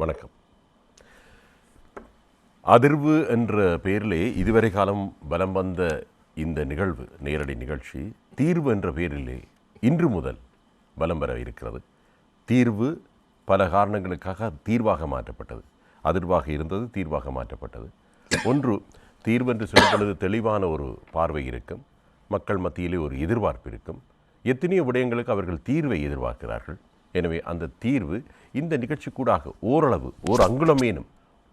வணக்கம். அதிர்வு என்ற பெயரிலே இதுவரை காலம் வலம் வந்த இந்த நிகழ்வு, நேரடி நிகழ்ச்சி, தீர்வு என்ற பெயரிலே இன்று முதல் வலம் வர இருக்கிறது. தீர்வு பல காரணங்களுக்காக தீர்வாக மாற்றப்பட்டது. அதிர்வாக இருந்தது, தீர்வாக மாற்றப்பட்டது. ஒன்று, தீர்வு என்று சொல்லும் பொழுது தெளிவான ஒரு பார்வை இருக்கும், மக்கள் மத்தியிலே ஒரு எதிர்பார்ப்பு இருக்கும். எத்தனையோ விடயங்களுக்கு அவர்கள் தீர்வை எதிர்பார்க்கிறார்கள். எனவே அந்த தீர்வு இந்த நிகழ்ச்சி கூடாக ஓரளவு ஒரு அங்குலமேனும்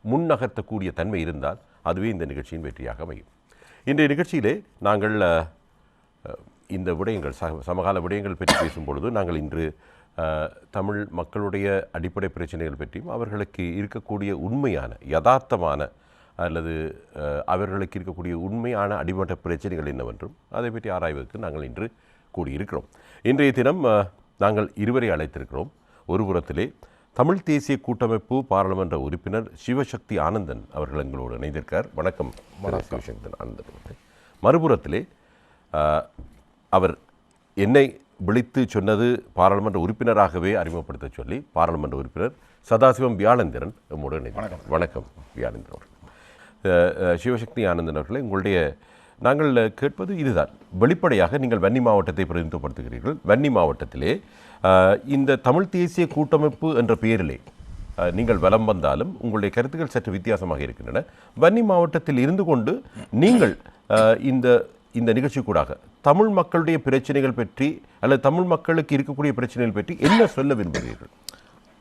முன்னகர்த்தக்கூடிய தன்மை இருந்தால் அதுவே இந்த நிகழ்ச்சியின் வெற்றியாக அமையும். இன்றைய நிகழ்ச்சியிலே நாங்கள் இந்த விடயங்கள் சமகால விடயங்கள் பற்றி பேசும்பொழுது நாங்கள் இன்று தமிழ் மக்களுடைய அடிப்படை பிரச்சனைகள் பற்றியும் அவர்களுக்கு இருக்கக்கூடிய உண்மையான யதார்த்தமான அல்லது அவர்களுக்கு இருக்கக்கூடிய உண்மையான அடிமட்ட பிரச்சனைகள் என்னவென்றும் அதை பற்றி ஆராய்வதற்கு நாங்கள் இன்று கூடியிருக்கிறோம். இன்றைய தினம் நாங்கள் இருவரை அழைத்திருக்கிறோம். ஒரு புறத்திலே தமிழ் தேசிய கூட்டமைப்பு பாராளுமன்ற உறுப்பினர் சிவசக்தி ஆனந்தன் அவர்கள் எங்களோடு இணைந்திருக்கார். வணக்கம். சிவசக்தி ஆனந்தன். மறுபுறத்திலே அவர் என்னை விழித்து சொன்னது பாராளுமன்ற உறுப்பினராகவே அறிமுகப்படுத்த சொல்லி பாராளுமன்ற உறுப்பினர் சதாசிவம் வியாழேந்திரன் நம்மோடு இணைந்தார். வணக்கம் வியாழேந்திரன் அவர்கள். சிவசக்தி ஆனந்தன் அவர்களே, உங்களுடைய நாங்கள் கேட்பது இதுதான். வெளிப்படையாக நீங்கள் வன்னி மாவட்டத்தை பிரதிநிதித்துவப்படுத்துகிறீர்கள். வன்னி மாவட்டத்திலே இந்த தமிழ் தேசிய கூட்டமைப்பு என்ற பெயரிலே நீங்கள் வலம் வந்தாலும் உங்களுடைய கருத்துக்கள் சற்று வித்தியாசமாக இருக்கின்றன. வன்னி மாவட்டத்தில் இருந்து கொண்டு நீங்கள் இந்த நிகழ்ச்சி கூடாக தமிழ் மக்களுடைய பிரச்சனைகள் பற்றி அல்லது தமிழ் மக்களுக்கு இருக்கக்கூடிய பிரச்சனைகள் பற்றி என்ன சொல்ல விரும்புகிறீர்கள்?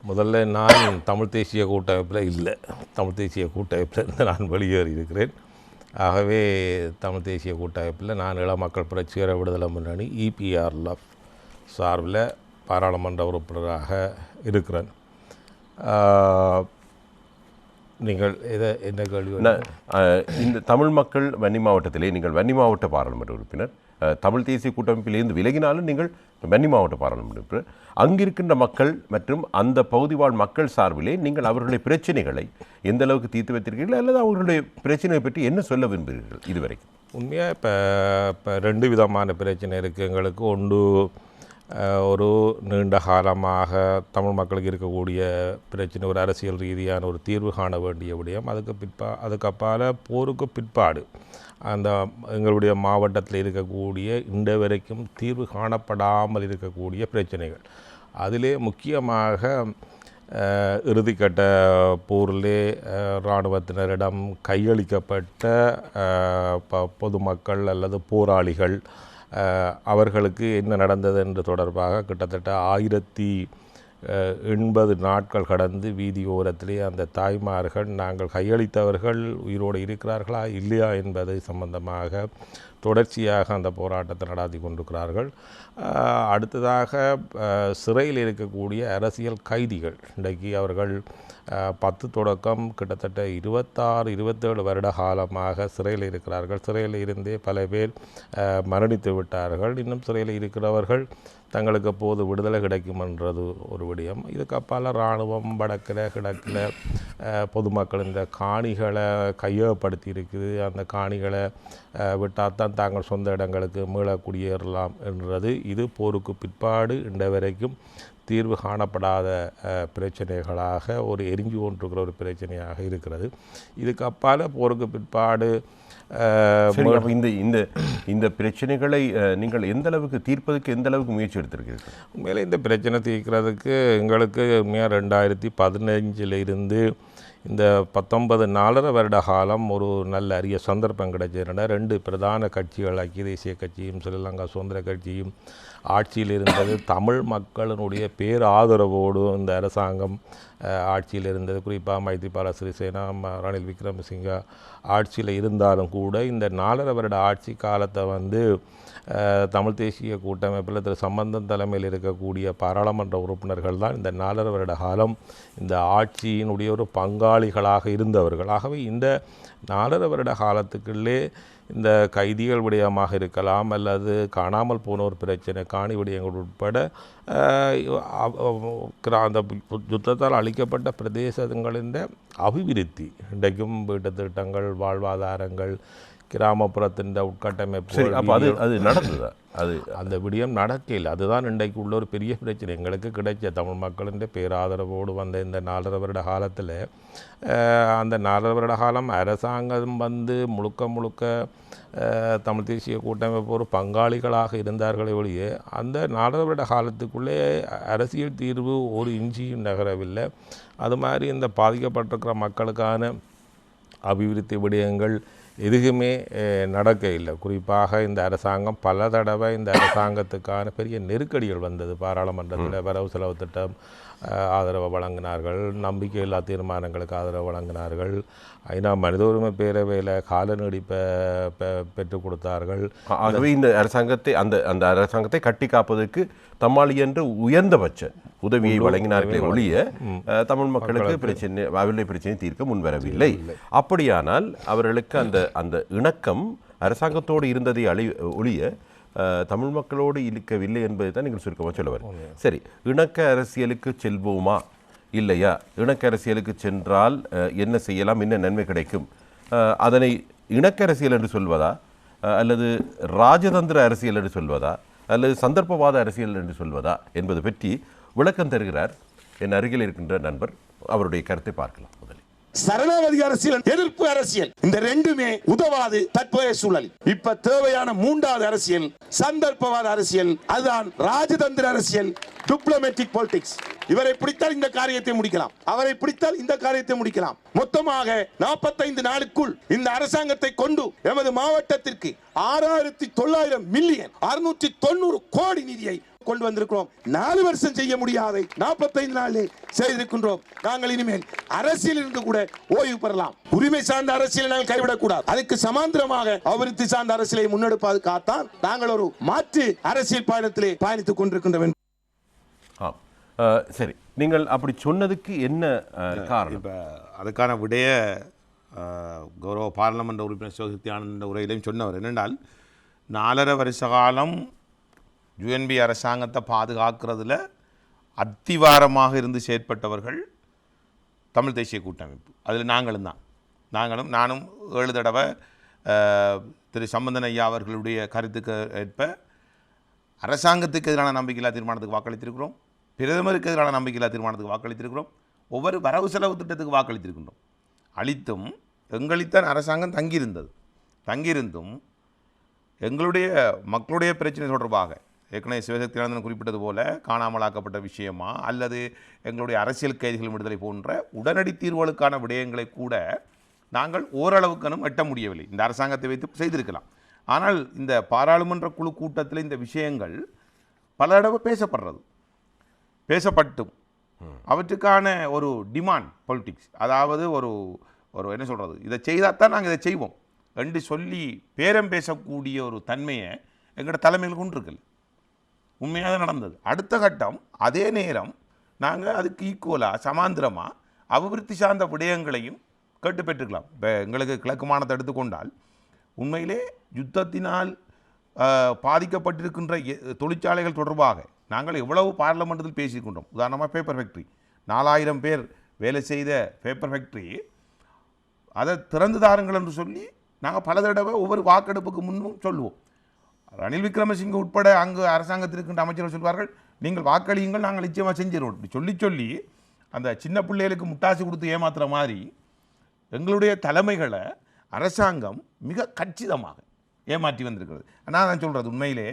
முதல்ல நான் தமிழ் தேசிய கூட்டமைப்பில் இல்லை. தமிழ் தேசிய கூட்டமைப்பில் இருந்து நான் வெளியேறி இருக்கிறேன். ஆகவே தமிழ் தேசிய கூட்டமைப்பில் நான் இளமக்கள் புரட்சிகர விடுதலை முன்னணி EPRLF சார்பில் பாராளுமன்ற உறுப்பினராக இருக்கிறேன். நீங்கள் என்ன கேள்வி? இந்த தமிழ் மக்கள் வன்னி மாவட்டத்திலே நீங்கள் வன்னி மாவட்ட பாராளுமன்ற உறுப்பினர், தமிழ் தேசிய கூட்டமைப்பிலிருந்து விலகினாலும் நீங்கள் வன்னி மாவட்ட பாராளுமன்ற உறுப்பினர். அங்கிருக்கின்ற மக்கள் மற்றும் அந்த பகுதி வாழ் மக்கள் சார்பிலே நீங்கள் அவர்களுடைய பிரச்சனைகளை எந்த அளவுக்கு தீர்த்து வைத்திருக்கிறீர்கள் அல்லது அவர்களுடைய பிரச்சனையை பற்றி என்ன சொல்ல விரும்புகிறீர்கள் இதுவரைக்கும்? உண்மையாக இப்போ ரெண்டு விதமான பிரச்சனை இருக்குது எங்களுக்கு. ஒன்று, ஒரு நீண்ட காலமாக தமிழ் மக்களுக்கு இருக்கக்கூடிய பிரச்சனை, ஒரு அரசியல் ரீதியான ஒரு தீர்வு காண வேண்டிய விடயம். அதுக்கப்பால் போருக்கு பிற்பாடு அந்த எங்களுடைய மாவட்டத்தில் இருக்கக்கூடிய இன்று வரைக்கும் தீர்வு காணப்படாமல் இருக்கக்கூடிய பிரச்சனைகள். அதிலே முக்கியமாக இறுதிக்கட்ட போரிலே இராணுவத்தினரிடம் கையளிக்கப்பட்ட பொதுமக்கள் அல்லது போராளிகள், அவர்களுக்கு என்ன நடந்தது என்று தொடர்பாக கிட்டத்தட்ட 1080 நாட்கள் கடந்து வீதியோரத்திலே அந்த தாய்மார்கள் நாங்கள் கையளித்தவர்கள் உயிரோடு இருக்கிறார்களா இல்லையா என்பது சம்பந்தமாக தொடர்ச்சியாக அந்த போராட்டத்தை நடாத்தி கொண்டிருக்கிறார்கள். அடுத்ததாக சிறையில் இருக்கக்கூடிய அரசியல் கைதிகள், இன்றைக்கு அவர்கள் 10 தொடக்கம் கிட்டத்தட்ட 26-27 வருட காலமாக சிறையில் இருக்கிறார்கள். சிறையில் இருந்தே பல பேர் மரணித்து விட்டார்கள். இன்னும் சிறையில் இருக்கிறவர்கள் தங்களுக்கு எப்போது விடுதலை கிடைக்கும் என்றது ஒரு விடயம். இதுக்கு அப்பால் இராணுவம் வடக்கில் கிழக்கில் பொதுமக்கள் இந்த காணிகளை கையகப்படுத்தி இருக்குது. அந்த காணிகளை விட்டால் தான் தாங்கள் சொந்த இடங்களுக்கு மீள குடியேறலாம் என்றது. இது போருக்கு பிற்பாடு இன்று வரைக்கும் தீர்வு காணப்படாத பிரச்சனைகளாக ஒரு எரிஞ்சு கொண்டிருக்கிற ஒரு பிரச்சனையாக இருக்கிறது. இதுக்கு அப்பால் போருக்கு பிற்பாடு இந்த பிரச்சனைகளை நீங்கள் எந்த அளவுக்கு தீர்ப்பதற்கு எந்த அளவுக்கு முயற்சி எடுத்திருக்கிறீர்கள்? உண்மையிலே இந்த பிரச்சனை தீர்க்கிறதுக்கு எங்களுக்கு 2015 இருந்து இந்த 19 வருட காலம் ஒரு நல்ல அரிய சந்தர்ப்பம் கிடைச்சதுன்னா, 2 பிரதான கட்சிகள், ஐக்கிய தேசிய கட்சியும் ஸ்ரீலங்கா சுதந்திர கட்சியும் ஆட்சியில் இருந்தது. தமிழ் மக்களினுடைய பேராதரவோடு இந்த அரசாங்கம் ஆட்சியில் இருந்தது. குறிப்பாக மைத்ரிபால சிறிசேனா, ரணில் விக்ரமசிங்க ஆட்சியில் இருந்தாலும் கூட இந்த 4.5 வருட ஆட்சி காலத்தை தமிழ் தேசிய கூட்டமைப்பில் திரு சம்பந்தன் தலைமையில் இருக்கக்கூடிய பாராளுமன்ற உறுப்பினர்கள் தான் இந்த 4.5 வருட காலம் இந்த ஆட்சியினுடைய ஒரு பங்காளிகளாக இருந்தவர்கள். ஆகவே இந்த 4.5 வருட காலத்துக்குள்ளே இந்த கைதிகள் விடயமாக இருக்கலாம் அல்லது காணாமல் போன ஒரு பிரச்சனை, காணி விடயங்கள் உட்பட அந்த யுத்தத்தால் அளிக்கப்பட்ட பிரதேசங்களின் அபிவிருத்தி, இன்றைக்கும் வீட்டு திட்டங்கள், வாழ்வாதாரங்கள், கிராமப்புறத்தின் உட்கட்டமைப்பு. சரி, அப்போ அது நடந்ததா? அது அந்த விடயம் நடக்கல. அதுதான் இன்றைக்கு உள்ள ஒரு பெரிய பிரச்சனை. எங்களுக்கு கிடைச்ச தமிழ் மக்களின் பேராதரவோடு வந்த இந்த 4.5 வருட காலத்தில் அந்த 4.5 வருட காலம் அரசாங்கம் முழுக்க தமிழ் தேசிய கூட்டமைப்பு ஒரு பங்காளிகளாக இருந்தார்களே ஒழிய அந்த 4.5 வருட காலத்துக்குள்ளே அரசியல் தீர்வு ஒரு இஞ்சியும் நகரவில்லை. அது மாதிரி இந்த பாதிக்கப்பட்டிருக்கிற மக்களுக்கான அபிவிருத்தி விடயங்கள் எதுவுமே நடக்க இல்லை. குறிப்பாக இந்த அரசாங்கம் பல தடவை இந்த அரசாங்கத்துக்கான பெரிய நெருக்கடிகள் வந்தது. பாராளுமன்றத்தில் வரவு செலவு திட்டம் ஆதரவு வழங்கினார்கள், நம்பிக்கையில்லா தீர்மானங்களுக்கு ஆதரவு வழங்கினார்கள், ஐநா மனித உரிமை பேரவையில் கால நீடிப்பை பெற்றுக் கொடுத்தார்கள். ஆகவே இந்த அந்த அரசாங்கத்தை கட்டி காப்பதற்கு தம்மாளி என்று உயர்ந்தபட்ச உதவியை வழங்கினார்களே ஒழிய தமிழ் மக்களுக்கு பிரச்சனை தீர்க்க முன்வரவில்லை. அப்படியானால் அவர்களுக்கு அந்த இணக்கம் அரசாங்கத்தோடு இருந்ததை ஒழிய தமிழ் மக்களோடு இருக்கவில்லை என்பதை தான் நீங்கள் சுருக்கமாக சொல்ல வரீங்க. சரி, இணக்க அரசியலுக்கு செல்வோமா இல்லையா? இணக்க அரசியலுக்கு சென்றால் என்ன செய்யலாம், என்ன நன்மை கிடைக்கும்? அதனை இணக்க அரசியல் என்று சொல்வதா, அல்லது ராஜதந்திர அரசியல் என்று சொல்வதா, அல்லது சந்தர்ப்பவாத அரசியல் என்று சொல்வதா என்பது பற்றி விளக்கம் தருகிறார் என் அருகில் இருக்கின்ற நண்பர். அவருடைய கருத்தை பார்க்கலாம். முதலில் சரணாகதி அரசியல், எதிர்ப்பு அரசியல், இந்த ரெண்டுமே உதவாது தற்போதைய சூழல். இப்ப தேவையான 3வது அரசியல் சந்தர்ப்பவாத அரசியல். அதுதான் ராஜதந்திர அரசியல், டிப்ளமேட்டிக் பாலிடிக்ஸ். இவரை பிடித்தால் இந்த காரியத்தை முடிக்கலாம், அவரை பிடித்தால் இந்த காரியத்தை முடிக்கலாம். மொத்தமாக 45 நாளுக்குள் இந்த அரசாங்கத்தை கொண்டு எமது மாவட்டத்திற்கு 6,900 மில்லியன் 690 கோடி நிதியை கொண்டு வந்திருக்கிறோம். 4 வருஷம் செய்ய முடியாதை 45 நாளில் செய்திருக்கின்றோம். நாங்கள் இனிமேல் அரசியல் இருந்து கூட ஓய்வு பெறலாம். உரிமை சார்ந்த அரசியலை நாங்கள் கைவிடக்கூடாது. அதுக்கு சமாந்தரமாக அபிவிருத்தி சார்ந்த அரசியலை முன்னெடுப்பதற்காகத்தான் நாங்கள் ஒரு மாற்று அரசியல் பயணத்திலே பயணித்துக் கொண்டிருக்கின்றோம். சரி, நீங்கள் அப்படி சொன்னதுக்கு என்ன காரணம்? இப்போ அதுக்கான விடைய கௌரவ பாராளுமன்ற உறுப்பினர் சிவசக்தி ஆனந்த உரையிலையும் சொன்னவர் என்னென்றால் 4.5 வருஷ காலம் யுஎன்பி அரசாங்கத்தை பாதுகாக்கிறதுல அத்திவாரமாக இருந்து செயற்பட்டவர்கள் தமிழ் தேசிய கூட்டமைப்பு. அதில் நானும் 7 தடவை திரு சம்பந்தன் ஐயா அவர்களுடைய கருத்துக்கு ஏற்ப அரசாங்கத்துக்கு எதிரான நம்பிக்கையில்லா தீர்மானத்துக்கு வாக்களித்திருக்கிறோம், பிரதமருக்கு எதிரான நம்பிக்கையில்லா தீர்மானத்துக்கு வாக்களித்திருக்கிறோம், ஒவ்வொரு வரவு செலவு திட்டத்துக்கு வாக்களித்திருக்கின்றோம். அளித்தும் எங்களித்தான் அரசாங்கம் தங்கியிருந்தும் எங்களுடைய மக்களுடைய பிரச்சனை தொடர்பாக ஏற்கனவே சிவசக்தி ஆனந்தன் குறிப்பிட்டது போல காணாமலாக்கப்பட்ட விஷயமா அல்லது எங்களுடைய அரசியல் கைதிகள் விடுதலை போன்ற உடனடி தீர்வுகளுக்கான விடயங்களை கூட நாங்கள் ஓரளவுக்கனும் எட்ட முடியவில்லை. இந்த அரசாங்கத்தை வைத்து செய்திருக்கலாம். ஆனால் இந்த பாராளுமன்ற குழு கூட்டத்தில் இந்த விஷயங்கள் பல தடவை பேசப்பட்டும் அவற்றுக்கான ஒரு டிமாண்ட் பாலிட்டிக்ஸ், அதாவது ஒரு என்ன சொல்கிறது, இதை செய்தால் தான் நாங்கள் இதை செய்வோம் என்று சொல்லி பேரம் பேசக்கூடிய ஒரு தன்மையை எங்களோட தலைமையில் கொண்டிருக்கல. உண்மையாக நடந்தது. அடுத்த கட்டம் அதே நேரம் நாங்கள் அதுக்கு ஈக்குவலாக சமாந்திரமாக அபிவிருத்தி சார்ந்த விடயங்களையும் கேட்டு பெற்றுக்கலாம். இப்போ எங்களுக்கு கிழக்கு மாநிலத்தை எடுத்துக்கொண்டால் உண்மையிலே யுத்தத்தினால் பாதிக்கப்பட்டிருக்கின்ற தொழிற்சாலைகள் தொடர்பாக நாங்கள் எவ்வளவு பார்லமெண்டத்தில் பேசியிருக்கின்றோம். உதாரணமாக பேப்பர் ஃபேக்ட்ரி, 4000 பேர் வேலை செய்த பேப்பர் ஃபேக்ட்ரி, அதை திறந்து தாருங்கள் என்று சொல்லி நாங்கள் பல தடவை ஒவ்வொரு வாக்கெடுப்புக்கு முன்னும் சொல்லுவோம். ரணில் விக்ரமசிங்க உட்பட அங்கு அரசாங்கத்தில் இருக்கின்ற அமைச்சர்கள் சொல்வார்கள், நீங்கள் வாக்களியுங்கள், நாங்கள் நிச்சயமாக செஞ்சிருவோம். இப்படி சொல்லி அந்த சின்ன பிள்ளைகளுக்கு முட்டாசி கொடுத்து ஏமாத்துகிற மாதிரி எங்களுடைய தலைமைகளை அரசாங்கம் மிக கச்சிதமாக ஏமாற்றி வந்திருக்கிறது. நான் சொல்கிறது உண்மையிலே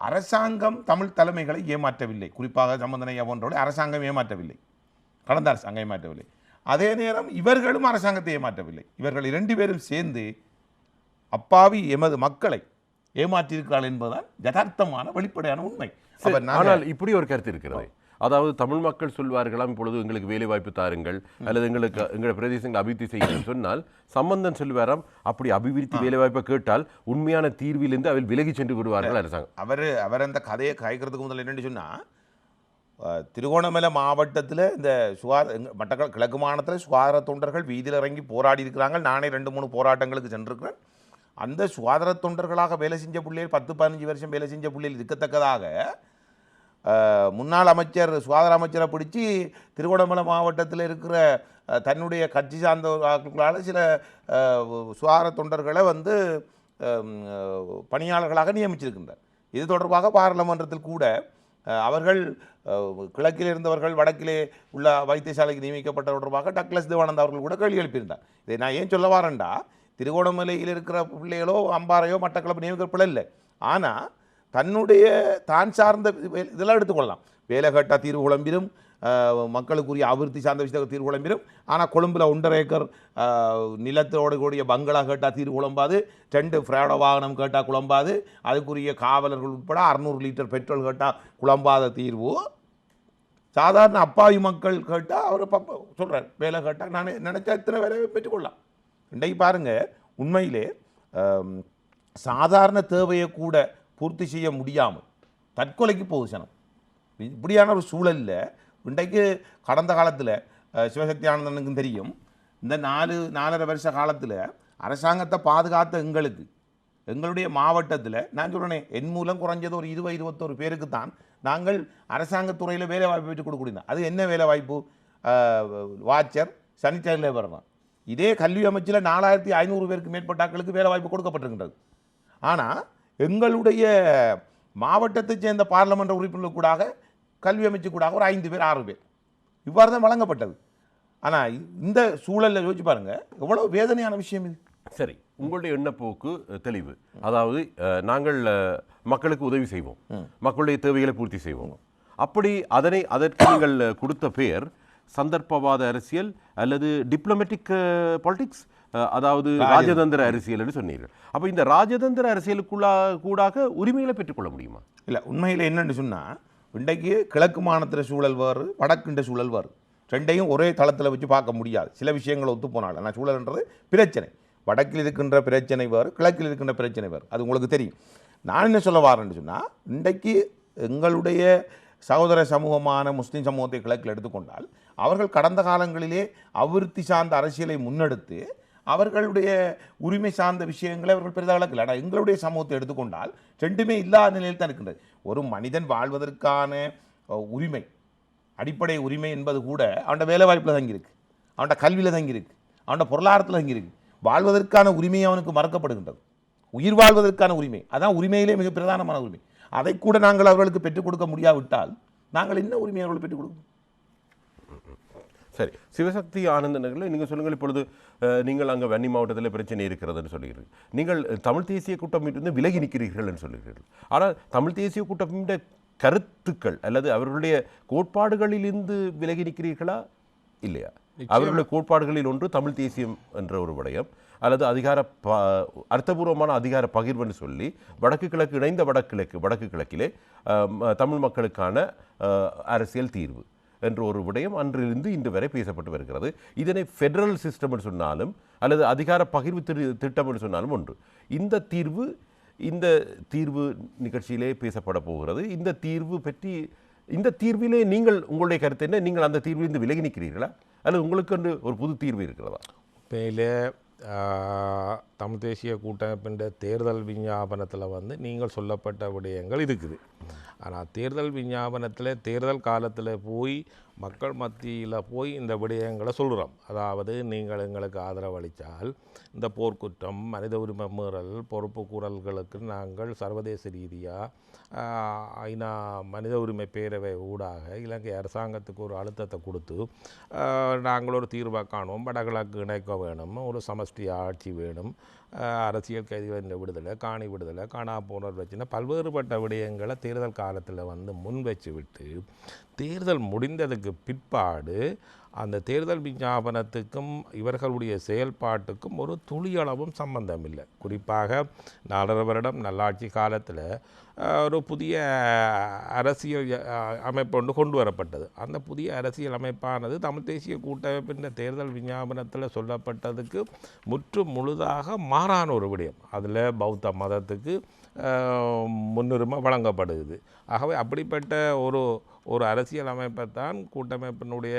அரசாங்கம் தமிழ் தலைமைகளை ஏமாற்றவில்லை. குறிப்பாக சம்பந்தனையா போன்றவரை அரசாங்கம் ஏமாற்றவில்லை, கடந்த அரசாங்கம் ஏமாற்றவில்லை. அதே நேரம் இவர்களும் அரசாங்கத்தை ஏமாற்றவில்லை. இவர்கள் 2 பேரும் சேர்ந்து அப்பாவி எமது மக்களை ஏமாற்றியிருக்கிறார்கள் என்பதுதான் யதார்த்தமான வெளிப்படையான உண்மை. ஆனால் இப்படி ஒரு கருத்து இருக்கிறது. அதாவது தமிழ் மக்கள் சொல்வார்களாம், இப்பொழுது எங்களுக்கு வேலை வாய்ப்பு தாருங்கள் அல்லது எங்கள் பிரதேசங்களை அபிவிருத்தி செய்யணும்னு சொன்னால் சம்பந்தன் சொல்வாராம், அப்படி அபிவிருத்தி வேலை வாய்ப்பை கேட்டால் உண்மையான தீர்விலிருந்து அவள் விலகி சென்று விடுவார்கள் அரசாங்கம். அவர் அந்த கதையை காய்க்கிறதுக்கு முதல்ல என்னென்னு சொன்னால், திருகோணமலை மாவட்டத்தில் இந்த மட்டக்களப்பு கிழக்கு மாநிலத்தில் சுகாதார தொண்டர்கள் வீதியில் இறங்கி போராடி இருக்கிறாங்க. நானே 2-3 போராட்டங்களுக்கு சென்றிருக்கிறேன். அந்த சுகாதார தொண்டர்களாக வேலை செஞ்ச பிள்ளைகள் 10-15 வருஷம் வேலை செஞ்ச பிள்ளைகள் இருக்கத்தக்கதாக முன்னாள் அமைச்சர் சுகாதார அமைச்சரை பிடிச்சி திருகோணமலை மாவட்டத்தில் இருக்கிற தன்னுடைய கட்சி சார்ந்தவர்களால் சில சுகாதார தொண்டர்களை வந்து பணியாளர்களாக நியமிச்சிருக்கின்றார். இது தொடர்பாக பாராளுமன்றத்தில் கூட அவர்கள் கிழக்கில் இருந்தவர்கள் வடக்கிலே உள்ள வைத்தியசாலைக்கு நியமிக்கப்பட்ட தொடர்பாக டக்ளஸ் தேவானந்த் அவர்கள் கூட கேள்வி எழுப்பியிருந்தார். இதை நான் ஏன் சொல்ல வரேன்டா, திருகோணமலையில் இருக்கிற பிள்ளைகளோ அம்பாறையோ மட்டக்களப்பு நியமிக்கப்பட இல்லை. ஆனால் தன்னுடைய தான் சார்ந்த இதெல்லாம் எடுத்துக்கொள்ளலாம். வேலை கேட்டால் தீர்வு குழம்பிடும், மக்களுக்குரிய அபிவிருத்தி சார்ந்த விஷயத்துக்கு தீர்வு குழம்பிடும். ஆனால் கொழும்பில் 1.5 ஏக்கர் நிலத்தோடு கூடிய பங்களா கேட்டால் தீர்வு குழம்பாது, 2 ஃப்ராடோ வாகனம் கேட்டால் குழம்பாது, அதுக்குரிய காவலர்கள் உட்பட 600 லிட்டர் பெட்ரோல் கேட்டால் குழம்பாத தீர்வு சாதாரண அப்பாவி மக்கள் கேட்டால் அவர் சொல்கிறார். வேலை கேட்டால் நான் நினச்சா இத்தனை வேலையை பெற்றுக்கொள்ளலாம். இன்றைக்கு பாருங்கள், உண்மையிலே சாதாரண தேவையை கூட பூர்த்தி செய்ய முடியாமல் தற்கொலைக்கு போகுது சனம். இப்படியான ஒரு சூழலில் இன்றைக்கு கடந்த காலத்தில் சிவசக்தி ஆனந்தனுக்கும் தெரியும், இந்த 4.5 வருஷ காலத்தில் அரசாங்கத்தை பாதுகாத்த எங்களுடைய மாவட்டத்தில் நான் சொல்கிறேனே, என் மூலம் குறைஞ்சது ஒரு 20-21 பேருக்கு தான் நாங்கள் அரசாங்கத்துறையில் வேலை வாய்ப்பு பெற்றுக் கொடுக்குறோம். அது என்ன வேலை வாய்ப்பு? வாட்சர், சானிட்டரி லேபர் தான். இதே கல்வி அமைச்சில் 4500 பேருக்கு மேற்பட்டாக்களுக்கு வேலை வாய்ப்பு கொடுக்கப்பட்டிருக்கின்றது. ஆனால் எங்களுடைய மாவட்டத்தைச் சேர்ந்த பாராளுமன்ற உறுப்பினர்கள் கூடாக கல்வி அமைச்சு கூடாக ஒரு 5 பேர் 6 பேர் இவ்வாறு தான் வழங்கப்பட்டது. ஆனால் இந்த சூழலில் யோசிச்சு பாருங்கள், எவ்வளோ வேதனையான விஷயம் இது. சரி, உங்களுடைய எண்ணப்போக்கு தெளிவு. அதாவது நாங்கள் மக்களுக்கு உதவி செய்வோம், மக்களுடைய தேவைகளை பூர்த்தி செய்வோம். அப்படி அதற்கு நீங்கள் கொடுத்த பெயர் சந்தர்ப்பவாத அரசியல் அல்லது டிப்ளமேட்டிக் பாலிடிக்ஸ், அதாவது ராஜதந்திர அரசியல் என்று சொன்னீர்கள். அப்போ இந்த ராஜதந்திர அரசியலுக்குள்ளாக உரிமைகளை பெற்றுக்கொள்ள முடியுமா? இல்லை, உண்மையில் என்னென்னு சொன்னால், இன்றைக்கு கிழக்கு மாநிலத்தில் சூழல் வேறு, வடக்குண்ட சூழல் வேறு. ரெண்டையும் ஒரே தளத்தில் வச்சு பார்க்க முடியாது. சில விஷயங்களை ஒத்து போனாலும் ஆனால் சூழல்ன்றது பிரச்சனை. வடக்கில் இருக்கின்ற பிரச்சனை வேறு, கிழக்கில் இருக்கின்ற பிரச்சனை வேறு. அது உங்களுக்கு தெரியும். நான் என்ன சொல்ல வரேன்னு சொன்னால், இன்றைக்கு எங்களுடைய சகோதர சமூகமான முஸ்லீம் சமூகத்தை கிழக்கில் எடுத்துக்கொண்டால், அவர்கள் கடந்த காலங்களிலே அபிவிருத்தி சார்ந்த அரசியலை முன்னெடுத்து அவர்களுடைய உரிமை சார்ந்த விஷயங்களை அவர்கள் பெரிதாக விளக்கல. ஆனால் எங்களுடைய சமூகத்தை எடுத்துக்கொண்டால் ரெண்டுமே இல்லாத நிலையில் தான் இருக்கின்றது. ஒரு மனிதன் வாழ்வதற்கான உரிமை, அடிப்படை உரிமை என்பது கூட அவனோட வேலை வாய்ப்பில் தங்கியிருக்கு, அவனோட கல்வியில் தங்கியிருக்கு, அவனோட பொருளாதாரத்தில் தங்கியிருக்கு. வாழ்வதற்கான உரிமை அவனுக்கு மறக்கப்படுகின்றது. உயிர் வாழ்வதற்கான உரிமை, அதான் உரிமையிலே மிக பிரதானமான உரிமை. அதை கூட நாங்கள் அவர்களுக்கு பெற்றுக் கொடுக்க முடியாவிட்டால் நாங்கள் என்ன உரிமை அவர்களுக்கு பெற்றுக் கொடுக்கணும்? சரி, சிவசக்தி ஆனந்தனர்களை நீங்கள் சொல்லுங்கள். இப்பொழுது நீங்கள் அங்கே வன்னி மாவட்டத்தில் பிரச்சனை இருக்கிறதுன்னு சொல்லுகிறீர்கள். நீங்கள் தமிழ் தேசிய கூட்டமைப்பிலிருந்து விலகி நிற்கிறீர்கள் என்று சொல்லுகிறீர்கள். ஆனால் தமிழ் தேசிய கூட்டமைப்பின் கருத்துக்கள் அல்லது அவர்களுடைய கோட்பாடுகளிலிருந்து விலகி நிற்கிறீர்களா இல்லையா? அவர்களுடைய கோட்பாடுகளில் ஒன்று தமிழ் தேசியம் என்ற ஒரு விடயம், அல்லது அர்த்தபூர்வமான அதிகார பகிர்வுன்னு சொல்லி வடக்கு கிழக்கு இணைந்த வடக்கு கிழக்கிலே தமிழ் மக்களுக்கான அரசியல் தீர்வு என்ற ஒரு விடயம் அன்றிலிருந்து இன்று வரை பேசப்பட்டு வருகிறது. இதனை ஃபெடரல் சிஸ்டம் சொன்னாலும் அல்லது அதிகார பகிர்வு திட்டம் என்று சொன்னாலும் ஒன்று. இந்த தீர்வு நிகழ்ச்சியிலே பேசப்பட போகிறது. இந்த தீர்விலே நீங்கள் உங்களுடைய கருத்து என்ன? நீங்கள் அந்த தீர்விலிருந்து விலகி நிற்கிறீர்களா அல்லது உங்களுக்கு ஒரு புது தீர்வு இருக்கிறதா? உண்மையிலே தமிழ் தேசிய கூட்டமைப்பின் தேர்தல் விஞ்ஞாபனத்தில் நீங்கள் சொல்லப்பட்ட விடயங்கள் இருக்குது. ஆனால் தேர்தல் விஞ்ஞாபனத்தில் தேர்தல் காலத்தில் போய் மக்கள் மத்தியில் போய் இந்த விடயங்களை சொல்கிறோம். அதாவது நீங்கள் எங்களுக்கு ஆதரவு அளித்தால் இந்த போர்க்குற்றம், மனித உரிமை மீறல், பொறுப்பு கூறல்களுக்கு நாங்கள் சர்வதேச ரீதியாக ஐநா மனித உரிமை பேரவை ஊடாக இலங்கை அரசாங்கத்துக்கு ஒரு அழுத்தத்தை கொடுத்து நாங்கள் ஒரு தீர்வை காணுவோம், வடகிழக்கு இணைக்க வேணும், ஒரு சமஷ்டி ஆட்சி வேணும், அரசியல் கைதிகளின் விடுதலை, காணி விடுதலை, காணா போனர் வச்சுன்னா பல்வேறுபட்ட விடயங்களை தேர்தல் காலத்தில் முன் வச்சு விட்டு தேர்தல் முடிந்ததுக்கு பிற்பாடு அந்த தேர்தல் விஞ்ஞாபனத்துக்கும் இவர்களுடைய செயல்பாட்டுக்கும் ஒரு துளியளவும் சம்பந்தம் இல்லை. குறிப்பாக 4.5 வருடம் நல்லாட்சி காலத்தில் ஒரு புதிய அரசியல் அமைப்பு ஒன்று கொண்டு வரப்பட்டது. அந்த புதிய அரசியல் அமைப்பானது தமிழ் தேசிய கூட்டமைப்பின் தேர்தல் விஞ்ஞாபனத்தில் சொல்லப்பட்டதுக்கு முற்று முழுதாக மாறான ஒரு விடயம். அதில் பௌத்த மதத்துக்கு முன்னுரிமை வழங்கப்படுது. ஆகவே அப்படிப்பட்ட ஒரு அரசியல் அமைப்பைத்தான் கூட்டமைப்பினுடைய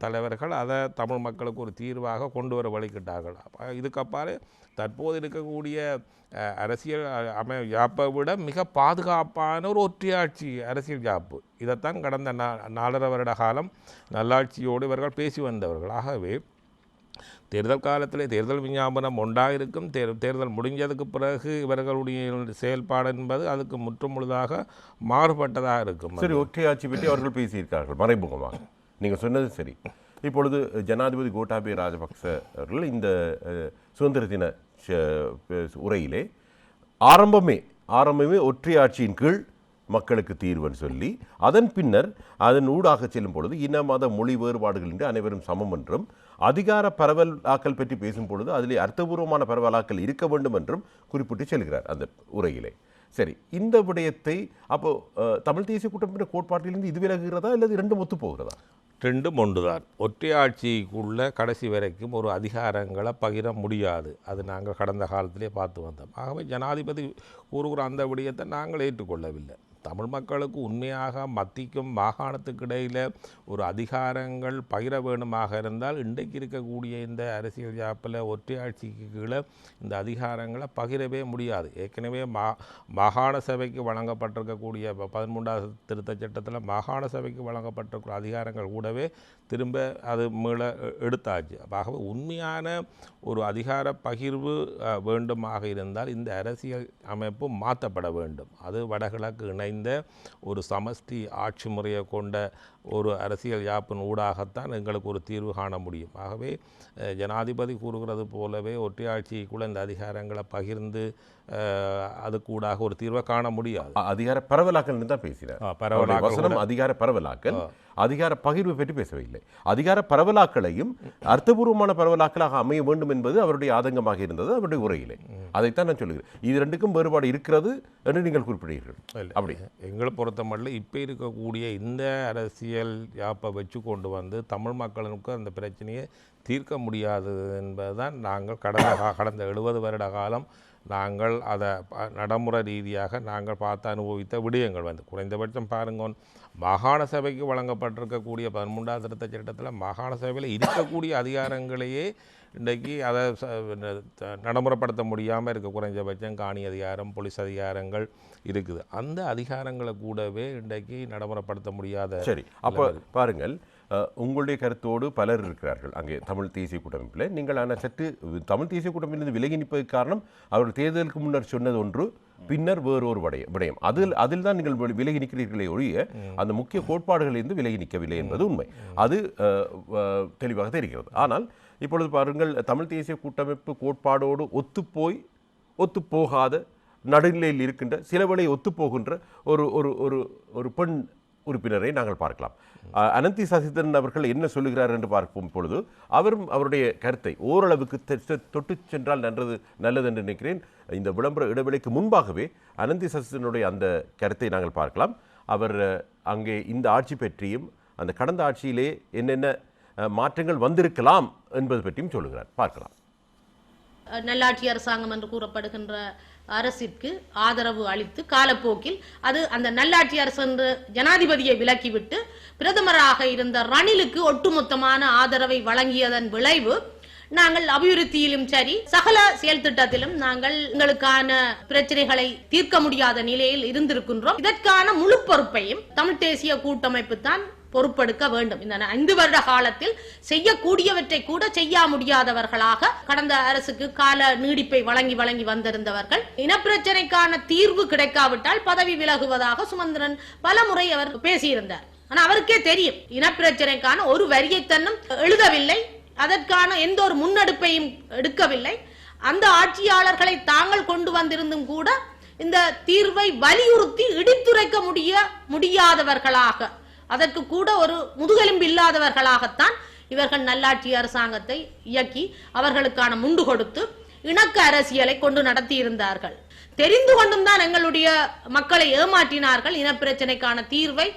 தலைவர்கள் அதை தமிழ் மக்களுக்கு ஒரு தீர்வாக கொண்டு வர வழிகிட்டார்கள். இதுக்கப்பாறு தற்போது இருக்கக்கூடிய அரசியல் யாப்பை விட மிக பாதுகாப்பான ஒரு ஒற்றையாட்சி அரசியல் யாப்பு, இதைத்தான் கடந்த 4.5 வருட காலம் நல்லாட்சியோடு இவர்கள் பேசி வந்தவர்கள். ஆகவே தேர்தல் காலத்திலே தேர்தல் விஞ்ஞாபனம் ஒன்றாயிருக்கும், தேர்தல் முடிஞ்சதுக்கு பிறகு இவர்களுடைய செயல்பாடு என்பது அதுக்கு முற்றுமுழுதாக மாறுபட்டதாக இருக்கும். சரி, ஒற்றையாட்சி பற்றி அவர்கள் பேசியிருக்கார்கள் மறைமுகமாக. நீங்கள் சொன்னது சரி. இப்பொழுது ஜனாதிபதி கோட்டாபய ராஜபக்ச அவர்கள் இந்த சுதந்திர தின உரையிலே ஆரம்பமே ஒற்றையாட்சியின் கீழ் மக்களுக்கு தீர்வுன்னு சொல்லி அதன் பின்னர் அதன் ஊடாக செல்லும் பொழுது இன மத மொழி வேறுபாடுகள் என்று அனைவரும் சமம் என்றும் அதிகார பரவலாக்கல் பற்றி பேசும் பொழுது அதிலே அர்த்தபூர்வமான பரவலாக்கல் இருக்க வேண்டும் என்றும் குறிப்பிட்டு செல்கிறார் அந்த உரையிலே. சரி, இந்த விடயத்தை அப்போ தமிழ் தேசிய கூட்டமைப்பின் கோட்பாட்டிலிருந்து இது விலகுகிறதா அல்லது இரண்டும் ஒத்து போகிறதா? ரெண்டும் ஒன்றுதான். ஒற்றையாட்சிக்குள்ள கடைசி வரைக்கும் ஒரு அதிகாரங்களை பகிர முடியாது. அது நாங்கள் கடந்த காலத்திலே பார்த்து வந்தோம். ஆகவே ஜனாதிபதி கூறுகிற அந்த விடயத்தை நாங்கள் ஏற்றுக்கொள்ளவில்லை. தமிழ் மக்களுக்கு உண்மையாக மத்திக்கும் மாகாணத்துக்கு இடையில் ஒரு அதிகாரங்கள் பகிர வேணுமாக இருந்தால் இன்றைக்கு இருக்கக்கூடிய இந்த அரசியல் யாப்பில் ஒற்றையாட்சிக்கு கீழே இந்த அதிகாரங்களை பகிரவே முடியாது. ஏற்கனவே மாகாண சபைக்கு வழங்கப்பட்டிருக்கக்கூடிய 13வது திருத்தச் சட்டத்தில் மாகாண சபைக்கு வழங்கப்பட்டிருக்கிற அதிகாரங்கள் கூடவே திரும்ப அது மீள எடுத்தாச்சு. ஆகவே உண்மையான ஒரு அதிகார பகிர்வு வேண்டுமாக இருந்தால் இந்த அரசியல் அமைப்பு மாற்றப்பட வேண்டும். அது வடகிழக்கு இணைந்த ஒரு சமஷ்டி ஆட்சி முறையை கொண்ட ஒரு அரசியல் யாப்பின் ஊடாகத்தான் எங்களுக்கு ஒரு தீர்வு காண முடியும். ஆகவே ஜனாதிபதி கூறுகிறது போலவே ஒற்றையாட்சிக்குள்ள இந்த அதிகாரங்களை பகிர்ந்து அதுக்கூடாக ஒரு தீர்வை காண முடியாது. அதிகார பரவலாக்கல் தான் பேசினார். அதிகார பரவலாக்கல், அதிகார பகிர்வு பற்றி பேசவில்லை. அதிகார பரவலாக்களையும் அர்த்தபூர்வமான பரவலாக்கலாக அமைய வேண்டும் என்பது அவருடைய ஆதங்கமாக இருந்தது அவருடைய உரையிலே. அதைத்தான் நான் சொல்லுகிறேன். இது ரெண்டுக்கும் வேறுபாடு இருக்கிறது என்று நீங்கள் குறிப்பிடுகிறீர்கள். அப்படி எங்களை பொறுத்தமட்டில் இப்போ இருக்கக்கூடிய இந்த அரசியல் யாப்பை வச்சு கொண்டு வந்து தமிழ் மக்களுக்கு அந்த பிரச்சனையை தீர்க்க முடியாது என்பதுதான் நாங்கள் கடந்த 70 வருட காலம் நாங்கள் அதை நடைமுறை ரீதியாக நாங்கள் பார்த்து அனுபவித்த விடயங்கள் வந்து குறைந்தபட்சம் பாருங்க, மாகாண சபைக்கு வழங்கப்பட்டிருக்கக்கூடிய 13வது திருத்தச் சட்டத்தில் மாகாண சபையில் இருக்கக்கூடிய அதிகாரங்களையே இன்றைக்கு அதை நடைமுறைப்படுத்த முடியாமல் இருக்க. குறைஞ்சபட்சம் காணி அதிகாரம், போலீஸ் அதிகாரங்கள் இருக்குது. அந்த அதிகாரங்களை கூடவே இன்றைக்கு நடைமுறைப்படுத்த முடியாத. சரி, அப்போ பாருங்கள், உங்களுடைய கருத்தோடு பலர் இருக்கிறார்கள் அங்கே தமிழ் தேசிய கூட்டமைப்பில். நீங்கள் ஆனால் சற்று தமிழ் தேசிய கூட்டமைப்பிலிருந்து விலகி நிற்பதற்கு காரணம் அவர்கள் தேர்தலுக்கு முன்னர் சொன்னது ஒன்று, பின்னர் வேறொரு விடயம். அதில் தான் நீங்கள் விலகி நிற்கிறீர்களே ஒழிய அந்த முக்கிய கோட்பாடுகளிலிருந்து விலகி நிற்கவில்லை என்பது உண்மை. அது தெளிவாக தெரிகிறது. ஆனால் இப்பொழுது பாருங்கள், தமிழ் தேசிய கூட்டமைப்பு கோட்பாடோடு ஒத்துப்போகாத நடுநிலையில் இருக்கின்ற சிலவளை ஒத்துப்போகின்ற ஒரு பெண் உறுப்பினரை நாங்கள் பார்க்கலாம். அனந்தி சசிதரன் அவர்கள் என்ன சொல்லுகிறார் என்று பார்க்கும் பொழுது அவரும் அவருடைய கருத்தை ஓரளவுக்கு தொட்டு சென்றால் நல்லது என்று நினைக்கிறேன். இந்த விளம்பர இடைவெளிக்கு முன்பாகவே அனந்தி சசிதரனுடைய அந்த கருத்தை நாங்கள் பார்க்கலாம். அவர் அங்கே இந்த ஆட்சி பற்றியும் அந்த கடந்த ஆட்சியிலே என்னென்ன மாற்றங்கள் வந்திருக்கலாம் என்பது பற்றியும் சொல்லுகிறார். பார்க்கலாம். நல்லாட்சி அரசாங்கம் என்று கூறப்படுகின்ற அரசிற்கு ஆதரவு அளித்து காலப்போக்கில் அது அந்த நல்லாட்சி அரசு என்று ஜனாதிபதியை விலக்கிவிட்டு பிரதமராக இருந்த ரணிலுக்கு ஒட்டுமொத்தமான ஆதரவை வழங்கியதன் விளைவு நாங்கள் அபிவிருத்தியிலும் சரி சகல செயல் திட்டத்திலும் நாங்கள் எங்களுக்கான பிரச்சனைகளை தீர்க்க முடியாத நிலையில் இருந்திருக்கின்றோம். இதற்கான முழு பொறுப்பையும் தமிழ் தேசிய கூட்டமைப்பு தான் பொறுப்பெடுக்க வேண்டும். இந்த 5 வருட காலத்தில் செய்யக்கூடியவற்றை கூட செய்ய முடியாதவர்களாக கடந்த அரசுக்கு கால நீடிப்பை வழங்கி வந்திருந்தவர்கள். இனப்பிரச்சனைக்கான தீர்வு கிடைக்காவிட்டால் பதவி விலகுவதாக சுமந்திரன் பல முறை அவர் பேசியிருந்தார். ஆனா அவருக்கே தெரியும் இனப்பிரச்சனைக்கான ஒரு வரியை தன்னும் எழுதவில்லை, அதற்கான எந்த ஒரு முன்னெடுப்பையும் எடுக்கவில்லை. அந்த ஆட்சியாளர்களை தாங்கள் கொண்டு வந்திருந்தும் கூட இந்த தீர்வை வலியுறுத்தி இடித்துரைக்க முடியாதவர்களாக, அதற்கு கூட ஒரு முதுகெலும்பு இல்லாதவர்களாகத்தான் இவர்கள் நல்லாட்சி அரசாங்கத்தை இயக்கி அவர்களுக்கான முண்டு கொடுத்து இணக்க அரசியலை கொண்டு நடத்தி இருந்தார்கள். தெரிந்து கொண்டும் தான் எங்களுடைய மக்களை ஏமாற்றினார்கள். இனப்பிரச்சனைக்கான தீர்வை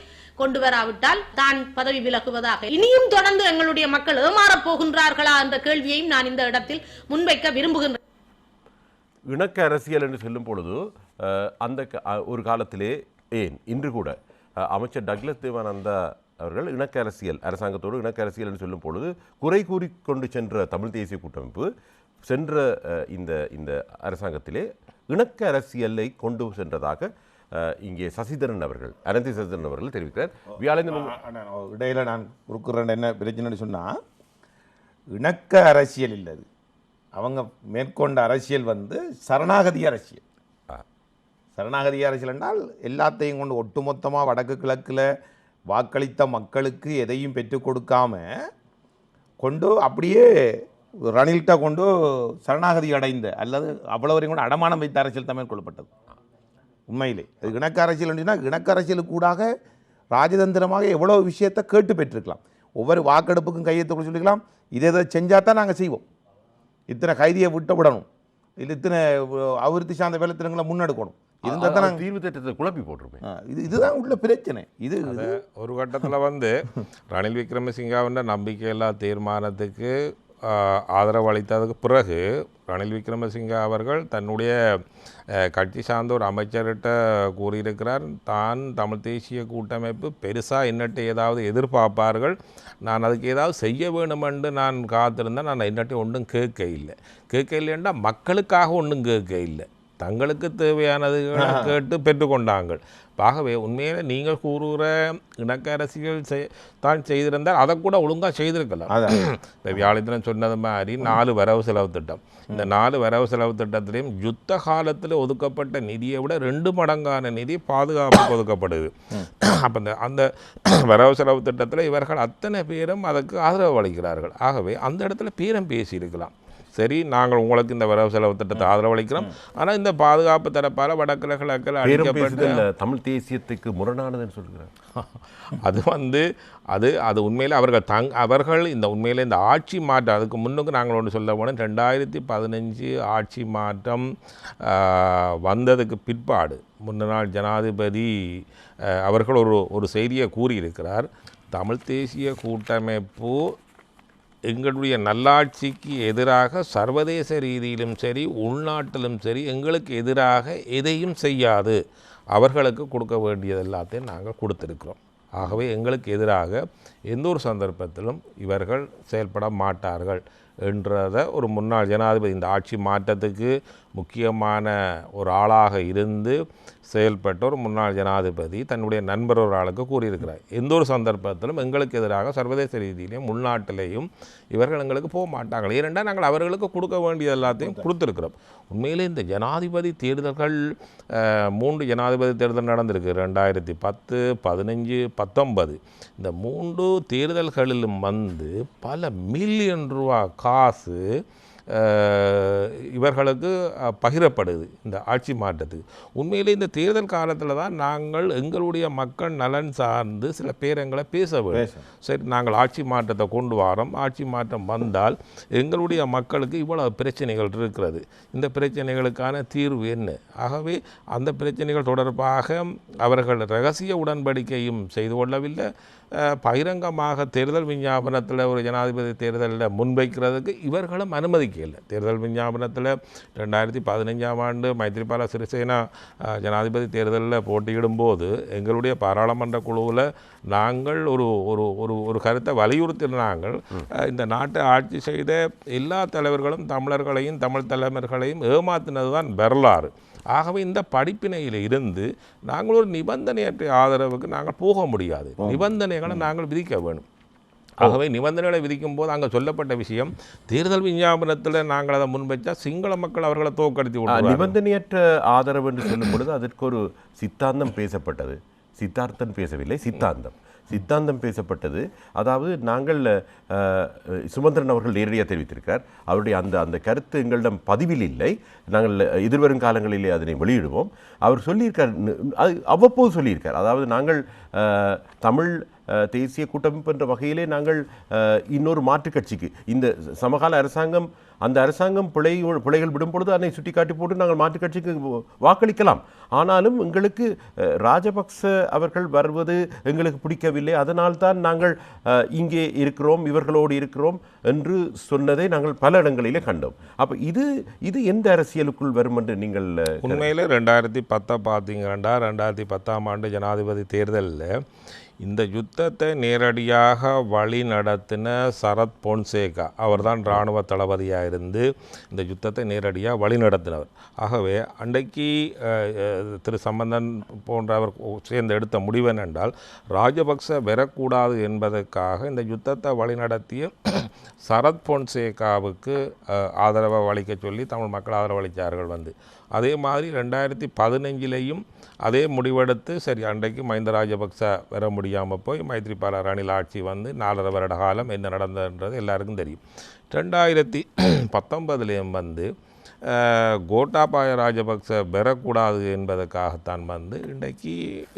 கொண்டு வராவிட்டால் தான் பதவி விலகுவதாக. இனியும் தொடர்ந்து எங்களுடைய மக்கள் ஏமாறப் போகின்றார்களா என்ற கேள்வியையும் நான் இந்த இடத்தில் முன்வைக்க விரும்புகின்றேன். இணக்க அரசியல் என்று சொல்லும் பொழுது அந்த ஒரு காலத்திலே ஏன் இன்று கூட அமைச்சர் டக்ளஸ் தேவானந்தா அவர்கள் இணக்க அரசியல் அரசாங்கத்தோடு இணக்க அரசியல் என்று சொல்லும் பொழுது குறை கூறிக்கொண்டு சென்ற தமிழ் தேசிய கூட்டமைப்பு சென்ற இந்த அரசாங்கத்திலே இணக்க அரசியலை கொண்டு சென்றதாக இங்கே சசிதரன் அவர்கள் அனந்தி சசிதரன் அவர்கள் தெரிவிக்கிறார். இடையில நான் குறுக்குறேன் என்ன பிரச்சனைன்னு சொன்னால், இணக்க அரசியல் இல்லது, அவங்க மேற்கொண்ட அரசியல் வந்து சரணாகதி அரசியல். சரணாகதி அரசியல் என்றால் எல்லாத்தையும் கொண்டு ஒட்டுமொத்தமாக வடக்கு கிழக்கில் வாக்களித்த மக்களுக்கு எதையும் பெற்றுக் கொடுக்காம கொண்டு அப்படியே ரணில்கிட்ட கொண்டு சரணாகதி அடைந்த அல்லது அவ்வளவரையும் கூட அடமானம் வைத்த அரசியல் தான் மேற்கொள்ளப்பட்டது. உண்மையிலே அது இணக்க அரசியல் என்றுனா இணக்க அரசியலுக்கு கூடாக ராஜதந்திரமாக எவ்வளோ விஷயத்தை கேட்டு பெற்றிருக்கலாம். ஒவ்வொரு வாக்கெடுப்புக்கும் கையெழுத்து சொல்லிக்கலாம், இதை செஞ்சால் தான் நாங்கள் செய்வோம், இத்தனை கைதியை விட்டு விடணும், இல்லை இத்தனை அபிவிருத்தி சார்ந்த வேலை திட்டங்களை முன்னெடுக்கணும், இருந்தால் தான் நாங்கள் தீர்வு திட்டத்தை குழப்பி போட்டிருப்பேன். இதுதான் உள்ள பிரச்சனை. இது ஒரு கட்டத்தில் வந்து ரணில் விக்ரமசிங்காவின் நம்பிக்கையில்லா தீர்மானத்துக்கு ஆதரவு அளித்ததுக்கு பிறகு ரணில் விக்ரமசிங்க அவர்கள் தன்னுடைய கட்சி சார்ந்த ஒரு அமைச்சர்கிட்ட கூறியிருக்கிறார், தான் தமிழ் தேசிய கூட்டமைப்பு பெருசாக என்னட்டு ஏதாவது எதிர்பார்ப்பார்கள், நான் அதுக்கு ஏதாவது செய்ய வேணுமென்று நான் காத்திருந்தேன், நான் என்னட்டு ஒன்றும் கேட்க இல்லைன்னா மக்களுக்காக ஒன்றும் கேட்க இல்லை, தங்களுக்கு தேவையானதுகளை கேட்டு பெற்றுக்கொண்டாங்கள். ஆகவே உண்மையிலே நீங்கள் கூறுகிற இணக்க அரசியல் தான் செய்திருந்தால் அதை கூட ஒழுங்காக செய்திருக்கலாம். இந்த வியாழத்தினம் சொன்னது மாதிரி 4 வரவு செலவு திட்டம், இந்த 4 வரவு செலவு திட்டத்திலையும் யுத்த காலத்தில் ஒதுக்கப்பட்ட நிதியை விட 2 மடங்கான நிதி பாதுகாப்புக்கு ஒதுக்கப்படுது. அப்போ அந்த வரவு செலவு திட்டத்தில் இவர்கள் அத்தனை பேரும் அதுக்கு ஆதரவு அளிக்கிறார்கள். ஆகவே அந்த இடத்துல பேரம் பேசியிருக்கலாம், சரி நாங்கள் உங்களுக்கு இந்த வரவு செலவு திட்டத்தை ஆதரவளிக்கிறோம், ஆனால் இந்த பாதுகாப்பு தரப்பால் வடகிழக்கில் அளிக்கப்பட்ட தமிழ் தேசியத்துக்கு முரணானதுன்னு சொல்கிறார். அது வந்து அது உண்மையில் அவர்கள் இந்த உண்மையில் இந்த ஆட்சி மாற்றம், அதுக்கு முன்னுக்கு நாங்கள் ஒன்று சொல்ல போனால் 2015 ஆட்சி மாற்றம் வந்ததுக்கு பிற்பாடு முன்னாள் ஜனாதிபதி அவர்கள் ஒரு செய்தியை கூறியிருக்கிறார், தமிழ் தேசிய கூட்டமைப்பு எங்களுடைய நல்லாட்சிக்கு எதிராக சர்வதேச ரீதியிலும் சரி உள்நாட்டிலும் சரி எங்களுக்கு எதிராக எதையும் செய்யாது, அவர்களுக்கு கொடுக்க வேண்டியது எல்லாத்தையும் நாங்கள் கொடுத்துருக்கிறோம், ஆகவே எங்களுக்கு எதிராக எந்த ஒரு சந்தர்ப்பத்திலும் இவர்கள் செயல்பட மாட்டார்கள் என்றதை ஒரு முன்னாள் ஜனாதிபதி இந்த ஆட்சி மாற்றத்துக்கு முக்கியமான ஒரு ஆளாக இருந்து செயல்பட்ட ஒரு முன்னாள் ஜனாதிபதி தன்னுடைய நண்பர் ஒரு ஆளுக்கு கூறியிருக்கிறார், எந்த ஒரு சந்தர்ப்பத்திலும் எங்களுக்கு எதிராக சர்வதேச ரீதியிலையும் உள்நாட்டிலையும் இவர்கள் எங்களுக்கு போக மாட்டாங்க, ஏனென்றால் நாங்கள் அவர்களுக்கு கொடுக்க வேண்டியது எல்லாத்தையும் கொடுத்துருக்கிறோம். உண்மையிலே இந்த ஜனாதிபதி தேர்தல்கள் 3 ஜனாதிபதி தேர்தல் நடந்திருக்கு, 2010, 15, 19. இந்த 3 தேர்தல்களிலும் வந்து பல மில்லியன் ரூபா காசு இவர்களுக்கு பகிரப்படுது இந்த ஆட்சி மாற்றத்துக்கு. உண்மையிலே இந்த தேர்தல் காலத்தில் தான் நாங்கள் எங்களுடைய மக்கள் நலன் சார்ந்து சில பேரங்களை பேச வேண்டும். சரி நாங்கள் ஆட்சி மாற்றத்தை கொண்டு வரோம், ஆட்சி மாற்றம் வந்தால் எங்களுடைய மக்களுக்கு இவ்வளவு பிரச்சனைகள் இருக்கிறது, இந்த பிரச்சனைகளுக்கான தீர்வு என்ன, ஆகவே அந்த பிரச்சனைகள் தொடர்பாக அவர்கள் இரகசிய உடன்படிக்கையும் செய்து கொள்ளவில்லை, பகிரங்கமாக தேர்தல் விஞ்ஞாபனத்தில் ஒரு ஜனாதிபதி தேர்தலில் முன்வைக்கிறதுக்கு இவர்களும் அனுமதிக்கலை. தேர்தல் விஞ்ஞாபனத்தில் 2015ஆம் ஆண்டு மைத்ரிபால சிறிசேனா ஜனாதிபதி தேர்தலில் போட்டியிடும்போது எங்களுடைய பாராளுமன்ற குழுவில் நாங்கள் ஒரு கருத்தை வலியுறுத்தினாங்கள், இந்த நாட்டை ஆட்சி செய்த எல்லா தலைவர்களும் தமிழர்களையும் தமிழ் தலைவர்களையும் ஏமாத்தினது தான் வரலாறு, ஆகவே இந்த படிப்பினையில் இருந்து நாங்கள் ஒரு நிபந்தனையற்ற ஆதரவுக்கு நாங்கள் போக முடியாது, நிபந்தனைகளை நாங்கள் விதிக்க வேணும். ஆகவே நிபந்தனைகளை விதிக்கும் போது அங்கே சொல்லப்பட்ட விஷயம், தேர்தல் விஞ்ஞாபனத்தில் நாங்கள் அதை முன்வைச்சா சிங்கள மக்கள் அவர்களை தோற்கடித்து விடுவார்கள். நிபந்தனையற்ற ஆதரவு என்று சொல்லும் பொழுது அதற்கு ஒரு சித்தாந்தம் பேசப்பட்டது, சித்தார்த்தன் பேசவில்லை, சித்தாந்தம் பேசப்பட்டது. அதாவது நாங்கள் சுமந்திரன் அவர்கள் நேரடியாக தெரிவித்திருக்கிறார், அவருடைய அந்த கருத்து எங்களிடம் பதிவில் இல்லை, நாங்கள் எதிர்வரும் காலங்களிலே அதனை வெளியிடுவோம். அவர் சொல்லியிருக்கார், அது அவ்வப்போது சொல்லியிருக்கார், அதாவது நாங்கள் தமிழ் தேசிய கூட்டமைப்பு என்ற வகையிலே நாங்கள் இன்னொரு மாற்றுக் கட்சிக்கு இந்த சமகால அரசாங்கம் அந்த அரசாங்கம் பிழைகள் விடும் பொழுது அதனை சுட்டிக்காட்டி போட்டு நாங்கள் மாற்றுக் கட்சிக்கு வாக்களிக்கலாம். ஆனாலும் எங்களுக்கு ராஜபக்ச அவர்கள் வருவது எங்களுக்கு பிடிக்கவில்லை, அதனால்தான் நாங்கள் இங்கே இருக்கிறோம், இவர்களோடு இருக்கிறோம் என்று சொன்னதை நாங்கள் பல இடங்களிலே கண்டோம். அப்போ இது எந்த அரசியலுக்குள் வரும் என்று நீங்கள் உண்மையில் 2010 பார்த்தீங்கன்னா 2010ஆம் ஆண்டு ஜனாதிபதி தேர்தலில் இந்த யுத்தத்தை நேரடியாக வழி நடத்தின சரத் பொன்சேகா அவர்தான் இராணுவ தளபதியாக இருந்து இந்த யுத்தத்தை நேரடியாக வழி நடத்தினவர். ஆகவே அன்றைக்கு திரு சம்பந்தன் போன்றவர் சேர்ந்து எடுத்த முடிவு என்னென்றால் ராஜபக்ச வரக்கூடாது என்பதற்காக இந்த யுத்தத்தை வழிநடத்திய சரத் பொன்சேகாவுக்கு ஆதரவை அளிக்க சொல்லி தமிழ் மக்கள் ஆதரவு அளித்தார்கள். அதே மாதிரி 2015லேயும் அதே முடிவெடுத்து சரி அன்றைக்கு மஹிந்த ராஜபக்ச வர முடியாமல் போய் மைத்ரிபால ரணில் ஆட்சி 4.5 வருட காலம் என்ன நடந்ததுன்றது எல்லாருக்கும் தெரியும். 2019லேயும் கோட்டாபாய ராஜபக்ச பெறக்கூடாது என்பதற்காகத்தான் இன்றைக்கு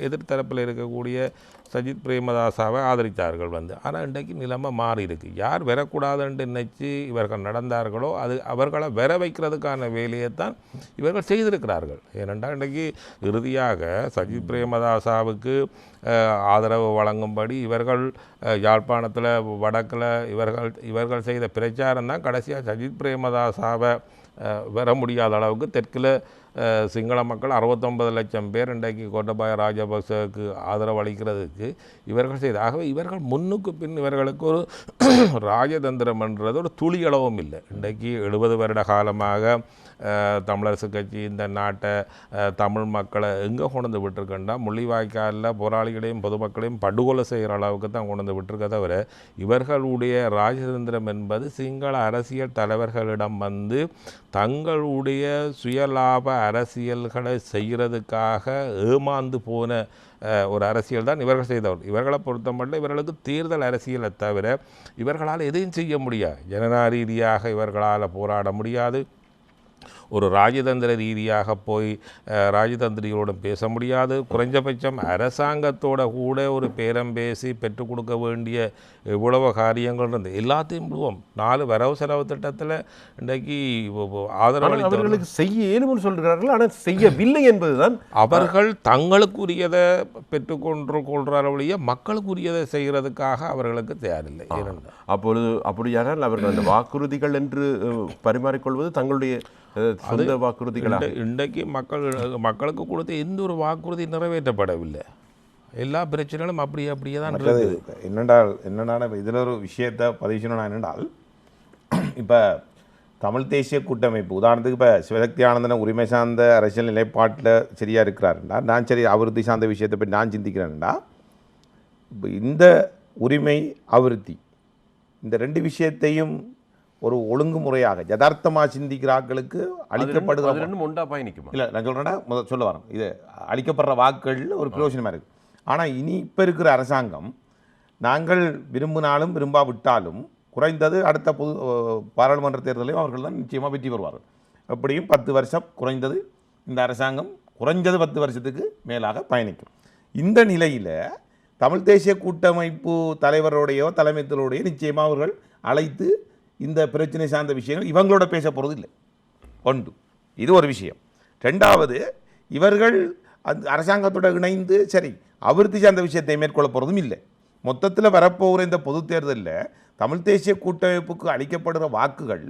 எதிர்த்தரப்பில் இருக்கக்கூடிய சஜித் பிரேமதாசாவை ஆதரித்தார்கள். ஆனால் இன்றைக்கு நிலைமை மாறி இருக்கு. யார் வரக்கூடாதுன்னு நினைச்சு இவர்கள் நடந்தார்களோ அது அவர்களை வர வைக்கிறதுக்கான வேலையை தான் இவர்கள் செய்திருக்கிறார்கள். ஏனென்றால் இன்றைக்கு இறுதியாக சஜித் பிரேமதாசாவுக்கு ஆதரவு வழங்கும்படி இவர்கள் யாழ்ப்பாணத்தில் வடக்கில் இவர்கள் செய்த பிரச்சாரம் தான் கடைசியாக சஜித் பிரேமதாசாவை வர முடியாத அளவுக்கு தெற்கில் சிங்கள மக்கள் 69 லட்சம் பேர் இன்றைக்கு கோட்டாபாய ராஜபக்சவுக்கு ஆதரவு அளிக்கிறதுக்கு இவர்கள் செய்த. ஆகவே இவர்கள் முன்னுக்கு பின் இவர்களுக்கு ஒரு ராஜதந்திரம் என்றது ஒரு துளியளவும் இல்லை. இன்றைக்கு 70 வருட காலமாக தமிழரசு கட்சி இந்த நாட்டை தமிழ் மக்களை எங்கே கொண்டு விட்டுருக்கண்டா முள்ளிவாய்க்காலில் போராளிகளையும் பொதுமக்களையும் படுகொலை செய்கிற அளவுக்கு தான் கொண்டு விட்டுருக்க தவிர இவர்களுடைய ராஜதந்திரம் என்பது சிங்கள அரசியல் தலைவர்களிடம் தங்களுடைய சுயலாப அரசியல்களை செய்கிறதுக்காக ஏமாந்து போன ஒரு அரசியல் தான் இவர்கள் செய்தவர். இவர்களை பொறுத்தமட்டில் இவர்களுக்கு தேர்தல் அரசியலை தவிர இவர்களால் எதையும் செய்ய முடியாது. ஜனநாயக ரீதியாக இவர்களால் போராட முடியாது. ஒரு ராஜதந்திர ரீதியாக போய் ராஜதந்திரிகளோடு பேச முடியாது. குறைஞ்சபட்சம் அரசாங்கத்தோட கூட ஒரு பேரம் பேசி பெற்றுக் கொடுக்க வேண்டிய இவ்வளவு காரியங்கள் இருந்து எல்லாத்தையும் விடுவோம். 4 வரவு செலவு திட்டத்தில் இன்றைக்கு ஆதரவு அவர்களுக்கு செய்ய ஏனும் சொல்கிறார்கள், ஆனால் செய்யவில்லை என்பதுதான். அவர்கள் தங்களுக்குரியதை பெற்றுக்கொள்கிற மக்களுக்குரியதை செய்கிறதுக்காக அவர்களுக்கு தயாரில்லை. அப்பொழுது அப்படியானால் அவர்கள் அந்த வாக்குறுதிகள் என்று பரிமாறிக்கொள்வது தங்களுடைய சொந்த வாக்குறுதிகளாக இன்றைக்கு மக்களுக்கு கொடுத்த எந்த ஒரு வாக்குறுதி நிறைவேற்றப்படவில்லை. எல்லா பிரச்சனைகளும் அப்படியே தான் இருக்குது. என்னென்னா இதில் ஒரு விஷயத்தை பதிவு செய்யணும். என்னென்றால் இப்போ தமிழ் தேசிய கூட்டமைப்பு உதாரணத்துக்கு இப்போ சிவசக்தி ஆனந்தன் உரிமை சார்ந்த அரசியல் நிலைப்பாட்டில் சரியாக இருக்கிறாருண்டா, நான் சரி அபிவிருத்தி சார்ந்த விஷயத்தை பற்றி நான் சிந்திக்கிறேன்டா, இப்போ இந்த உரிமை அபிவிருத்தி இந்த 2 விஷயத்தையும் ஒரு ஒழுங்குமுறையாக யதார்த்தமாக சிந்திக்கிற ஆட்களுக்கு அளிக்கப்படுகிற இல்லை நான் சொல்கிறேன்னா சொல்ல வரேன், இது அளிக்கப்படுற வாக்குகள் ஒரு பிரயோஜனமாக இருக்குது. ஆனால் இனி இப்போ இருக்கிற அரசாங்கம் நாங்கள் விரும்பினாலும் விரும்பாவிட்டாலும் குறைந்தது அடுத்த பொது பாராளுமன்ற தேர்தலையும் அவர்கள் தான் நிச்சயமாக வெற்றி பெறுவார்கள். எப்படியும் 10 வருஷம் குறைந்தது இந்த அரசாங்கம் குறைஞ்சது 10 வருஷத்துக்கு மேலாக பயணிக்கும். இந்த நிலையில் தமிழ் தேசிய கூட்டமைப்பு தலைவருடையோ தலைமைத்துவருடையோ நிச்சயமாக அவர்கள் அழைத்து இந்த பிரச்சனை சார்ந்த விஷயங்கள் இவங்களோட பேச போகிறது இல்லை. 1 இது ஒரு விஷயம். 2வது இவர்கள் அந்த அரசாங்கத்தோட இணைந்து சரி அபிவிருத்தி சார்ந்த விஷயத்தை மேற்கொள்ள போகிறதும் இல்லை. மொத்தத்தில் வரப்போகிற இந்த பொது தேர்தலில் தமிழ் தேசிய கூட்டமைப்புக்கு அளிக்கப்படுகிற வாக்குகள்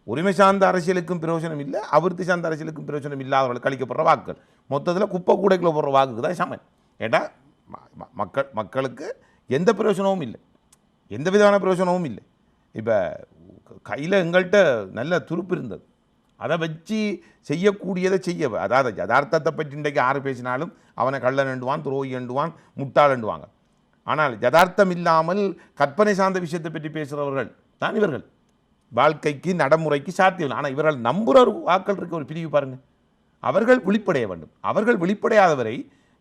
உரிமை சார்ந்த அரசியலுக்கும் பிரயோஜனம் இல்லை, அபிவிருத்தி சார்ந்த அரசியலுக்கும் பிரயோஜனம் இல்லாதவர்களுக்கு அளிக்கப்படுற வாக்குகள் மொத்தத்தில் குப்பை கூடைக்குள்ள போடுற வாக்குக்கு தான் சமன். ஏன்னா மக்களுக்கு எந்த பிரயோஜனமும் இல்லை, எந்த விதமான பிரயோஜனமும் இல்லை. இப்போ கையில் எங்கள்கிட்ட நல்ல துருப்பு இருந்தது, அதை வச்சு செய்யக்கூடியதை செய்ய, அதாவது யதார்த்தத்தை பற்றி இன்றைக்கு யார் பேசினாலும் அவனை கள்ளன் எண்டுவான், துரோகி எண்டுவான், முட்டாள் எண்டுவாங்க. ஆனால் யதார்த்தம் இல்லாமல் கற்பனை சார்ந்த விஷயத்தை பற்றி பேசுகிறவர்கள் தான் இவர்கள். வாழ்க்கைக்கு நடைமுறைக்கு சாத்தியம். ஆனால் இவர்கள் நம்புகிற ஒரு வாக்கள் இருக்க ஒரு பிரிவு பாருங்கள். அவர்கள் விழிப்படைய வேண்டும். அவர்கள் விழிப்படையாதவரை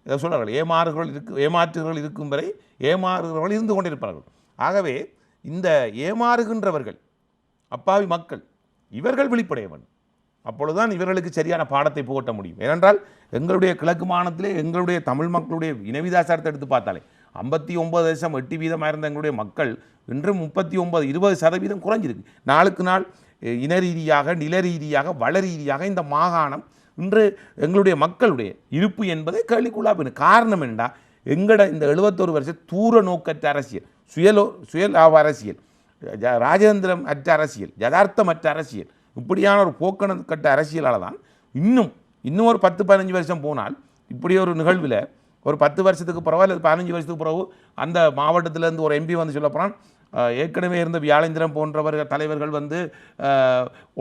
சொல்கிறார்கள் ஏமாற்றுகள் இருக்கும் வரை ஏமாறுகிறவர்கள் இருந்து கொண்டிருப்பார்கள். ஆகவே இந்த ஏமாறுகின்றவர்கள் அப்பாவி மக்கள் இவர்கள் விழிப்படைய வேண்டும். அப்பொழுதுதான் இவர்களுக்கு சரியான பாடத்தை புகட்ட முடியும். ஏனென்றால் எங்களுடைய கிழக்கு மாநிலத்திலே எங்களுடைய தமிழ் மக்களுடைய இனவிதாசாரத்தை எடுத்து பார்த்தாலே 59.8% இருந்த எங்களுடைய மக்கள் இன்று 39-20% குறைஞ்சிருக்கு. நாளுக்கு நாள் இன ரீதியாக நில ரீதியாக வள ரீதியாக இந்த மாகாணம் இன்று எங்களுடைய மக்களுடைய இருப்பு என்பதை கேள்விக்குள்ளாக காரணம் என்றால் எங்கட இந்த 71 வருஷ தூர நோக்கற்ற அரசியல், சுயலாப அரசியல், ராஜதந்திரம் அற்ற அரசியல், யதார்த்தமற்ற அரசியல், இப்படியான ஒரு போக்கணக்கட்ட அரசியலால் தான் இன்னும் ஒரு 10-15 வருஷம் போனால் இப்படி ஒரு நிகழ்வில் ஒரு 10 வருஷத்துக்கு பிறகு அல்லது 15 வருஷத்துக்கு பிறகு அந்த மாவட்டத்திலேருந்து ஒரு எம்பி வந்து சொல்லப்போனால் ஏற்கனவே இருந்த வியாழேந்திரன் போன்றவர்கள் தலைவர்கள் வந்து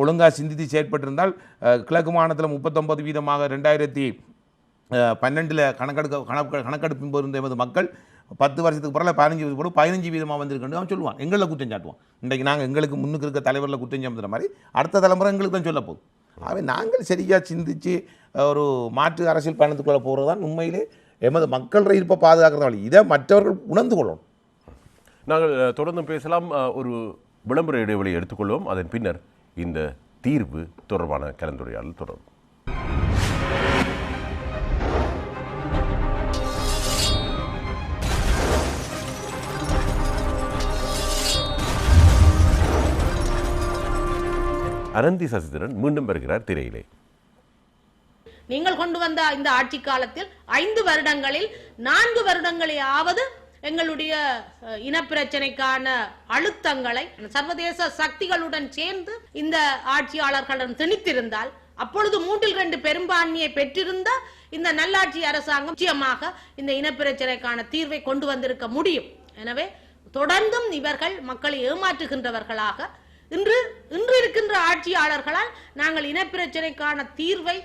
ஒழுங்காக சிந்தித்து செயற்பட்டிருந்தால் கிழக்கு மாநிலத்தில் 39% 2012 கணக்கெடுப்பின் போது இருந்த எமது மக்கள் 10 வருஷத்துக்கு பிறகு 15 வருஷம் 15% வந்திருக்குன்னு அவன் சொல்லுவான். எங்களில் குற்றம் சாட்டுவான். இன்றைக்கு நாங்கள் எங்களுக்கு முன்னுக்கு இருக்க தலைவரில் குற்றம் சாட்டுற மாதிரி அடுத்த தலைமுறை எங்களுக்கு தான் சொல்ல போகுது. ஆகவே நாங்கள் சரியாக சிந்தித்து ஒரு மாற்று அரசியல் பயணத்துக்குள்ளே போகிறது தான் உண்மையிலே எமது மக்கள் இருப்பை பாதுகாக்கிறத வழி. இதை மற்றவர்கள் உணர்ந்து கொள்ளணும். நாங்கள் தொடர்ந்து பேசலாம். ஒரு விளம்பர இடைவெளி எடுத்துக்கொள்வோம். அதன் பின்னர் இந்த தீர்வு தொடர்பான கலந்துரையாடல் தொடரும். அனந்தி சசிதரன் மீண்டும் வருகிறார் திரையிலே. நீங்கள் கொண்டு வந்த இந்த ஆட்சி காலத்தில் 5 வருடங்களில் 4 வருடங்களையாவது எங்களுடைய இனப்பிரச்சனைக்கான அழுத்தங்களை சர்வதேச சக்திகளுடன் சேர்ந்து இந்த ஆட்சியாளர்களிடம் திணித்திருந்தால் அப்பொழுது 3/2 பெரும்பான்மையை பெற்றிருந்த இந்த நல்லாட்சி அரசாங்கம் நிச்சயமாக இந்த இனப்பிரச்சனைக்கான தீர்வை கொண்டு வந்திருக்க முடியும். எனவே தொடர்ந்தும் இவர்கள் மக்களை ஏமாற்றுகின்றவர்களாக இன்று இருக்கின்ற ஆட்சியாளர்களால் நாங்கள் இனப்பிரச்சனைக்கான தீர்வை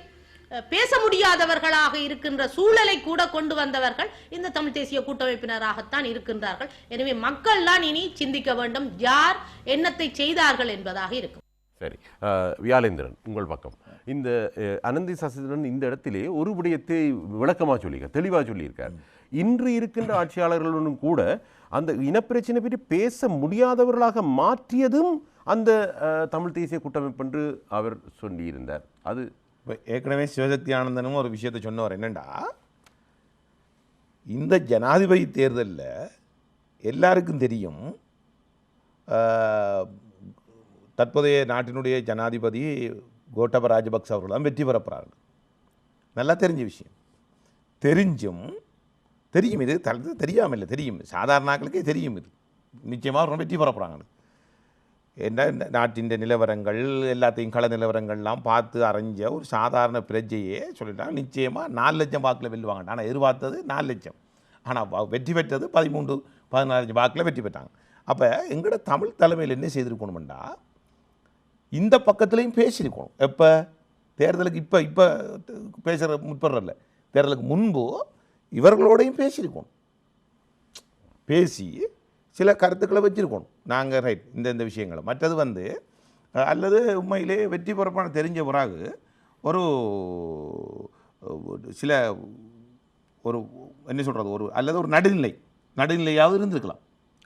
பேச முடியாதவர்களாக இருக்கின்ற சூழலை கூட கொண்டு வந்தவர்கள் இந்த தமிழ் தேசிய கூட்டமைப்பினராகத்தான் இருக்கின்றார்கள். எனவே மக்கள் தான் இனி சிந்திக்க வேண்டும் யார் என்னத்தை செய்தார்கள் என்பதாக இருக்கும். சரி, வியாழேந்திரன் உங்கள் பக்கம். இந்த அனந்தி சசிதரன் இந்த இடத்திலே ஒரு விடயத்தை விளக்கமாக சொல்லியிருக்கார், தெளிவாக சொல்லியிருக்கார். இன்று இருக்கின்ற ஆட்சியாளர்களுடன் கூட அந்த இனப்பிரச்சனை பற்றி பேச முடியாதவர்களாக மாற்றியதும் அந்த தமிழ் தேசிய கூட்டமைப்பு என்று அவர் சொல்லியிருந்தார். அது இப்போ ஏற்கனவே சிவசக்தி ஆனந்தனும் ஒரு விஷயத்தை சொன்னவர் என்னென்னா, இந்த ஜனாதிபதி தேர்தலில் எல்லாருக்கும் தெரியும் தற்போதைய நாட்டினுடைய ஜனாதிபதி கோட்டபய ராஜபக்ச அவர்கள் தான் வெற்றி பெறப்படுறாங்க. நல்லா தெரிஞ்ச விஷயம். தெரிஞ்சும் தெரியும், இது தெரியாமல் இல்லை, தெரியும், சாதாரணாக்களுக்கே தெரியும், இது நிச்சயமாக அவர்கள் வெற்றி பெறப்படுறாங்க. என்ன நாட்டின் நிலவரங்கள் எல்லாத்தையும் கள நிலவரங்கள்லாம் பார்த்து அரைஞ்ச ஒரு சாதாரண பிரஜையே சொல்லிட்டாங்க நிச்சயமாக 4 லட்சம் வாக்கில் வெல்லுவாங்க. ஆனால் எதிர்பார்த்தது 4 லட்சம், ஆனால் வெற்றி பெற்றது 13-14 லட்சம் வாக்கில் வெற்றி பெற்றாங்க. அப்போ எங்களோட தமிழ் தலைமையில் என்ன செய்திருக்கணும்டா, இந்த பக்கத்துலேயும் பேசியிருக்கணும். எப்போ தேர்தலுக்கு இப்போ பேசுகிற முற்படுறதில்ல, தேர்தலுக்கு முன்பு இவர்களோடையும் பேசியிருக்கணும். பேசி சில கருத்துக்களை வச்சுருக்கணும். நாங்கள் ரைட் இந்த விஷயங்களை மற்றது வந்து அல்லது உண்மையிலே வெற்றி பெறப்பான தெரிஞ்ச பிறகு ஒரு சில ஒரு என்ன சொல்கிறது ஒரு அல்லது ஒரு நடுநிலையாவது இருந்திருக்கலாம்.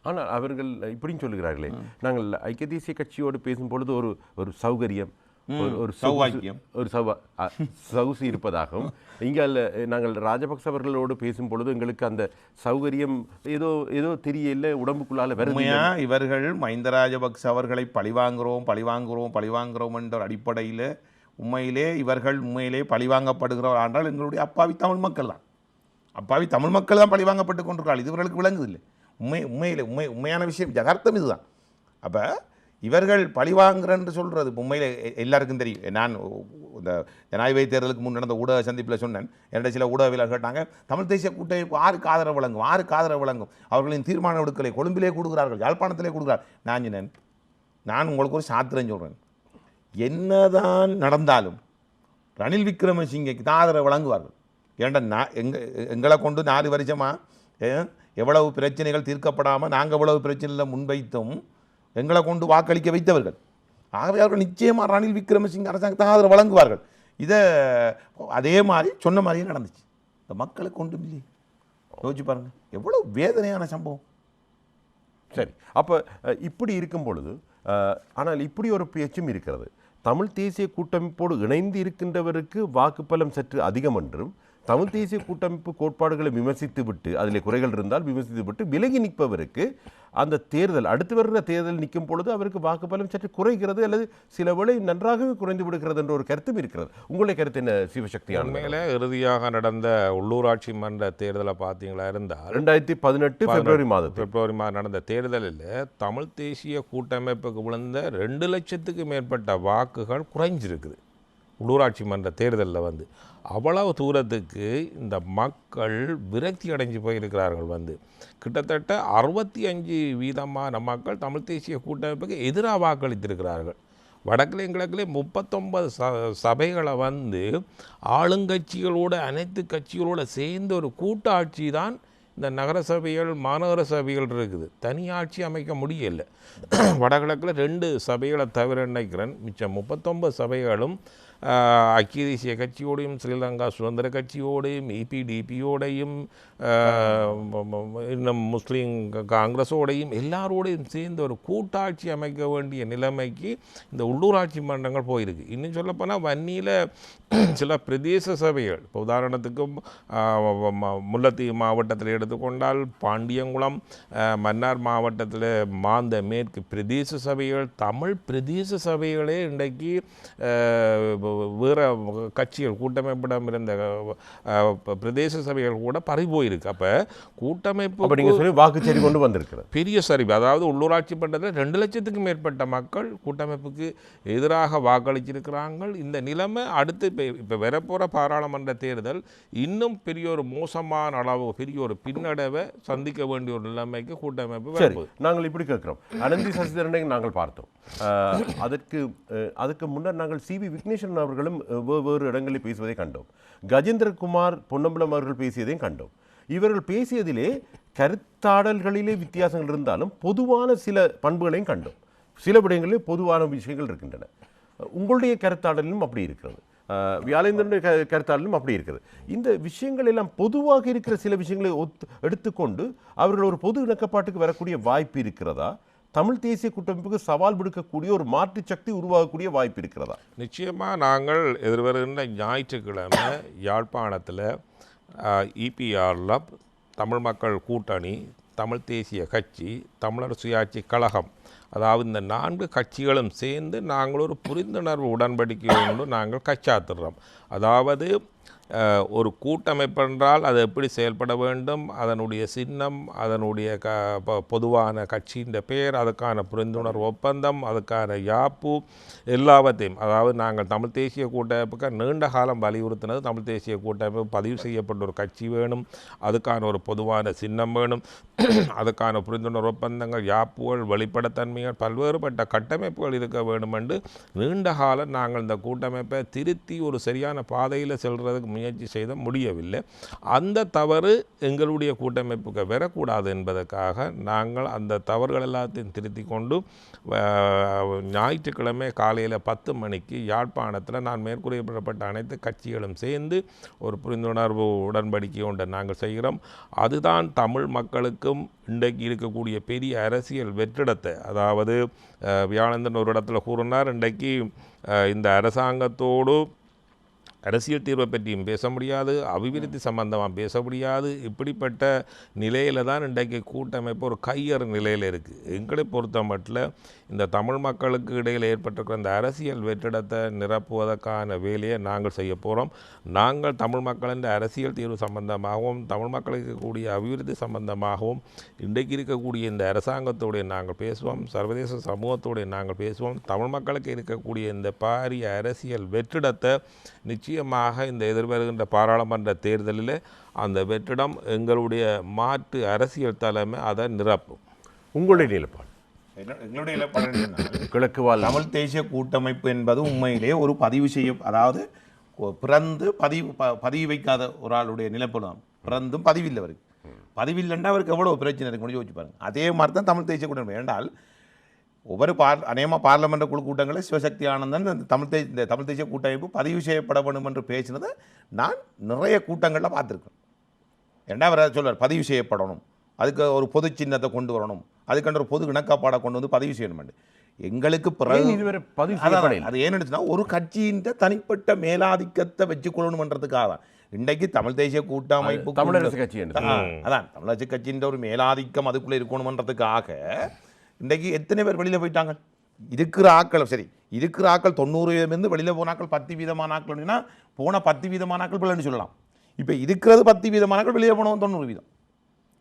ஆனால் அவர்கள் இப்படின்னு சொல்லுகிறார்களே, நாங்கள் ஐக்கிய தேசிய கட்சியோடு பேசும்பொழுது ஒரு சௌகரியம், ஒரு சௌவாக்கியம், ஒரு சவுசி இருப்பதாகவும், இங்கே நாங்கள் ராஜபக்ச அவர்களோடு பேசும்பொழுது எங்களுக்கு அந்த சௌகரியம் ஏதோ தெரியல, உடம்புக்குள்ளால வருமையா இவர்கள் மஹிந்த ராஜபக்ச அவர்களை பழிவாங்குறோம் என்ற அடிப்படையில் உண்மையிலே இவர்கள் பழிவாங்கப்படுகிறவர் ஆனால் எங்களுடைய அப்பாவி தமிழ் மக்கள் தான் பழிவாங்கப்பட்டு கொண்டிருக்கிறார்கள். இது இவர்களுக்கு விளங்குதில்லை. உண்மையான விஷயம் யதார்த்தம் இதுதான். அப்போ இவர்கள் பழிவாங்குறன்னு சொல்கிறது உண்மையில் எல்லாருக்கும் தெரியும். நான் இந்த ஜனாதிபதி தேர்தலுக்கு முன் நடந்த ஊடக சந்திப்பில் சொன்னேன். என்னோட சில ஊடகவியலாளர் கேட்டாங்க, தமிழ் தேசிய கூட்டமைப்பு ஆருக்கு ஆதரவு வழங்கும் அவர்களின் தீர்மான ஒடுக்கலை கொழும்பிலே கொடுக்குறார்கள், யாழ்ப்பாணத்திலே கொடுக்குறார். நான் உங்களுக்கு ஒரு சாத்திரம் சொல்கிறேன், என்னதான் நடந்தாலும் ரணில் விக்ரமசிங்கைக்கு தான் ஆதரவு வழங்குவார்கள். ஏன்டா எங்களை கொண்டு 4 வருஷமாக எவ்வளவு பிரச்சனைகள் தீர்க்கப்படாமல் நாங்கள் எவ்வளவு பிரச்சனையில் முன்வைத்தும் எங்களை கொண்டு வாக்களிக்க வைத்தவர்கள். ஆகவே அவர்கள் நிச்சயமாக ரணில் விக்ரமசிங்க அரசாங்கத்தை ஆதரவு வழங்குவார்கள். இதை அதே மாதிரி சொன்ன மாதிரியே நடந்துச்சு. இந்த மக்களை கொண்டு இல்லையே, யோசிச்சு பாருங்கள், எவ்வளோ வேதனையான சம்பவம். சரி, அப்போ இப்படி இருக்கும் பொழுது ஆனால் இப்படி ஒரு பேச்சும் இருக்கிறது. தமிழ் தேசிய கூட்டமைப்போடு இணைந்து இருக்கின்றவருக்கு வாக்குப்பலம் சற்று அதிகம் என்றும், தமிழ் தேசிய கூட்டமைப்பு கோட்பாடுகளை விமர்சித்து விட்டு, அதில் குறைகள் இருந்தால் விமர்சித்து விட்டு விலகி நிற்பவருக்கு அந்த தேர்தல், அடுத்து வருகிற தேர்தல் நிற்கும் பொழுது அவருக்கு வாக்குப்பலம் சற்று குறைகிறது அல்லது சில வேளை நன்றாகவே குறைந்து விடுகிறது என்ற ஒரு கருத்தும் இருக்கிறது. உங்களுடைய கருத்து என்ன சிவசக்தியான? உண்மையில இறுதியாக நடந்த உள்ளூராட்சி மன்ற தேர்தலை பார்த்தீங்களா இருந்தால் 2018 பிப்ரவரி மாதம் நடந்த தேர்தலில் தமிழ் தேசிய கூட்டமைப்புக்கு விழுந்த 2 லட்சத்துக்கு மேற்பட்ட வாக்குகள் குறைஞ்சிருக்குது. உள்ளூராட்சி மன்ற தேர்தலில் அவ்வளவு தூரத்துக்கு இந்த மக்கள் விரக்தி அடைஞ்சு போயிருக்கிறார்கள். கிட்டத்தட்ட 65% மக்கள் தமிழ் தேசிய கூட்டமைப்புக்கு எதிராக வாக்களித்திருக்கிறார்கள். வடக்கிலையும் கிழக்கிலையும் 39 சபைகளை ஆளுங்கட்சிகளோடு அனைத்து கட்சிகளோடு சேர்ந்து ஒரு கூட்டாட்சி தான் இந்த நகர சபைகள் மாநகர சபைகள் இருக்குது. தனி ஆட்சி அமைக்க முடியலை. வடகிழக்கில் 2 சபைகளை தவிர நினைக்கிறேன், மிச்சம் 39 சபைகளும் ஐக்கிய தேசிய கட்சியோடையும் ஸ்ரீலங்கா சுதந்திர கட்சியோடையும் EPDPயோடையும் இன்னும் முஸ்லீம் காங்கிரஸோடையும் எல்லாரோடையும் சேர்ந்து ஒரு கூட்டாட்சி அமைக்க வேண்டிய நிலைமைக்கு இந்த உள்ளூராட்சி மன்றங்கள் போயிருக்கு. இன்னும் சொல்லப்போனால் வன்னியில் சில பிரதேச சபைகள், இப்போ உதாரணத்துக்கு முல்லைத்தீவு மாவட்டத்தில் எடுத்துக்கொண்டால் பாண்டியங்குளம், மன்னார் மாவட்டத்தில் மாந்த மேற்கு பிரதேச சபைகள், தமிழ் பிரதேச சபைகளே இன்றைக்கு வேறு கட்சிகள் கூட்டமைப்பிடம் இருந்த பிரதேச சபைகள் கூட பறிபோயிருக்கு. அப்போ கூட்டமைப்பு வாக்குச்சேரி கொண்டு வந்திருக்கிறது பெரிய சரிவு. அதாவது உள்ளூராட்சி மன்றத்தில் 2 லட்சத்துக்கும் மேற்பட்ட மக்கள் கூட்டமைப்புக்கு எதிராக வாக்களிச்சிருக்கிறாங்க. இந்த நிலைமை அடுத்து இப்போ வரப்போகிற பாராளுமன்ற தேர்தல் இன்னும் பெரிய ஒரு மோசமான அளவு, பெரிய ஒரு பின்னடைவை சந்திக்க வேண்டிய ஒரு நிலைமைக்கு கூட்டமைப்பு வரும்போது நாங்கள் இப்படி கேட்கிறோம். அனந்தி சசிதரனை நாங்கள் பார்த்தோம். அதுக்கு முன்னர் நாங்கள் CV விக்னேஸ்வரன் அவர்களும் வேறு இடங்களில் பேசுவதை கண்டோம். கஜேந்திரகுமார் பொன்னம்பலம் அவர்கள் பேசியதையும் கண்டோம். இவர்கள் பேசியதிலே கருத்தாடல்களிலே வித்தியாசங்கள் இருந்தாலும் பொதுவான சில பண்புகளையும் கண்டோம். சில விடயங்களிலே பொதுவான விஷயங்கள் இருக்கின்றன. உங்களுடைய கருத்தாடலும் அப்படி இருக்கிறது, வியாழேந்திரனுடைய கருத்தாடலும் அப்படி இருக்கிறது. இந்த விஷயங்கள் எல்லாம் பொதுவாக இருக்கிற சில விஷயங்களை எடுத்துக்கொண்டு அவர்கள் ஒரு பொது இணக்கப்பாட்டுக்கு வரக்கூடிய வாய்ப்பு இருக்கிறதா? தமிழ் தேசிய கூட்டமைப்புக்கு சவால் விடுக்கக்கூடிய ஒரு மாற்று சக்தி உருவாகக்கூடிய வாய்ப்பு இருக்கிறதா? நிச்சயமாக நாங்கள் எதிர்வருகின்ற ஞாயிற்றுக்கிழமை யாழ்ப்பாணத்தில் EPRL, தமிழ் மக்கள் கூட்டணி, தமிழ் தேசிய கட்சி, தமிழர் சுயாட்சி கழகம், அதாவது இந்த 4 கட்சிகளும் சேர்ந்து நாங்கள் ஒரு புரிந்துணர்வு உடன்படிக்கையோடு நாங்கள் கச்சாத்துறோம். அதாவது ஒரு கூட்டமைப்பு என்றால் அது எப்படி செயல்பட வேண்டும், அதனுடைய சின்னம், அதனுடைய பொதுவான கட்சியின் பெயர், அதுக்கான புரிந்துணர்வு ஒப்பந்தம், அதுக்கான யாப்பு எல்லாவற்றையும், அதாவது நாங்கள் தமிழ் தேசிய கூட்டமைப்புக்கு நீண்ட காலம் வலியுறுத்தினது தமிழ் தேசிய கூட்டமைப்பு பதிவு செய்யப்பட்ட ஒரு கட்சி வேணும், அதுக்கான ஒரு பொதுவான சின்னம் வேணும், அதுக்கான புரிந்துணர்வு ஒப்பந்தங்கள், யாப்புகள், வெளிப்படைத்தன்மைகள், பல்வேறுபட்ட கட்டமைப்புகள் இருக்க வேண்டும் என்று நீண்ட காலம் நாங்கள் இந்த கூட்டமைப்பை திருத்தி ஒரு சரியான பாதையில் செல்றதுக்கு முயற்சி செய்த முடியவில்லை. அந்த தவறு எங்களுடைய கூட்டமைப்புக்கு வரக்கூடாது என்பதற்காக நாங்கள் அந்த தவறுகள் எல்லாத்தையும் திருத்தி கொண்டு ஞாயிற்றுக்கிழமை காலையில் 10 மணிக்கு யாழ்ப்பாணத்தில் நான் மேற்கூறப்பட்ட அனைத்து கட்சிகளும் சேர்ந்து ஒரு புரிந்துணர்வு உடன்படிக்கை ஒன்றை நாங்கள் செய்கிறோம். அதுதான் தமிழ் மக்களுக்கும் இன்றைக்கு இருக்கக்கூடிய பெரிய அரசியல் வெற்றிடத்தை, அதாவது வியாழேந்திரன் ஒரு இடத்துல கூறினார், இன்றைக்கு இந்த அரசாங்கத்தோடு அரசியல் தீர்வை பற்றியும் பேச முடியாது, அபிவிருத்தி சம்பந்தமாக பேச முடியாது. இப்படிப்பட்ட நிலையில் தான் இன்றைக்கு கூட்டமைப்பு ஒரு கையறு நிலையில் இருக்குது. எங்களை பொறுத்த மட்டும் இந்த தமிழ் மக்களுக்கு இடையில் ஏற்பட்டிருக்கிற இந்த அரசியல் வெற்றிடத்தை நிரப்புவதற்கான வேலையை நாங்கள் செய்ய போகிறோம். நாங்கள் தமிழ் மக்களின் அரசியல் தீர்வு சம்பந்தமாகவும் தமிழ் மக்களுக்கு இருக்கக்கூடிய அபிவிருத்தி சம்பந்தமாகவும் இன்றைக்கு இருக்கக்கூடிய இந்த அரசாங்கத்தோடைய நாங்கள் பேசுவோம், சர்வதேச சமூகத்தோடைய நாங்கள் பேசுவோம். தமிழ் மக்களுக்கு இருக்கக்கூடிய இந்த பாரிய அரசியல் வெற்றிடத்தை நிச்சயமாக இந்த எதிர்வருகின்ற பாராளுமன்ற தேர்தலில் அந்த வெற்றிடம் எங்களுடைய மாற்று அரசியல் தலைமை அதை நிரப்பும். உங்களுடைய நிலைப்பாடு? எங்களுடைய நிலைப்பாடு கிழக்கு வாழ் தமிழ் தேசிய கூட்டமைப்பு என்பது உண்மையிலே ஒரு பதிவு செய்ய, அதாவது பிறந்து பதிவு வைக்காத ஒரு ஆளுடைய நிலைப்பாடு. பிறந்தும் பதிவில்லை, அவருக்கு பதிவில்லைன்னா அவருக்கு எவ்வளோ பிரச்சனை இருக்கு முடிஞ்சு வச்சு பாருங்க. அதே மாதிரி தான் தமிழ் தேசிய கூட்டமைப்பு. ஏன்றால் ஒவ்வொரு அநேகமாக பார்லமெண்ட் குழு கூட்டங்களில் சிவசக்தி ஆனந்தன் இந்த தமிழ் தேசிய கூட்டமைப்பு பதிவு செய்யப்பட வேண்டும் என்று பேசினதை நான் நிறைய கூட்டங்களில் பார்த்துருக்கேன். ஏன்னா அவர் சொல்வார் பதிவு செய்யப்படணும், அதுக்கு ஒரு பொது சின்னத்தை கொண்டு வரணும், அதுக்கென்ற ஒரு பொது இணக்கப்பாடை கொண்டு வந்து பதிவு செய்யணும். எங்களுக்கு ஏன் பிறகு இதுவரை பதிவு அதான், செய்யப்படவில்லை? அது ஏன்னு ஒரு கட்சியின் தனிப்பட்ட மேலாதிக்கத்தை வச்சுக்கொள்ளணும்ன்றதுக்காக தான் இன்றைக்கு தமிழ் தேசிய கூட்டமைப்பு தமிழரசு கட்சி என்று அதான் தமிழரசு கட்சியின் ஒரு மேலாதிக்கம் அதுக்குள்ளே இருக்கணுமன்றதுக்காக இன்றைக்கு எத்தனை பேர் வெளியில் போயிட்டாங்க? இருக்கிற ஆக்கள் சரி, இருக்கிற ஆக்கள் 90% வெளியில் போன ஆக்கள் 10% ஆக்கள்னா போன 10% ஆக்கள் பிள்ளைன்னு சொல்லலாம். இப்போ இருக்கிறது 10% ஆக்கள் வெளியே போனவன் 90%.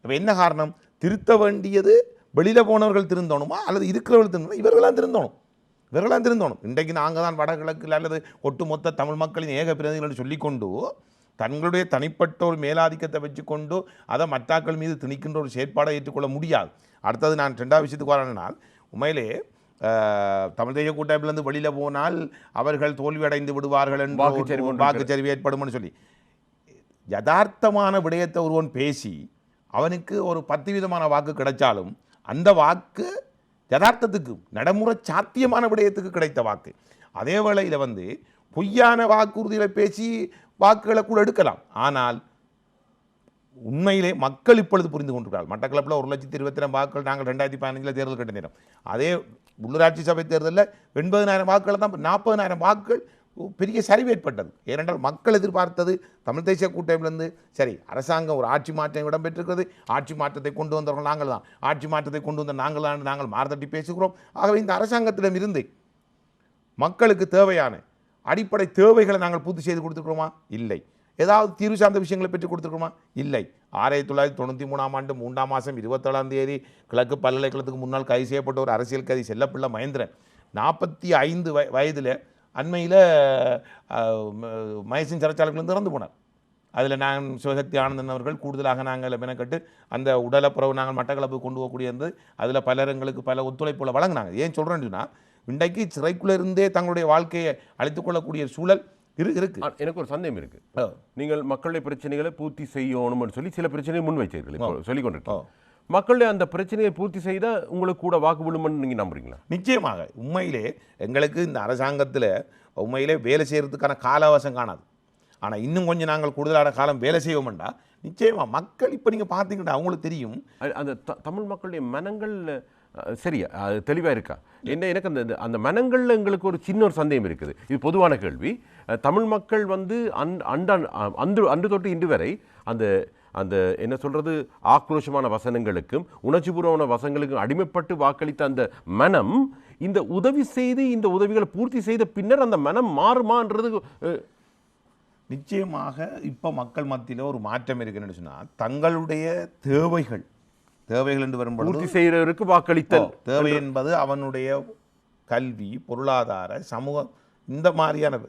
இப்போ என்ன காரணம்? திருத்த வேண்டியது வெளியில் போனவர்கள் திருந்தணுமா அல்லது இருக்கிறவர்கள் திருந்தணும்? இவர்களாம் திருந்தணும். இன்றைக்கு நாங்கள் தான் வடகிழக்கில் அல்லது ஒட்டுமொத்த தமிழ் மக்களின் ஏக பிரதிநிதிகள் என்று சொல்லிக்கொண்டு தங்களுடைய தனிப்பட்ட ஒரு மேலாதிக்கத்தை வச்சுக்கொண்டு அதை மற்றாக்கள் மீது திணிக்கின்ற ஒரு செயற்பாடை ஏற்றுக்கொள்ள முடியாது. அடுத்தது நான் 2வது விஷயத்துக்கு வரேன்னால், உண்மையிலே தமிழ் தேசிய கூட்டமைப்பிலிருந்து வெளியில் போனால் அவர்கள் தோல்வியடைந்து விடுவார்கள் என்று வாக்குச்சரிவு ஏற்படும் சொல்லி யதார்த்தமான விடயத்தை ஒருவன் பேசி அவனுக்கு ஒரு 10% வாக்கு கிடைச்சாலும் அந்த வாக்கு யதார்த்தத்துக்கு நடைமுறை சாத்தியமான விடயத்துக்கு கிடைத்த வாக்கு. அதே வேளையில் பொய்யான வாக்குறுதிகளை பேசி வாக்குகளை கூட எடுக்கலாம். ஆனால் உண்மையிலே மக்கள் இப்பொழுது புரிந்து கொண்டிருக்கிறார்கள். மட்டக்களப்பில் 1,22,000 வாக்குகள் நாங்கள் 2015 தேர்தல் கட்ட நேரம், அதே உள்ளூராட்சி சபை தேர்தலில் 80,000 வாக்குகள் தான், 40,000 வாக்குகள் பெரிய சரிவு ஏற்பட்டது. ஏனென்றால் மக்கள் எதிர்பார்த்தது தமிழ் தேசிய கூட்டமைப்பிலிருந்து சரி அரசாங்கம் ஒரு ஆட்சி மாற்றம் இடம்பெற்றிருக்கிறது, ஆட்சி மாற்றத்தை கொண்டு வந்தவர்கள் நாங்கள் தான், ஆட்சி மாற்றத்தை கொண்டு வந்த நாங்கள் மாறுதட்டி பேசுகிறோம். ஆகவே இந்த அரசாங்கத்திடம் இருந்து மக்களுக்கு தேவையான அடிப்படை தேவைகளை நாங்கள் பூர்த்தி செய்து கொடுத்துருக்கிறோமா? இல்லை. ஏதாவது தீர்வு சார்ந்த விஷயங்களை பெற்றுக் கொடுத்துருக்கோமா? இல்லை. 1993ஆம் ஆண்டு 3ஆம் மாதம் 27ஆம் தேதி கிழக்கு பல்கலைக்கழகத்துக்கு முன்னால் கைது செய்யப்பட்ட ஒரு அரசியல் கைதி செல்லப்பிள்ளை மகேந்திரன் 45 வயதில் அண்மையில் மயசின் சிறைச்சாலைகளிலிருந்து இறந்து போனார். அதில் நான் சிவசக்தி ஆனந்தன் அவர்கள் கூடுதலாக நாங்கள் மெனக்கட்டு அந்த உடலப்புறவு நாங்கள் மட்டக்களப்பு கொண்டு போகக்கூடிய இருந்து அதில் பலர் எங்களுக்கு பல ஒத்துழைப்புகளை வழங்கினாங்க. ஏன் சொல்கிறேன்னு சொன்னால், இன்றைக்கு சிறைக்குள்ளே இருந்தே தங்களுடைய வாழ்க்கையை அழித்துக் கொள்ளக்கூடிய சூழல் இருக்கு. எனக்கு ஒரு சந்தேகம் இருக்கு. நீங்கள் மக்களுடைய பிரச்சனைகளை பூர்த்தி செய்யணும்னு சொல்லி சில பிரச்சனையை முன் வைச்சீர்கள், இப்போ சொல்லிக் கொண்டிருக்கோம். மக்களுடைய அந்த பிரச்சனையை பூர்த்தி செய்தால் உங்களுக்கு கூட வாக்கு விழுமன்னு நீங்கள் நம்புறீங்களா? நிச்சயமாக. உண்மையிலே எங்களுக்கு இந்த அரசாங்கத்தில் உண்மையிலே வேலை செய்கிறதுக்கான கால அவகாசம் காணாது. ஆனால் இன்னும் கொஞ்சம் நாங்கள் கூடுதலான காலம் வேலை செய்வோம்டா நிச்சயமாக மக்கள் இப்போ நீங்கள் பார்த்தீங்கன்னா அவங்களுக்கு தெரியும் அந்த தமிழ் மக்களுடைய மனங்கள் சரியா அது தெளிவாக இருக்கா? எனக்கு அந்த மனங்களில் எங்களுக்கு ஒரு சின்ன ஒரு சந்தேகம் இருக்குது. இது பொதுவான கேள்வி. தமிழ் மக்கள் அன்று தொட்டு இன்று வரை அந்த அந்த என்ன சொல்கிறது ஆக்ரோஷமான வசனங்களுக்கும் உணர்ச்சிபூர்வமான வசனங்களுக்கும் அடிமைப்பட்டு வாக்களித்த அந்த மனம் இந்த உதவி செய்து இந்த உதவிகளை பூர்த்தி செய்த பின்னர் அந்த மனம் மாறுமான்றது நிச்சயமாக இப்போ மக்கள் மத்தியில் ஒரு மாற்றம் இருக்குன்னு சொன்னால் தங்களுடைய தேவைகள் என்று வரும்போது பூர்த்தி செய்கிறவருக்கு வாக்களித்தல் தேவை என்பது அவனுடைய கல்வி, பொருளாதார, சமூகம் இந்த மாதிரியான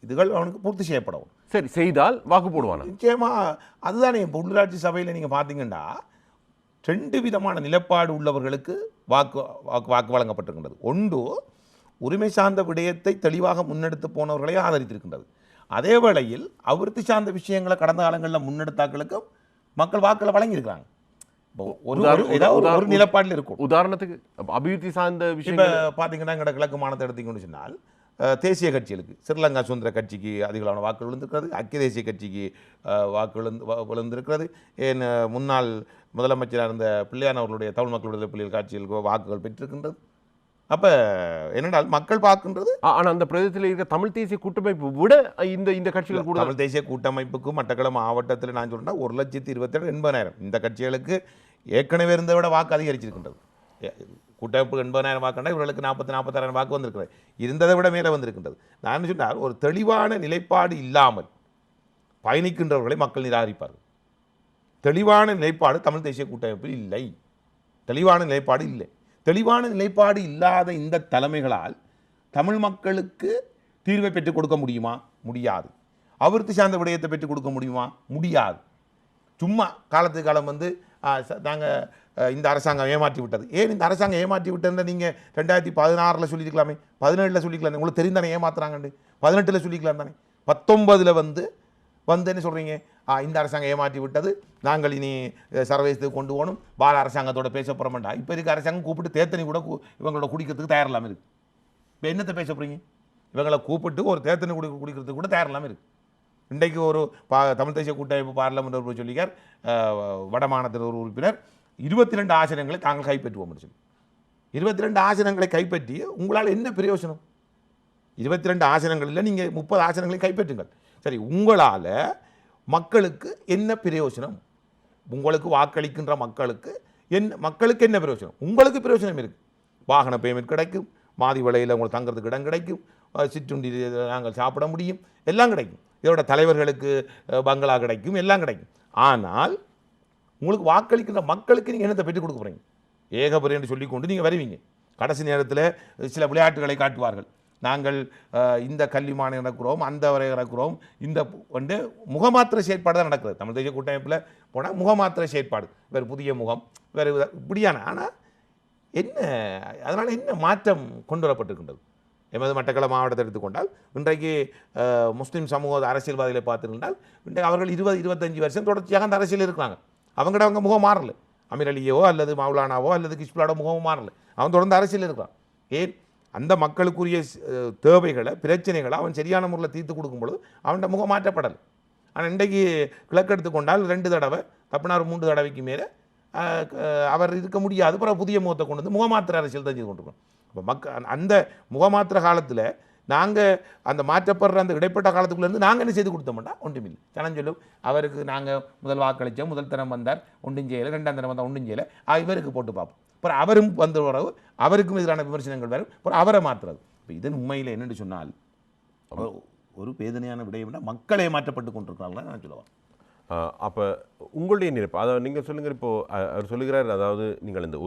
இதுகள் அவனுக்கு பூர்த்தி செய்யப்படும். சரி செய்தால் வாக்கு போடுவானா? நிச்சயமாக அதுதானே. இப்போ உள்ளாட்சி சபையில் நீங்கள் பார்த்தீங்கன்னா 2 விதமான நிலப்பாடு உள்ளவர்களுக்கு வாக்கு வழங்கப்பட்டிருக்கின்றது. ஒன்று உரிமை சார்ந்த விடயத்தை தெளிவாக முன்னெடுத்து போனவர்களை ஆதரித்திருக்கின்றது. அதே வேளையில் அபிவிருத்தி சார்ந்த விஷயங்களை கடந்த காலங்களில் முன்னெடுத்தாக்களுக்கு மக்கள் வாக்களை வழங்கியிருக்கிறாங்க. ஒரு நிலப்பாட்டில் இருக்கும். உதாரணத்துக்கு அபிவிருத்தி சார்ந்த விஷயம் பார்த்தீங்கன்னா எங்களோட கிழக்கு மாநிலத்தை எடுத்தீங்கன்னு சொன்னால் தேசிய கட்சிகளுக்கு ஸ்ரீலங்கா சுதந்திர கட்சிக்கு அதிகளவான வாக்குகள் விழுந்திருக்கிறது, ஐக்கிய தேசிய கட்சிக்கு வாக்கு விழுந்திருக்கிறது. ஏன் முன்னாள் முதலமைச்சராக இருந்த பிள்ளையான் அவர்களுடைய தமிழ் மக்கள் விடுதலை புலிகள் கட்சிகளுக்கு வாக்குகள் பெற்றிருக்கின்றது. அப்போ என்னென்றால் மக்கள் பார்க்கின்றது. ஆனால் அந்த பிரதேசத்தில் இருக்க தமிழ் தேசிய கூட்டமைப்பு விட இந்த கட்சிகள் கூட தமிழ் தேசிய கூட்டமைப்புக்கு மட்டக்களப்பு மாவட்டத்தில் நான் சொல்கிறேன் 1,27,80,000 இந்த கட்சிகளுக்கு ஏற்கனவே இருந்த விட வாக்கு அதிகரிச்சிருக்கின்றது. கூட்டமைப்பு 80,000 வாக்குண்டா இவர்களுக்கு 40,000-46,000 வாக்கு வந்திருக்கிறது. இருந்ததை விட மேலே வந்திருக்கின்றது. நான் சொன்னால் ஒரு தெளிவான நிலைப்பாடு இல்லாமல் பயணிக்கின்றவர்களை மக்கள் நிராகரிப்பார்கள். தெளிவான நிலைப்பாடு தமிழ் தேசிய கூட்டமைப்பில் இல்லை. தெளிவான நிலைப்பாடு இல்லாத இந்த தலைமைகளால் தமிழ் மக்களுக்கு தீர்வை பெற்றுக் கொடுக்க முடியுமா? முடியாது. அபிவிருத்தி சார்ந்த விடயத்தை பெற்றுக் கொடுக்க முடியுமா? முடியாது. சும்மா காலத்துக்கு காலம் நாங்கள் இந்த அரசாங்கம் ஏமாற்றி விட்டது. ஏன் இந்த அரசாங்கம் ஏமாற்றி விட்டதுன்னு நீங்கள் 2016 சொல்லியிருக்கலாமே, 17 சொல்லிக்கலாம். உங்களுக்கு தெரிந்தானே ஏமாத்துறாங்கண்டு. 18 சொல்லிக்கலாம் தானே. 19 என்ன சொல்கிறீங்க? இந்த அரசாங்கம் ஏமாற்றி விட்டது, நாங்கள் இனி சர்வதேசத்துக்கு கொண்டு போகணும், பால அரசாங்கத்தோட பேச போகிறோம்டா. இப்போ இருக்க அரசாங்கம் கூப்பிட்டு தேத்தனி கூட இவங்களோட குடிக்கிறதுக்கு தயாரில்லாமல் இருக்குது. இப்போ என்னத்தை பேச போகிறீங்க? இவங்களை கூப்பிட்டு ஒரு தேத்தனி குடிக்கிறதுக்கு கூட தயாரில்லாமல் இருக்குது. இன்றைக்கு ஒரு தமிழ் தேசிய கூட்டமைப்பு பார்லமெண்ட் உறுப்பினர் சொல்லிக்கார், வடமாநிலத்தில் ஒரு உறுப்பினர் 22 ஆசனங்களை தாங்கள் கைப்பற்றுவோம் சொல்லி. 22 ஆசனங்களை கைப்பற்றி உங்களால் என்ன பிரயோஜனம்? 22 ஆசனங்களில் நீங்கள் 30 ஆசனங்களை கைப்பற்றுங்கள். சரி, உங்களால் மக்களுக்கு என்ன பிரயோஜனம்? உங்களுக்கு வாக்களிக்கின்ற மக்களுக்கு என்ன பிரயோஜனம்? உங்களுக்கு பிரயோஜனம் இருக்குது. வாகன பேமெண்ட் கிடைக்கும், மாதி விலையில் உங்களுக்கு தங்குறதுக்கு இடம் கிடைக்கும், சிற்றுண்டி நாங்கள் சாப்பிட முடியும், எல்லாம் கிடைக்கும். இதோட தலைவர்களுக்கு பங்களா கிடைக்கும், எல்லாம் கிடைக்கும். ஆனால் உங்களுக்கு வாக்களிக்கின்ற மக்களுக்கு நீங்கள் என்னத்தை பெற்றுக் கொடுக்க போகிறீங்க? ஏகபுரி என்று சொல்லிக்கொண்டு நீங்கள் வருவீங்க. கடைசி நேரத்தில் சில விளையாட்டுகளை காட்டுவார்கள். நாங்கள் இந்த கல்விமானம் இறக்குறோம், அந்த வரை இறக்குறோம், இந்த வந்து முகமாத்திர செயற்பாடு தான் நடக்குது. தமிழ் தேசிய கூட்டமைப்பில் போனால் முகமாத்திர செயற்பாடு, வேறு புதிய முகம், வேறு இப்படியான. ஆனால் என்ன அதனால் என்ன மாற்றம் கொண்டு வரப்பட்டிருக்கின்றது? எமது மட்டக்களப்பு மாவட்டத்தை எடுத்துக்கொண்டால் இன்றைக்கு முஸ்லீம் சமூக அரசியல்வாதிகளை பார்த்துருந்தால் இன்றைக்கு அவர்கள் 20-25 வருஷம் தொடர்ச்சியாக அந்த அரசியல் இருக்கிறாங்க. அவங்க முகம் மாறல. அமீர் அலியோ அல்லது மௌலானாவோ அல்லது கிஷ்புலாடோ முகமும் மாறல. அவன் தொடர்ந்து அரசியல் இருக்கிறான். ஏன்? அந்த மக்களுக்குரிய தேவைகளை பிரச்சனைகளை அவன் சரியான முறையில் தீர்த்து கொடுக்கும் பொழுது அவன்கிட்ட முகம் மாற்றப்படலை. ஆனால் இன்றைக்கு கிழக்கு எடுத்துக்கொண்டால் 2 தடவை தப்புனார் 3 தடவைக்கு மேலே அவர் இருக்க முடியாது. அப்புறம் புதிய முகத்தை கொண்டு வந்து முகமாத்திர அரசியல் தான் செய்து கொண்டிருக்கோம். இப்போ அந்த முகமாத்திர காலத்தில் நாங்கள் அந்த மாற்றப்படுற அந்த இடைப்பட்ட காலத்துக்குள்ளேருந்து நாங்கள் என்ன செய்து கொடுத்தோம்னா ஒன்றுமில்லை. ஜனம் சொல்லும் அவருக்கு நாங்கள் முதல் வாக்களித்தோம், முதல் தரம் வந்தார் ஒன்றும் செய்யலை, 2ஆம் தரம் வந்தால் ஒன்றும் செய்யலை, இவருக்கு போட்டு பார்ப்போம். அப்புறம் அவரும் வந்து வரவு, அவருக்கும் எதிரான விமர்சனங்கள் வரும், அப்புறம் அவரை மாற்றுறது. இப்போ இதன் உண்மையில் என்னென்னு சொன்னால் ஒரு வேதனையான விடயம்னா மக்களே மாற்றப்பட்டு கொண்டிருக்கிறாங்களா நான் சொல்லுவேன். அப்போ உங்களுடைய நினைப்பு அதாவது நீங்கள் சொல்லுங்கள். இப்போது அவர் சொல்லுகிறார், அதாவது நீங்கள் இந்த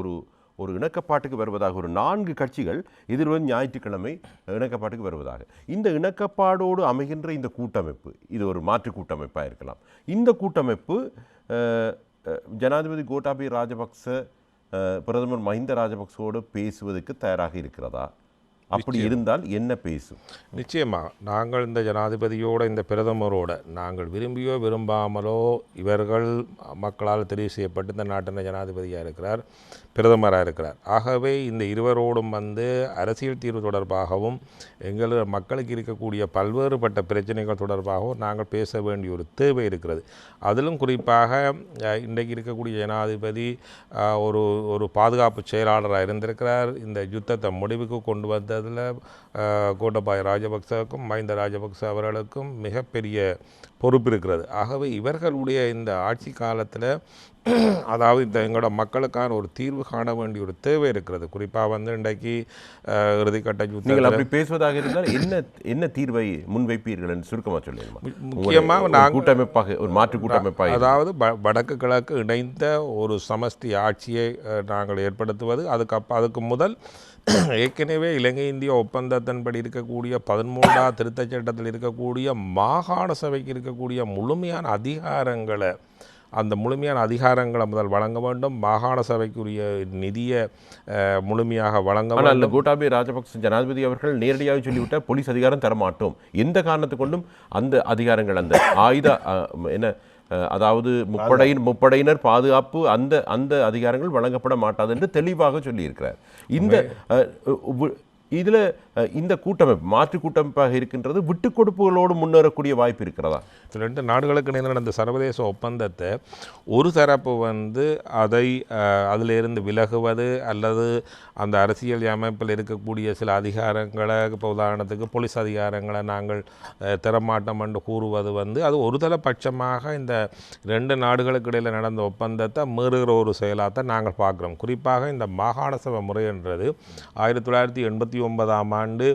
ஒரு இணக்கப்பாட்டுக்கு வருவதாக ஒரு 4 கட்சிகள் எதிர்வரும் ஞாயிற்றுக்கிழமை இணக்கப்பாட்டுக்கு வருவதாக. இந்த இணக்கப்பாடோடு அமைகின்ற இந்த கூட்டமைப்பு இது ஒரு மாற்று கூட்டமைப்பாக இருக்கலாம். இந்த கூட்டமைப்பு ஜனாதிபதி கோட்டாபய ராஜபக்ச பிரதமர் மஹிந்த ராஜபக்சவோடு பேசுவதற்கு தயாராக இருக்கிறதா? அப்படி இருந்தால் என்ன பேசும்? நிச்சயமாக நாங்கள் இந்த ஜனாதிபதியோட இந்த பிரதமரோட நாங்கள் விரும்பியோ விரும்பாமலோ இவர்கள் மக்களால் தெரிவு செய்யப்பட்டு இந்த நாட்டின் ஜனாதிபதியாக இருக்கிறார், பிரதமராக இருக்கிறார். ஆகவே இந்த இருவரோடும் வந்து அரசியல் தீர்வு தொடர்பாகவும் எங்கள் மக்களுக்கு இருக்கக்கூடிய பல்வேறுபட்ட பிரச்சனைகள் தொடர்பாகவும் நாங்கள் பேச வேண்டிய ஒரு தேவை இருக்கிறது. அதிலும் குறிப்பாக இன்றைக்கு இருக்கக்கூடிய ஜனாதிபதி ஒரு பாதுகாப்பு செயலாளராக இருந்திருக்கிறார். இந்த யுத்தத்தை முடிவுக்கு கொண்டு வந்ததில் கோட்டாபய ராஜபக்சவுக்கும் மஹிந்த ராஜபக்ச அவர்களுக்கும் மிகப்பெரிய பொறுப்பு இருக்கிறது. ஆகவே இவர்களுடைய இந்த ஆட்சி காலத்தில் அதாவது இந்த எங்களோட மக்களுக்கான ஒரு தீர்வு காண வேண்டிய ஒரு தேவை இருக்கிறது. குறிப்பாக வந்து இன்றைக்கு இறுதிக்கட்ட நீங்கள் அப்படி பேசுவதாக இருந்தால் என்ன தீர்வை முன்வைப்பீர்கள் என்று சுருக்கமாக சொல்லுங்கள். முக்கியமாக நாங்கள் கூட்டமைப்பாக ஒரு மாற்று கூட்டமைப்பாக, அதாவது வடக்கு கிழக்கு இணைந்த ஒரு சமஷ்டி ஆட்சியை நாங்கள் ஏற்படுத்துவது. அதுக்கு முதல் ஏற்கனவே இலங்கை இந்திய ஒப்பந்தத்தின்படி இருக்கக்கூடிய 13ஆம் திருத்தச் சட்டத்தில் இருக்கக்கூடிய மாகாண சபைக்கு இருக்கக்கூடிய முழுமையான அதிகாரங்களை முதல் வழங்க வேண்டும். மாகாண சபைக்குரிய நிதியை முழுமையாக வழங்க வேண்டும். கோட்டாபய ராஜபக்ச ஜனாதிபதி அவர்கள் நேரடியாக சொல்லிவிட்டார், போலீஸ் அதிகாரம் தரமாட்டோம், எந்த காரணத்தை கொண்டும் அந்த அதிகாரங்கள் அந்த அதாவது முப்படையினர் பாதுகாப்பு அந்த அதிகாரங்கள் வழங்கப்பட மாட்டாது என்று தெளிவாக சொல்லியிருக்கிறார். இதில் இந்த கூட்டமைப்பு மாற்று கூட்டமைப்பாக இருக்கின்றது விட்டுக் கொடுப்புகளோடு முன்னேறக்கூடிய வாய்ப்பு இருக்கிறதா? 2 நாடுகளுக்கு இடையே நடந்த சர்வதேச ஒப்பந்தத்தை ஒரு தரப்பு வந்து அதிலிருந்து விலகுவது அல்லது அந்த அரசியல் அமைப்பில் இருக்கக்கூடிய சில அதிகாரங்களை, இப்போ உதாரணத்துக்கு போலீஸ் அதிகாரங்களை நாங்கள் தரமாட்டோம் என்று கூறுவது வந்து அது ஒருதலைபட்சமாக இந்த 2 நாடுகளுக்கு இடையில் நடந்த ஒப்பந்தத்தை மீறுகிற ஒரு செயலாகத்தான் நாங்கள் பார்க்குறோம். குறிப்பாக இந்த மாகாண சபை முறைன்றது 1989ஆம் ஆண்டு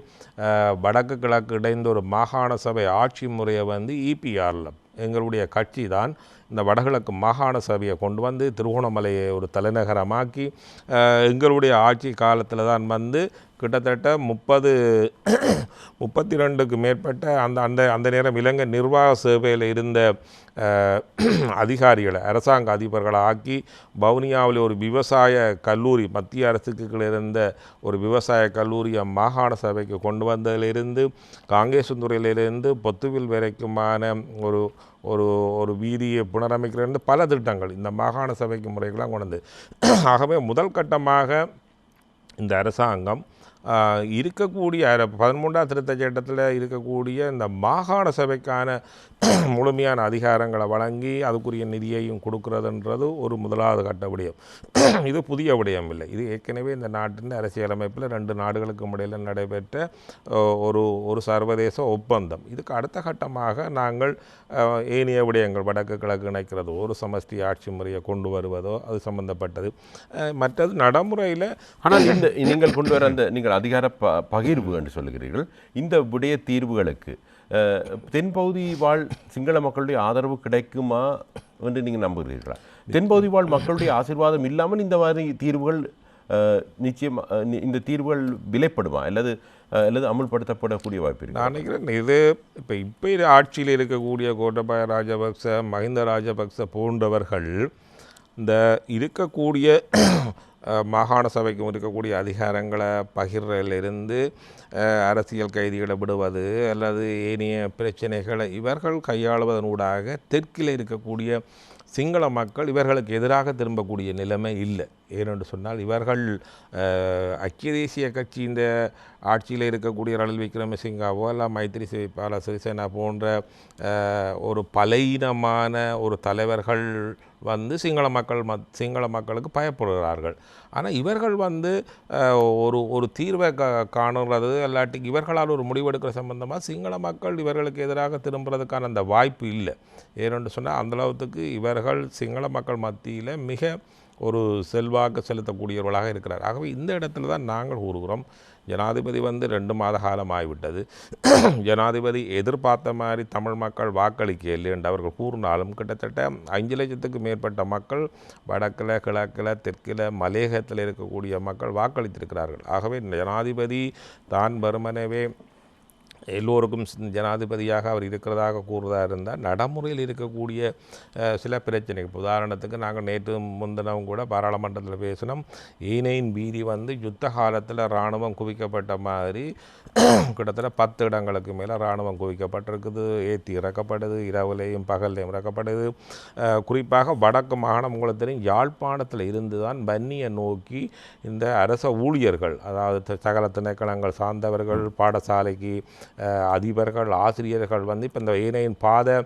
வடக்கு கிழக்கு இடைந்த ஒரு மாகாண சபை ஆட்சி முறையை வந்து EPRல எங்களுடைய கட்சி தான் இந்த வடகிழக்கு மாகாண சபையை கொண்டு வந்து திருகோணமலையை ஒரு தலைநகரமாக்கி எங்களுடைய ஆட்சி காலத்தில் தான் வந்து கிட்டத்தட்ட 32க்கு மேற்பட்ட அந்த நேரம் இலங்கை நிர்வாக சேவையில் இருந்த அதிகாரிகளை அரசாங்க அதிபர்களை ஆக்கி வவுனியாவில் ஒரு விவசாய கல்லூரி, மத்திய அரசுக்கு இருந்த ஒரு விவசாய கல்லூரியை மாகாண சபைக்கு கொண்டு வந்ததிலிருந்து காங்கேசந்துறையிலிருந்து பொத்துவில் வரைக்குமான ஒரு வீதியை புனரமைக்கிறது பல திட்டங்கள் இந்த மாகாண சபைக்கு முறைகளாக கொண்டு. ஆகவே முதல் கட்டமாக இந்த அரசாங்கம் இருக்கக்கூடிய 13ஆம் திருத்தச் சட்டத்தில் இருக்கக்கூடிய இந்த மாகாண சபைக்கான முழுமையான அதிகாரங்களை வழங்கி அதுக்குரிய நிதியையும் கொடுக்கிறதுன்றது ஒரு முதலாவது கட்ட விடயம். இது புதிய விடயம் இல்லை. இது ஏற்கனவே இந்த நாட்டின் அரசியலமைப்பில் 2 நாடுகளுக்கும் இடையில் நடைபெற்ற ஒரு சர்வதேச ஒப்பந்தம். இதுக்கு அடுத்த கட்டமாக நாங்கள் ஏனைய விடயங்கள் வடக்கு கிழக்கு இணைக்கிறதோ ஒரு சமஷ்டி ஆட்சி முறையை கொண்டு வருவதோ அது சம்பந்தப்பட்டது. மற்றது நடைமுறையில் ஆனால் இந்த நீங்கள் கொண்டு வர அந்த நீங்கள் அதிகார பகிர்வு என்று சொல்லுகிறீர்கள், இந்த விடய தீர்வுகளுக்கு தென்பகுதி வாழ் சிங்கள மக்களுடைய ஆதரவு கிடைக்குமா என்று நீங்கள் நம்புகிறீர்களா? தென்பகுதி வாழ் மக்களுடைய ஆசீர்வாதம் இல்லாமல் இந்த மாதிரி தீர்வுகள் நிச்சயம் இந்த தீர்வுகள் விலைப்படுமா அல்லது அமுல்படுத்தப்படக்கூடிய வாய்ப்பு இருக்கு? நான் நினைக்கிறேன் இது இப்போ ஆட்சியில் இருக்கக்கூடிய கோட்டபாய ராஜபக்ச, மஹிந்த ராஜபக்ச போன்றவர்கள் இந்த இருக்கக்கூடிய மாகாண சபைக்கும் இருக்கக்கூடிய அதிகாரங்களை பகிர்றதிலிருந்து அரசியல் கைதிகளை விடுவது அல்லது ஏனைய பிரச்சனைகளை இவர்கள் கையாளுவதனூடாக தெற்கில் இருக்கக்கூடிய சிங்கள மக்கள் இவர்களுக்கு எதிராக திரும்பக்கூடிய நிலைமை இல்லை. ஏனென்று சொன்னால் இவர்கள் ஐக்கிய தேசிய கட்சி இந்த ஆட்சியில் இருக்கக்கூடிய ரணில் விக்ரமசிங்காவோ அல்ல மைத்ரிபால சிறிசேனா போன்ற ஒரு பலவீனமான ஒரு தலைவர்கள் சிங்கள மக்களுக்கு பயப்படுகிறார்கள். ஆனால் இவர்கள் ஒரு தீர்வை காணுறது அல்லாட்டி இவர்களால் ஒரு முடிவெடுக்கிற சம்பந்தமாக சிங்கள மக்கள் இவர்களுக்கு எதிராக திரும்புறதுக்கான அந்த வாய்ப்பு இல்லை. ஏனென்று சொன்னால் அந்தளவுக்கு இவர்கள் சிங்கள மக்கள் மத்தியில் மிக ஒரு செல்வாக்கு செலுத்தக்கூடியவர்களாக இருக்கிறார். ஆகவே இந்த இடத்துல தான் நாங்கள் கூறுகிறோம், ஜனாதிபதி 2 மாத காலம் ஆகிவிட்டது. ஜனாதிபதி எதிர்பார்த்த மாதிரி தமிழ் மக்கள் வாக்களிக்க இல்லை என்று அவர்கள் கூறினாலும் கிட்டத்தட்ட 5 லட்சத்துக்கு மேற்பட்ட மக்கள் வடக்கில் கிழக்கில் தெற்கில் மலையகத்தில் இருக்கக்கூடிய மக்கள் வாக்களித்திருக்கிறார்கள். ஆகவே ஜனாதிபதி தான் வெறுமனவே எல்லோருக்கும் ஜனாதிபதியாக அவர் இருக்கிறதாக கூறுவதாக இருந்தால் நடைமுறையில் இருக்கக்கூடிய சில பிரச்சனைகள், உதாரணத்துக்கு நாங்கள் நேற்று முன்தினம் கூட பாராளுமன்றத்தில் பேசினோம், ஈனையின் வீதி யுத்த காலத்தில் இராணுவம் குவிக்கப்பட்ட மாதிரி கிட்டத்தட்ட 10 இடங்களுக்கு மேலே இராணுவம் குவிக்கப்பட்டிருக்குது, ஏற்றி இறக்கப்படுது, இரவுலேயும் பகல்லையும் இறக்கப்படுது. குறிப்பாக வடக்கு மாகாணம் உங்களுக்கு தெரியும், யாழ்ப்பாணத்தில் இருந்து தான் வன்னியை நோக்கி இந்த அரச ஊழியர்கள், அதாவது சகல திணைக்களங்கள் சார்ந்தவர்கள், பாடசாலைக்கு அதிபர்கள், ஆசிரியர்கள் இப்போ இந்த ஏனையின் பாதை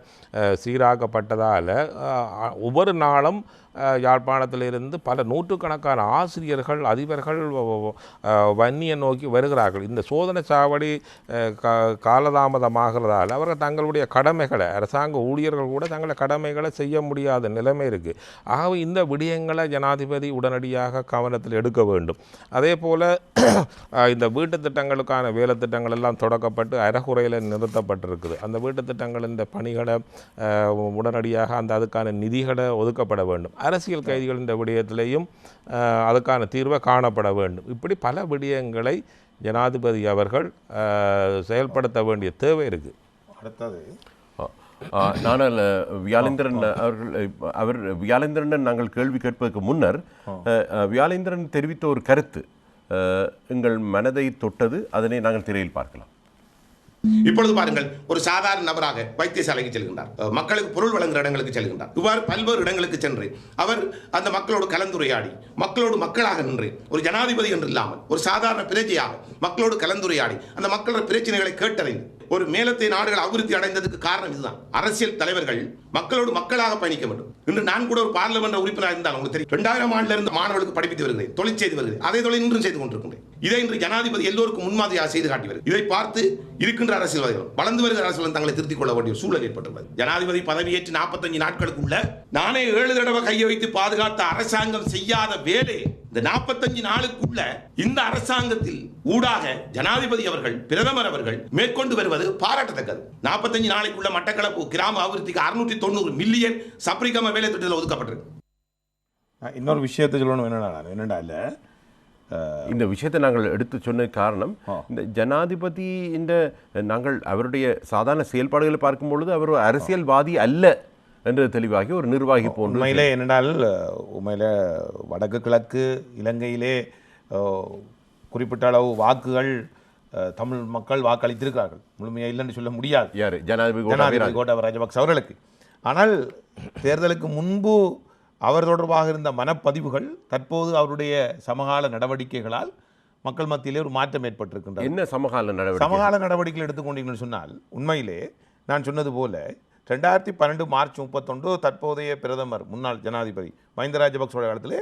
சீராக்கப்பட்டதால் ஒவ்வொரு நாளும் யாழ்ப்பாணத்திலிருந்து பல நூற்றுக்கணக்கான ஆசிரியர்கள், அதிபர்கள் வன்னியை நோக்கி வருகிறார்கள். இந்த சோதனை சாவடி காலதாமதமாகிறதால் அவர்கள் தங்களுடைய கடமைகளை, அரசாங்க ஊழியர்கள் கூட தங்களை கடமைகளை செய்ய முடியாத நிலைமை இருக்குது. ஆகவே இந்த விடயங்களை ஜனாதிபதி உடனடியாக கவனத்தில் எடுக்க வேண்டும். அதே போல் இந்த வீட்டு திட்டங்களுக்கான வேலை திட்டங்கள் எல்லாம் தொடக்கப்பட்டு அறகுறையில் நிறுத்தப்பட்டிருக்குது. அந்த வீட்டு திட்டங்களின் பணிகளை உடனடியாக அதுக்கான நிதிகளை ஒதுக்கப்பட வேண்டும். அரசியல் கைதிகளின் விடயத்திலேயும் அதுக்கான தீர்வை காணப்பட வேண்டும். இப்படி பல விடயங்களை ஜனாதிபதி அவர்கள் செயல்படுத்த வேண்டிய தேவை இருக்குது. அடுத்தது ஆனால் வியாழேந்திரன் நாங்கள் கேள்வி கேட்பதற்கு முன்னர் வியாழேந்திரன் தெரிவித்த ஒரு கருத்து எங்கள் மனதை தொட்டது. அதனை நாங்கள் திரையில் பார்க்கலாம். இப்பொழுது பாருங்கள், ஒரு சாதாரண நபராக வைத்தியசாலைக்கு செல்கின்றார், மக்களுக்கு பொருள் வழங்குகிற இடங்களுக்கு செல்கின்றார். இவ்வாறு பல்வேறு இடங்களுக்கு சென்று அவர் அந்த மக்களோடு கலந்துரையாடி, மக்களோடு மக்களாக நின்று, ஒரு ஜனாதிபதி என்று இல்லாமல் ஒரு சாதாரண பிரஜையாக மக்களோடு கலந்துரையாடி அந்த மக்களோட பிரச்சனைகளை கேட்டறிந்து ஒரு மேலத்தை நாடுகள் அபிவிருத்தி அடைந்ததுக்கு காரணம் இதுதான். அரசியல் தலைவர்கள் மக்களோடு மக்களாக பயணிக்க வேண்டும். இன்று நான் கூட ஒரு பார்லிமெண்ட் உறுப்பினர் இருந்தால் உங்களுக்கு தெரியும், 2000 ஆண்டில் இருந்து மாணவர்களுக்கு படிப்பித்து வருகிறேன், தொழில் செய்து வருகிறேன், அதே தொழில் இன்றும் செய்து கொண்டிருக்கின்றேன். இதை இன்று ஜனாதிபதி எல்லோருக்கும் முன்மாதிரியாக செய்து காட்டி வருகிறது. இதை பார்த்து இருக்கின்ற அரசியல்வாதிகள், வளர்ந்து வருகிற அரசியல் தங்களை திருத்திக் கொள்ள வேண்டிய சூழல் ஏற்பட்டுள்ளது. ஜனாதிபதி பதவியேற்று 45 நாட்களுக்குள்ள நானே 7 தடவை கையை வைத்து பாதுகாத்த அரசாங்கம் செய்யாத வேலை இந்த 45 நாளுக்குள்ள இந்த அரசாங்கத்தில் ஊடாக ஜனாதிபதி அவர்கள், பிரதமர் அவர்கள் மேற்கொண்டு வருவது பாராட்டத்தக்கது. 45 நாளைக்குள்ள மட்டக்களப்பு கிராம அபிவிருத்திக்கு 690 மில்லியன் சப்ரிகம வேலை திட்டத்தில் ஒதுக்கப்பட்டிருக்கு. இன்னொரு விஷயத்தை சொல்லணும், என்னடா இல்லை இந்த விஷயத்தை நாங்கள் எடுத்து சொன்ன காரணம், இந்த ஜனாதிபதி நாங்கள் அவருடைய சாதாரண செயல்பாடுகளை பார்க்கும் பொழுது அவர் அரசியல்வாதி அல்ல என்று தெளிவாகி ஒரு நிர்வாகி போன்ற. உண்மையிலே என்னென்றால் உண்மையிலே வடக்கு கிழக்கு இலங்கையிலே குறிப்பிட்ட அளவு வாக்குகள் தமிழ் மக்கள் வாக்களித்திருக்கிறார்கள். முழுமையாக இல்லைன்னு சொல்ல முடியாது யார் ஜனாதிபதி கோட்டாபய ராஜபக்ச அவர்களுக்கு. ஆனால் தேர்தலுக்கு முன்பு அவர் தொடர்பாக இருந்த மனப்பதிவுகள் தற்போது அவருடைய சமகால நடவடிக்கைகளால் மக்கள் மத்தியிலே ஒரு மாற்றம் ஏற்பட்டிருக்கின்றது. என்ன சமகால நடவடிக்கைகள் எடுத்துக்கொண்டீங்கன்னு சொன்னால் உண்மையிலே நான் சொன்னது போல 2012 மார்ச் 31 தற்போதைய பிரதமர் முன்னாள் ஜனாதிபதி மஹிந்த ராஜபக்சோட காலத்திலே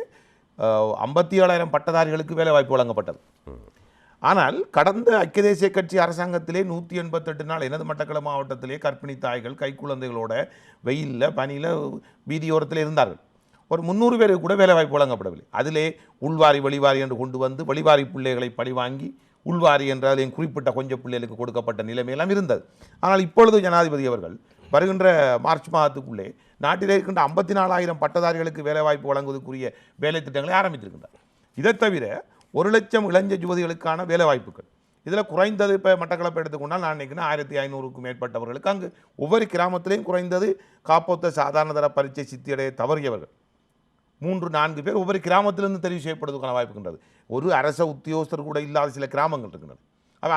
57,000 பட்டதாரிகளுக்கு வேலை வாய்ப்பு வழங்கப்பட்டது. ஆனால் கடந்த ஐக்கிய தேசிய கட்சி அரசாங்கத்திலே 188 நாள் எனது மட்டக்களப்பு மாவட்டத்திலே கர்ப்பிணி தாய்கள் கைக்குழந்தைகளோட வெயிலில் பனியில் வீதியோரத்தில் இருந்தார்கள். ஒரு 300 பேருக்கு கூட வேலை வாய்ப்பு வழங்கப்படவில்லை. அதிலே உள்வாரி வெளிவாரி என்று கொண்டு வந்து வெளிவாரி பிள்ளைகளை பழிவாங்கி உள்வாரி என்ற அதில் குறிப்பிட்ட கொஞ்சம் பிள்ளைகளுக்கு கொடுக்கப்பட்ட நிலைமையெல்லாம் இருந்தது. ஆனால் இப்பொழுது ஜனாதிபதி அவர்கள் வருகின்ற மார்ச் மாதத்துக்குள்ளே நாட்டிலே இருக்கின்ற 54,000 பட்டதாரிகளுக்கு வேலைவாய்ப்பு வழங்குவதற்குரிய வேலை திட்டங்களை ஆரம்பித்திருக்கின்றார். இதை தவிர 1,00,000 இளைஞ யுவதிகளுக்கான வேலைவாய்ப்புகள் இதில் குறைந்தது இப்போ மட்டக்களப்பை எடுத்துக்கொண்டால் நான் நினைக்கிறேன் 1,500க்கும் மேற்பட்டவர்களுக்கு அங்கு ஒவ்வொரு கிராமத்திலையும் குறைந்தது காப்போத்த சாதாரண தர பரீட்சை சித்தியடைய தவறியவர்கள் 3-4 பேர் ஒவ்வொரு கிராமத்திலிருந்து தெரிவு செய்யப்படுவதற்கான வாய்ப்புகின்றது. ஒரு அரச உத்தியோகஸ்தர் கூட இல்லாத சில கிராமங்கள் இருக்கின்றன.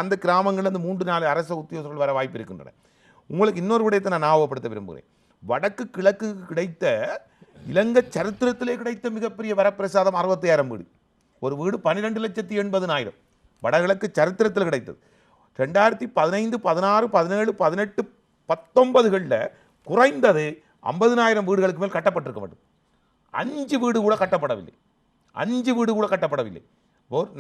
அந்த கிராமங்களில் இந்த 3-4 அரச உத்தியோகஸ்தர்கள் வர வாய்ப்பு இருக்கின்றன. உங்களுக்கு இன்னொரு விடயத்தை நான் ஞாபகப்படுத்த விரும்புகிறேன். வடக்கு கிழக்கு கிடைத்த இலங்கை சரித்திரத்திலே கிடைத்த மிகப்பெரிய வரப்பிரசாதம் 65,000 வீடு. ஒரு வீடு 12,80,000 வடகிழக்கு சரித்திரத்தில் கிடைத்தது. 2015, 16, 17, 18, 19களில் குறைந்தது 50,000 வீடுகளுக்கு மேல் கட்டப்பட்டிருக்க வேண்டும். 5 வீடு கூட கட்டப்படவில்லை. 5 வீடு கூட கட்டப்படவில்லை.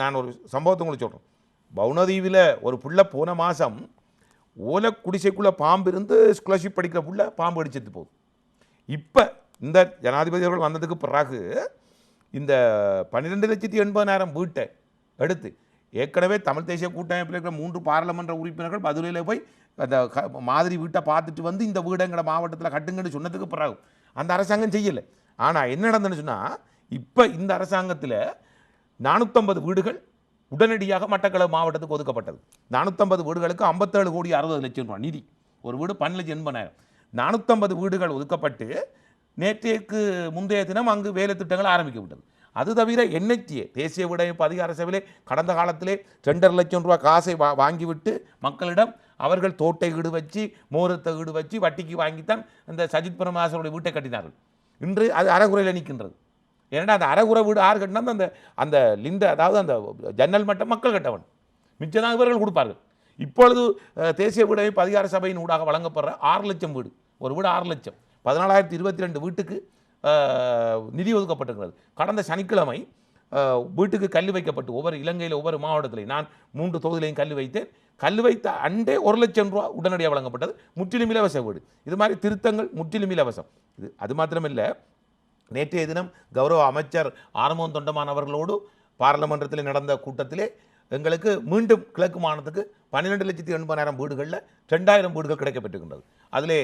நான் ஒரு சம்பவத்தை உங்களுக்கு சொல்கிறேன். பவுனதீவில் ஒரு புள்ள போன மாதம் ஓலை குடிசைக்குள்ளே பாம்பு இருந்து ஸ்காலர்ஷிப் படிக்கிற புள்ள பாம்பு அடிச்சது போகுது. இப்போ இந்த ஜனாதிபதி அவர்கள் வந்ததுக்கு பிறகு இந்த 12,80,000 வீட்டை எடுத்து ஏற்கனவே தமிழ் தேசிய கூட்டமைப்பில் இருக்கிற 3 பாராளுமன்ற உறுப்பினர்கள் பதிலில் போய் அந்த மாதிரி வீட்டை பார்த்துட்டு வந்து இந்த வீடு எங்களை மாவட்டத்தில் கட்டுங்கன்னு சொன்னதுக்கு பிறகு அந்த அரசாங்கம் செய்யலை. ஆனால் என்ன நடந்துன்னு சொன்னால் இப்போ இந்த அரசாங்கத்தில் 450 வீடுகள் உடனடியாக மட்டக்களப்பு மாவட்டத்துக்கு ஒதுக்கப்பட்டது. 450 வீடுகளுக்கு 57,60,00,000 நிதி. ஒரு வீடு 12,80,000. 450 வீடுகள் ஒதுக்கப்பட்டு நேற்றைக்கு முந்தைய தினம் அங்கு வேலை திட்டங்கள் ஆரம்பிக்கப்பட்டது. அது தவிர NHA தேசிய விடையமைப்பு அதிகார சபையிலே கடந்த காலத்திலே 2,50,000 ரூபா காசை வாங்கிவிட்டு மக்களிடம் அவர்கள் தோட்டை ஈடு வச்சு மோரத்தை ஈடு வச்சு வட்டிக்கு வாங்கித்தான் இந்த சஜித் பிரேமதாசனுடைய வீட்டை கட்டினார்கள். இன்று அது அறகுறையில் நிற்கின்றது. ஏன்னா அந்த அறகுறை வீடு ஆறு கட்டினா அந்த அந்த லிண்ட அதாவது அந்த ஜன்னல் மட்டும் மக்கள் கட்டவன் மிச்சதான் இவர்கள் கொடுப்பார்கள். இப்பொழுது தேசிய விடையமைப்பு அதிகார சபையின் ஊடாக வழங்கப்படுற 6 லட்சம் வீடு, ஒரு வீடு 6 லட்சம், 14,022 வீட்டுக்கு நிதி ஒதுக்கப்பட்டிருக்கிறது. கடந்த சனிக்கிழமை வீட்டுக்கு கல் வைக்கப்பட்டு ஒவ்வொரு இலங்கையில் ஒவ்வொரு மாவட்டத்திலையும் நான் 3 தொகுதியிலையும் கல் வைத்தேன். கல் வைத்த அண்டே 1,00,000 ரூபா உடனடியாக வழங்கப்பட்டது. முற்றிலும் இலவச வீடு. இது மாதிரி திருத்தங்கள் முற்றிலும் இலவசம். இது அது மாத்திரமில்லை, நேற்றைய தினம் கௌரவ அமைச்சர் ஆரம்பம் தொண்டமான் அவர்களோடு பாராளுமன்றத்தில் நடந்த கூட்டத்திலே எங்களுக்கு மீண்டும் கிழக்கு மாநிலத்துக்கு 12,80,000 வீடுகளில் 2,000 வீடுகள் கிடைக்கப்பட்டிருக்கின்றது. அதிலே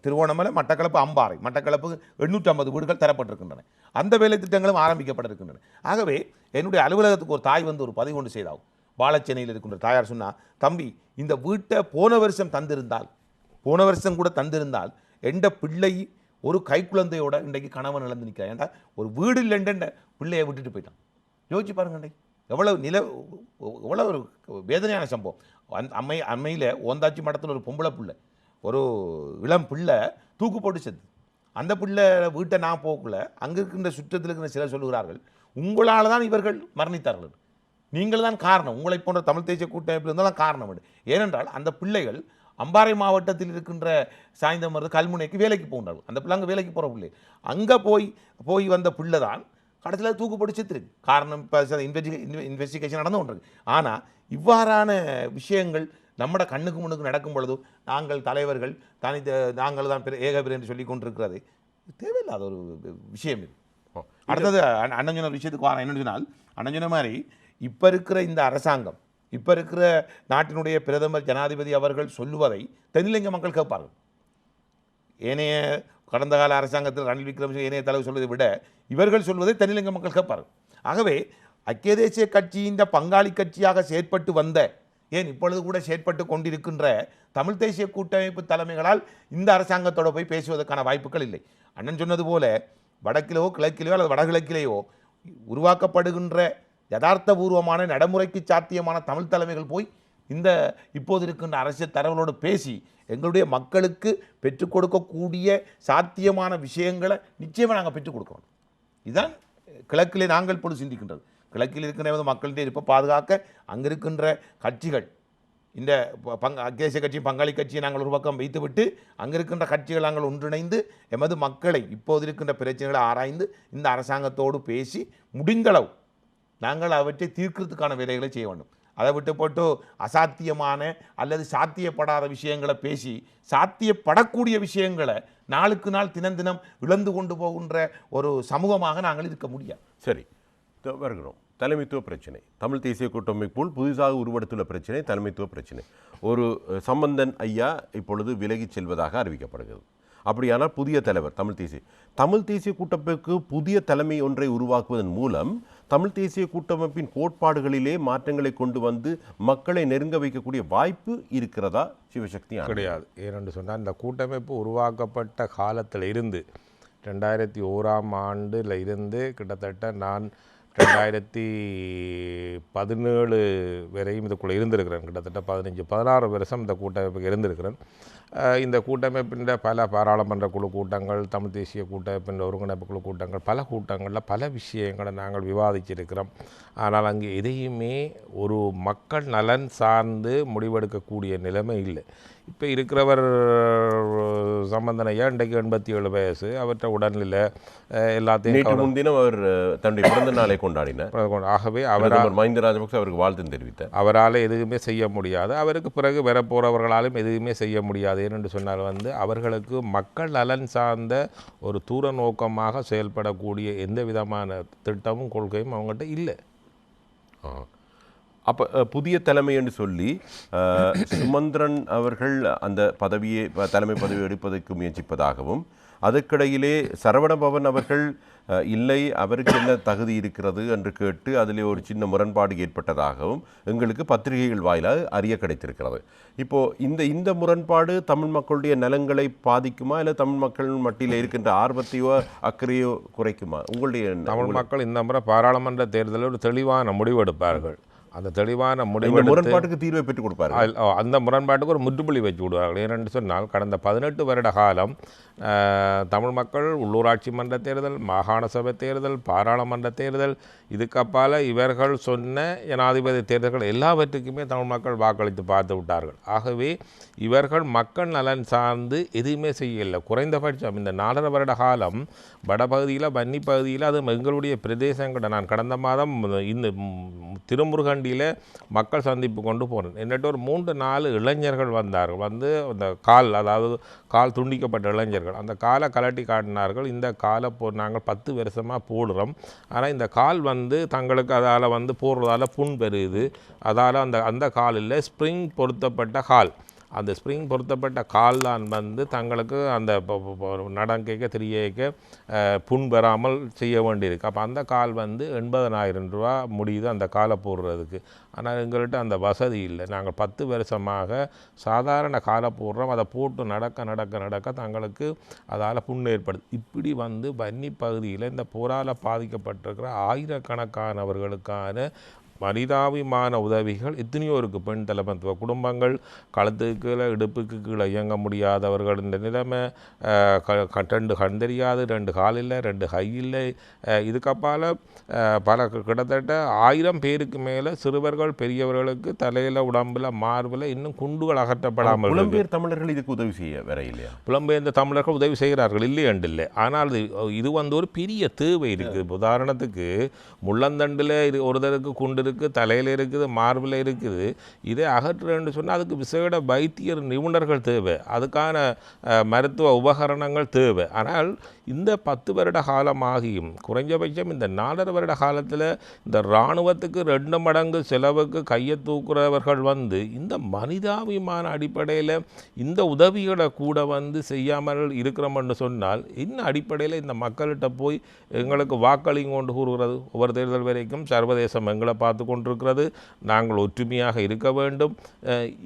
திருவோணமலை, மட்டக்களப்பு, அம்பாறை, மட்டக்களப்புக்கு 850 வீடுகள் தரப்பட்டிருக்கின்றன. அந்த வேலை திட்டங்களும் ஆரம்பிக்கப்பட்டிருக்கின்றன. ஆகவே என்னுடைய அலுவலகத்துக்கு ஒரு தாய் வந்து ஒரு பதிவு ஒன்று செய்தாகும். வாழச்சேனையில் இருக்கின்ற தாயார் சொன்னால், தம்பி இந்த வீட்டை போன வருஷம் கூட தந்திருந்தால் எந்த பிள்ளை ஒரு கைக்குழந்தையோட இன்றைக்கு கணவன் இழந்து நிற்கிறான். ஏன்டா ஒரு வீடு இல்லைன்ற பிள்ளையை விட்டுட்டு போயிட்டான். யோசிச்சு பாருங்க, இன்றைக்கு எவ்வளோ ஒரு வேதனையான சம்பவம். அம்மையில் ஓந்தாச்சி மடத்தில் ஒரு பொம்பளை பிள்ளை, ஒரு இளம் பிள்ளை தூக்கு போட்டு செத்து. அந்த பிள்ளை வீட்டை நான் போகக்குள்ள அங்கே இருக்கின்ற சுற்றத்தில் இருக்கிற சிலர் சொல்லுகிறார்கள், உங்களால் தான் இவர்கள் மரணித்தார்கள், நீங்கள் தான் காரணம், உங்களை போன்ற தமிழ் தேசிய கூட்டமைப்பில் இருந்தாலும் காரணம். ஏனென்றால் அந்த பிள்ளைகள் அம்பாறை மாவட்டத்தில் இருக்கின்ற சாய்ந்தமருது கல்முனைக்கு வேலைக்கு போகிறார்கள். அந்த பிள்ளை அங்கே வேலைக்கு போகிற பிள்ளை அங்கே போய் வந்த பிள்ளை தான் கடைசியில் தூக்கு பிடிச்சிருக்கு. காரணம் இப்போ இன்வெஸ்டிகேஷன் நடந்து கொண்டிருக்கு. ஆனால் இவ்வாறான விஷயங்கள் நம்மட கண்ணுக்கு முன்னுக்கு நடக்கும் பொழுது நாங்கள் தலைவர்கள் நாங்கள் தான் ஏகபிரர் என்று சொல்லி கொண்டிருக்கிறது தேவையில்லாத ஒரு விஷயம் இது. அடுத்தது அண்ணன் சொன்ன விஷயத்துக்கு வர என்னன்னு சொன்னால், அண்ணன் சொன்ன மாதிரி இப்போ இருக்கிற இந்த அரசாங்கம், இப்போ இருக்கிற நாட்டினுடைய பிரதமர் ஜனாதிபதி அவர்கள் சொல்லுவதை தென்னிலங்கை மக்கள் கேட்பார்கள். ஏனைய கடந்த கால அரசாங்கத்தில் ரணில் விக்ரமசிங்கே ஏனைய தலைவர் சொல்வதை விட இவர்கள் சொல்வதை தென்னிலங்கை மக்கள் கேட்பார்கள். ஆகவே ஐக்கிய தேசிய கட்சியின் பங்காளி கட்சியாக செயற்பட்டு வந்த, ஏன் இப்பொழுது கூட செயற்பட்டு கொண்டிருக்கின்ற தமிழ் தேசிய கூட்டமைப்பு தலைமைகளால் இந்த அரசாங்கத்தோடு போய் பேசுவதற்கான வாய்ப்புகள் இல்லை. அண்ணன் சொன்னது போல வடக்கிலேயோ கிழக்கிலேயோ அல்லது வடகிழக்கிலேயோ உருவாக்கப்படுகின்ற யதார்த்தபூர்வமான நடைமுறைக்கு சாத்தியமான தமிழ் தலைமைகள் போய் இந்த இப்போது இருக்கின்ற அரசியல் தலைவர்களோடு பேசி எங்களுடைய மக்களுக்கு பெற்றுக் கொடுக்கக்கூடிய சாத்தியமான விஷயங்களை நிச்சயமாக நாங்கள் பெற்றுக் கொடுக்கணும். இதுதான் கிழக்கிலே நாங்கள் இப்பொழுது சிந்திக்கின்றது. கிழக்கில் இருக்கின்ற எமது மக்களுடைய இருப்பை பாதுகாக்க அங்கே இருக்கின்ற கட்சிகள் இந்த தேசிய கட்சி பங்காளி கட்சியை நாங்கள் ஒரு பக்கம் வைத்துவிட்டு அங்கே இருக்கின்ற கட்சிகள் நாங்கள் ஒன்றிணைந்து எமது மக்களை இப்போது இருக்கின்ற பிரச்சனைகளை ஆராய்ந்து இந்த அரசாங்கத்தோடு பேசி முடிந்தளவு நாங்கள் அவற்றை தீர்க்கிறதுக்கான வேலைகளை செய்ய வேண்டும். அதை விட்டு போட்டு அசாத்தியமான அல்லது சாத்தியப்படாத விஷயங்களை பேசி சாத்தியப்படக்கூடிய விஷயங்களை நாளுக்கு நாள் தினம் தினம் இழந்து கொண்டு போகின்ற ஒரு சமூகமாக நாங்கள் இருக்க முடியாது. சரி, வருகிறோம். தலைமைத்துவ பிரச்சனை, தமிழ் தேசிய கூட்டமைப்புள் புதிதாக உருவெடுத்துள்ள பிரச்சனை தலைமைத்துவ பிரச்சனை. ஒரு சம்பந்தன் ஐயா இப்பொழுது விலகிச் செல்வதாக அறிவிக்கப்படுகிறது. அப்படியானால் புதிய தலைவர் தமிழ் தேசிய கூட்டமைப்புக்கு புதிய தலைமை ஒன்றை உருவாக்குவதன் மூலம் தமிழ் தேசிய கூட்டமைப்பின் கோட்பாடுகளிலே மாற்றங்களை கொண்டு வந்து மக்களை நெருங்க வைக்கக்கூடிய வாய்ப்பு இருக்கிறதா சிவசக்தி? கிடையாது. ஏனென்று சொன்னால் இந்த கூட்டமைப்பு உருவாக்கப்பட்ட காலத்தில் இருந்து 2001 இருந்து கிட்டத்தட்ட நான் 2017 வரையும் இதுக்குள்ளே இருந்திருக்கிறேன். கிட்டத்தட்ட 15-16 வருஷம் இந்த கூட்டமைப்புக்கு இருந்திருக்கிறேன். இந்த கூட்டமைப்பின் பல பாராளுமன்ற குழு கூட்டங்கள், தமிழ் தேசிய கூட்டமைப்பின் ஒருங்கிணைப்பு குழு கூட்டங்கள், பல கூட்டங்களில் பல விஷயங்களை நாங்கள் விவாதிச்சிருக்கிறோம். ஆனால் அங்கே எதையுமே ஒரு மக்கள் நலன் சார்ந்து முடிவெடுக்கக்கூடிய நிலைமை இல்லை. இப்போ இருக்கிறவர் சம்பந்தனையா இன்றைக்கு 87 வயசு, அவற்றை உடல்நிலை எல்லாத்தையும் முன்தினம் அவர் தன்னுடைய பிறந்த நாளை கொண்டாடினார். ஆகவே அவரால் மஹிந்த ராஜபக்ச அவருக்கு வாழ்த்து தெரிவித்தார். அவரால் எதுவுமே செய்ய முடியாது, அவருக்கு பிறகு வரப்போகிறவர்களாலும் எதுவுமே செய்ய முடியாது. ஏனென்று சொன்னால் அவர்களுக்கு மக்கள் நலன் சார்ந்த ஒரு தூர நோக்கமாக செயல்படக்கூடிய எந்த விதமான திட்டமும் கொள்கையும் அவங்கள்ட்ட இல்லை. அப்போ புதிய தலைமை என்று சொல்லி சுமந்திரன் அவர்கள் அந்த தலைமை பதவி எடுப்பதற்கு முயற்சிப்பதாகவும், அதற்கிடையிலே சரவணபவன் அவர்கள் இல்லை அவருக்கு என்ன தகுதி இருக்கிறது என்று கேட்டு அதிலே ஒரு சின்ன முரண்பாடு ஏற்பட்டதாகவும் எங்களுக்கு பத்திரிகைகள் வாயிலாக அறிய கிடைத்திருக்கிறது. இப்போது இந்த முரண்பாடு தமிழ் மக்களுடைய நலன்களை பாதிக்குமா, இல்லை தமிழ் மக்கள் மட்டியில் இருக்கின்ற ஆர்வத்தையோ அக்கறையோ குறைக்குமா? உங்களுடைய தமிழ் மக்கள் இந்த முறை பாராளுமன்ற தேர்தலில் ஒரு தெளிவான முடிவெடுப்பார்கள். அந்த தெளிவான முரண்பாட்டுக்கு தீர்வை பெற்றுக் கொடுப்பார்கள். அந்த முரண்பாட்டுக்கு ஒரு முற்றுப்புள்ளி வச்சு விடுவார்கள். ஏனென்று சொன்னால் கடந்த 18 வருட காலம் தமிழ் மக்கள் உள்ளூராட்சி மன்ற தேர்தல், மாகாண சபை தேர்தல், பாராளுமன்ற தேர்தல், இதுக்கப்பால் இவர்கள் சொன்ன ஜனாதிபதி தேர்தல்கள் எல்லாவற்றுக்குமே தமிழ் மக்கள் வாக்களித்து பார்த்து விட்டார்கள். ஆகவே இவர்கள் மக்கள் நலன் சார்ந்து எதுவுமே செய்யலை. குறைந்தபட்சம் இந்த 4.5 வருட காலம் வடபகுதியில், வன்னி பகுதியில், அது எங்களுடைய பிரதேசங்களை நான் கடந்த மாதம் இந்த திருமுருகண்டியில் மக்கள் சந்திப்பு கொண்டு போனேன். என்னட்டு ஒரு 3-4 இளைஞர்கள் வந்தார்கள். வந்து அந்த கால் துண்டிக்கப்பட்ட இளைஞர்கள் அந்த காலை கலட்டி காட்டினார்கள். இந்த காலை நாங்கள் 10 வருஷமாக போடுறோம், ஆனால் இந்த கால் தங்களுக்கு அதால் போடுறதால புண் பெறுது. அதால் அந்த காலில் ஸ்ப்ரிங் பொருத்தப்பட்ட கால், அந்த ஸ்ப்ரிங் பொருத்தப்பட்ட கால் தான் தங்களுக்கு அந்த நடக்க தெரியக்க புண் பெறாமல் செய்ய வேண்டியிருக்கு. அப்போ அந்த கால் 80,000 ரூபா முடியுது அந்த காலை போடுறதுக்கு. ஆனால் எங்கள்கிட்ட அந்த வசதி இல்லை. நாங்கள் 10 வருஷமாக சாதாரண காலை போடுறோம். அதை போட்டு நடக்க தங்களுக்கு அதால் புண் ஏற்படுது. இப்படி வன்னி பகுதியில் இந்த போரால் பாதிக்கப்பட்டிருக்கிற ஆயிரக்கணக்கானவர்களுக்கான மனிதாபிமான உதவிகள் எத்தனையோ இருக்குது. பெண் தலைமத்துவ குடும்பங்கள், கழுத்துக்கு கீழே இடுப்புக்கு கீழே இயங்க முடியாதவர்கள், இந்த நிலைமை 2 கண் தெரியாது, 2 கால் இல்லை, 2 கை இல்லை. இதுக்கப்பால் கிட்டத்தட்ட 1000 பேருக்கு மேலே சிறுவர்கள் பெரியவர்களுக்கு தலையில், உடம்பில், மார்பில் இன்னும் குண்டுகள் அகற்றப்படாமல். புலம்பெயர் தமிழர்கள் இதுக்கு உதவி செய்ய வேற இல்லையா? புலம்பெயர்ந்த தமிழர்கள் உதவி செய்கிறார்கள், இல்லை. ஆனால் இது ஒரு பெரிய தேவை இருக்குது. உதாரணத்துக்கு முள்ளந்தண்டில் ஒருத்தருக்கு குண்டு இருக்குது, தலையில் இருக்குது, மார்பில் இருக்குது. இதை அகற்றுன்னு சொன்னால் அதுக்கு விசேட வைத்தியர் நிபுணர்கள் தேவை, அதுக்கான மருத்துவ உபகரணங்கள் தேவை. ஆனால் இந்த 10 வருட காலமாகியும் குறைஞ்சபட்சம் இந்த 4.5 வருட காலத்தில் இந்த இராணுவத்துக்கு 2 மடங்கு செலவுக்கு கையை தூக்குறவர்கள் இந்த மனிதாபிமான அடிப்படையில் இந்த உதவிகளை கூட செய்யாமல் இருக்கிறோம்னு சொன்னால் இன்னும் அடிப்படையில் இந்த மக்கள்கிட்ட போய் எங்களுக்கு வாக்களிங்க கொண்டு கூறுகிறது. ஒவ்வொரு தேர்தல் வரைக்கும் சர்வதேசம் எங்களை பார்த்து பார்த்து கொண்டிருக்கிறது. நாங்கள் ஒற்றுமையாக இருக்க வேண்டும்.